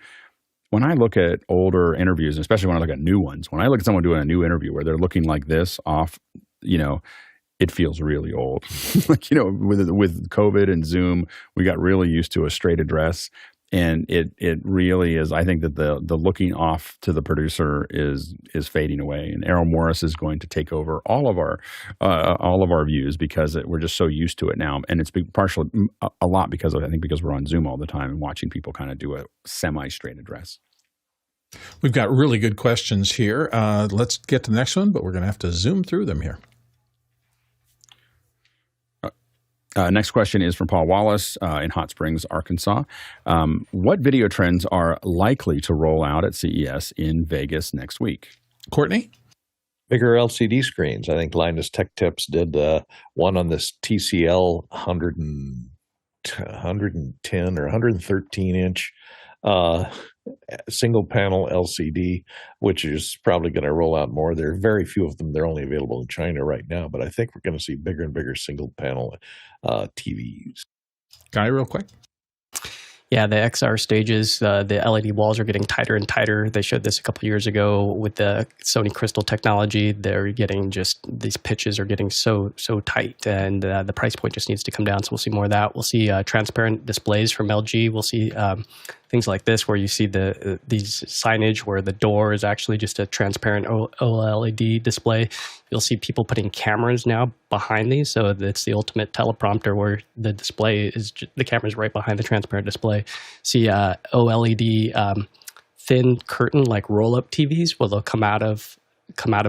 When I look at older interviews, especially when I look at new ones, when I look at someone doing a new interview where they're looking like this off, it feels really old. With COVID and Zoom, we got really used to a straight address. And it really is. I think that the looking off to the producer is fading away, and Errol Morris is going to take over all of our views because we're just so used to it now, and it's partially a lot because we're on Zoom all the time and watching people kind of do a semi-straight address. We've got really good questions here. Let's get to the next one, but we're going to have to zoom through them here. Next question is from Paul Wallace in Hot Springs, Arkansas. What video trends are likely to roll out at CES in Vegas next week? Courtney? Bigger LCD screens. I think Linus Tech Tips did one on this TCL 110 or 113 inch single panel LCD, which is probably going to roll out more. There are very few of them. They're only available in China right now, but I think we're going to see bigger and bigger single panel TVs. Guy, real quick. Yeah, the XR stages, the LED walls are getting tighter and tighter. They showed this a couple years ago with the Sony Crystal technology. They're getting these pitches are getting so tight, and the price point just needs to come down. So we'll see more of that. We'll see transparent displays from LG. We'll see things like this where you see these signage where the door is actually just a transparent OLED display. You'll see people putting cameras now behind these, so it's the ultimate teleprompter where the display is the camera's right behind the transparent display. See OLED thin curtain like roll-up TVs where they'll come out of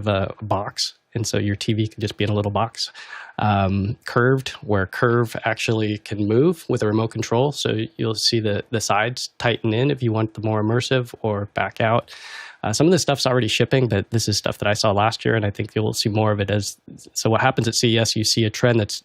a box, and so your TV can just be in a little box. curved, where curve actually can move with a remote control. So you'll see the sides tighten in if you want the more immersive, or back out. Some of this stuff's already shipping, but this is stuff that I saw last year, and I think you'll see more of it. So what happens at CES, you see a trend that's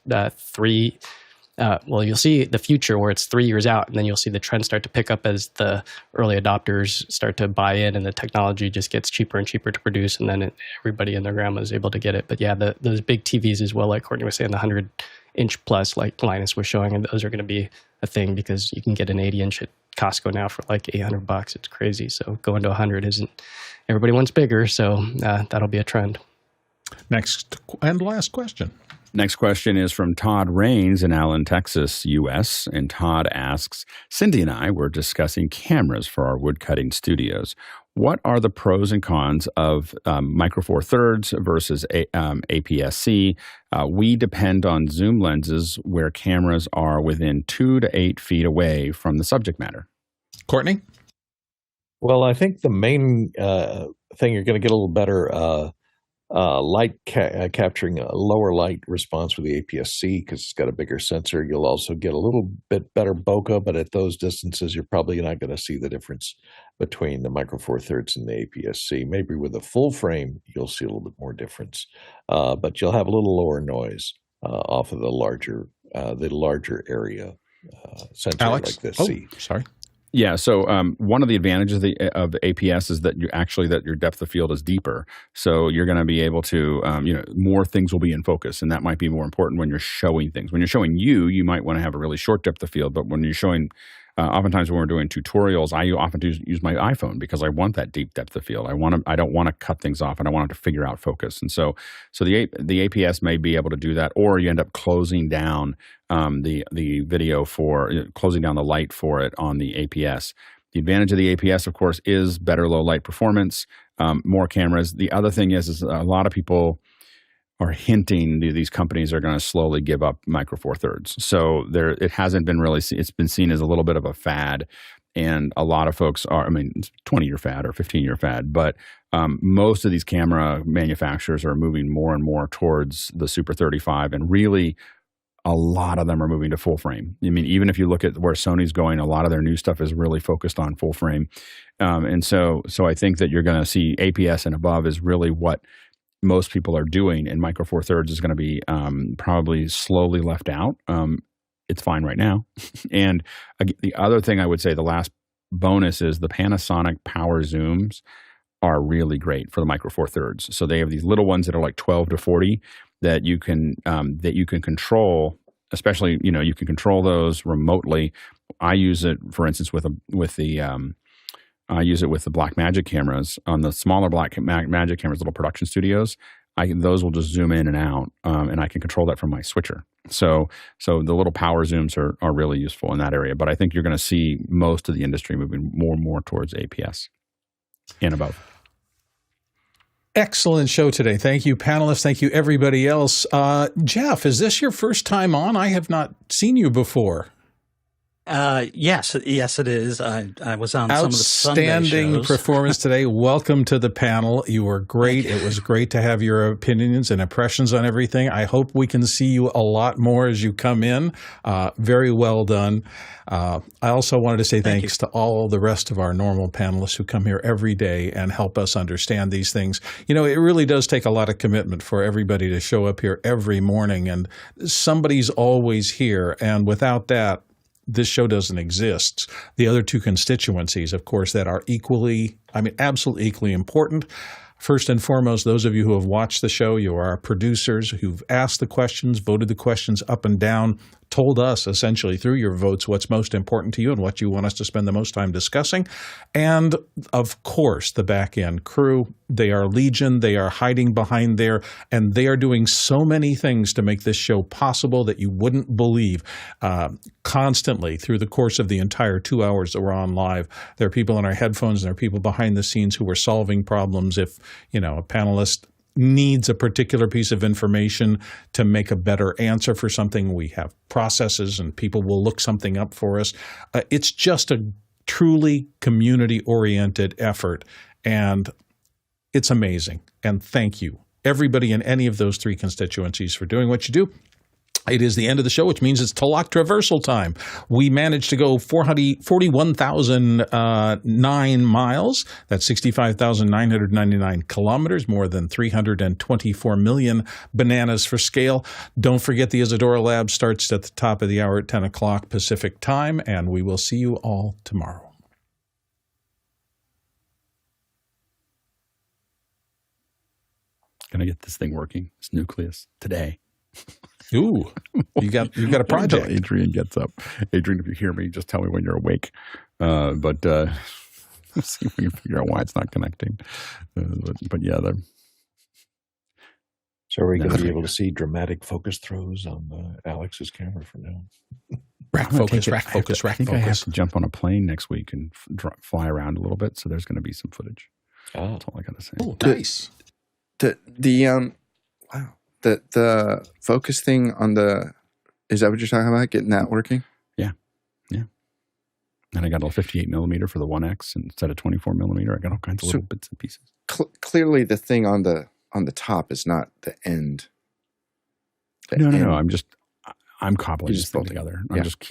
you'll see the future where it's 3 years out, and then you'll see the trend start to pick up as the early adopters start to buy in, and the technology just gets cheaper and cheaper to produce, and then everybody and their grandma is able to get it. But yeah, those big TVs as well, like Courtney was saying, the 100-inch plus, like Linus was showing, and those are going to be a thing, because you can get an 80-inch at Costco now for like $800. It's crazy. So going to 100 isn't. Everybody wants bigger, so that'll be a trend. Next and last question. Next question is from Todd Rains in Allen, Texas, U.S. And Todd asks, Cindy and I were discussing cameras for our woodcutting studios. What are the pros and cons of Micro Four Thirds versus APS-C? We depend on zoom lenses where cameras are within 2 to 8 feet away from the subject matter. Courtney? Well, I think the main thing, you're going to get a little better light capturing a lower light response with the APS-C because it's got a bigger sensor. You'll also get a little bit better bokeh, but at those distances, you're probably not going to see the difference between the Micro Four Thirds and the APS-C. Maybe with a full frame, you'll see a little bit more difference, but you'll have a little lower noise off of the larger area sensor Alex? like this. Sorry. Yeah, so one of the advantages of the APS is that that your depth of field is deeper. So you're going to be able to, more things will be in focus, and that might be more important when you're showing things. When you're showing you might want to have a really short depth of field, but when you're showing, oftentimes when we're doing tutorials, I often use my iPhone because I want that deep depth of field. I don't want to cut things off, and I want to figure out focus. And so the APS may be able to do that, or you end up closing down the video closing down the light for it on the APS. The advantage of the APS, of course, is better low light performance, more cameras. The other thing is a lot of people are hinting these companies are going to slowly give up Micro Four Thirds. So it hasn't been really, it's been seen as a little bit of a fad. And a lot of folks 20-year fad or 15-year fad, but most of these camera manufacturers are moving more and more towards the Super 35, and really a lot of them are moving to full frame. I mean, even if you look at where Sony's going, a lot of their new stuff is really focused on full frame. And so I think that you're going to see APS and above is really what most people are doing, and Micro Four Thirds is going to be probably slowly left out. It's fine right now. And the other thing I would say, the last bonus, is the Panasonic power zooms are really great for the Micro Four Thirds. So they have these little ones that are like 12 to 40 that you can control. Especially, you can control those remotely. I use it, for instance, with the Blackmagic cameras. On the smaller Blackmagic cameras, little production studios, those will just zoom in and out, and I can control that from my switcher. So the little power zooms are really useful in that area. But I think you're going to see most of the industry moving more and more towards APS and above. Excellent show today. Thank you, panelists. Thank you, everybody else. Jeff, is this your first time on? I have not seen you before. Yes, it is. I was on some of the Sunday Outstanding shows. performance today. Welcome to the panel. You were great. It was great to have your opinions and impressions on everything. I hope we can see you a lot more as you come in. Very well done. I also wanted to say thanks to all the rest of our normal panelists who come here every day and help us understand these things. It really does take a lot of commitment for everybody to show up here every morning, and somebody's always here. And without that, this show doesn't exist. The other two constituencies, of course, that are absolutely equally important. First and foremost, those of you who have watched the show, you are our producers who've asked the questions, voted the questions up and down, told us essentially through your votes what's most important to you and what you want us to spend the most time discussing. And of course, the back end crew, they are legion, they are hiding behind there, and they are doing so many things to make this show possible that you wouldn't believe. Constantly through the course of the entire 2 hours that we're on live, there are people in our headphones and there are people behind the scenes who are solving problems. If, a panelist needs a particular piece of information to make a better answer for something, we have processes and people will look something up for us. It's just a truly community-oriented effort, and it's amazing. And thank you everybody in any of those three constituencies for doing what you do. It is the end of the show, which means it's Talak traversal time. We managed to go 41,009 miles. That's 65,999 kilometers, more than 324 million bananas for scale. Don't forget the Isadora Lab starts at the top of the hour at 10 o'clock Pacific time, and we will see you all tomorrow. Gonna get this thing working. It's Nucleus today. Ooh, you got a project. Until Adrian gets up. Adrian, if you hear me, just tell me when you're awake. But see if we can figure out why it's not connecting. But yeah, So are we going to be able to see dramatic focus throws on Alex's camera from now? Rack focus. I think I have to jump on a plane next week and fly around a little bit. So there's going to be some footage. Oh, That's all I got to say. Oh, nice. The focus thing on is that what you're talking about? Getting that working? Yeah. And I got a 58 millimeter for the 1X instead of 24 millimeter. I got all kinds of little bits and pieces. Clearly, the thing on the top is not the end. No. I'm cobbling this thing together. I'm just keep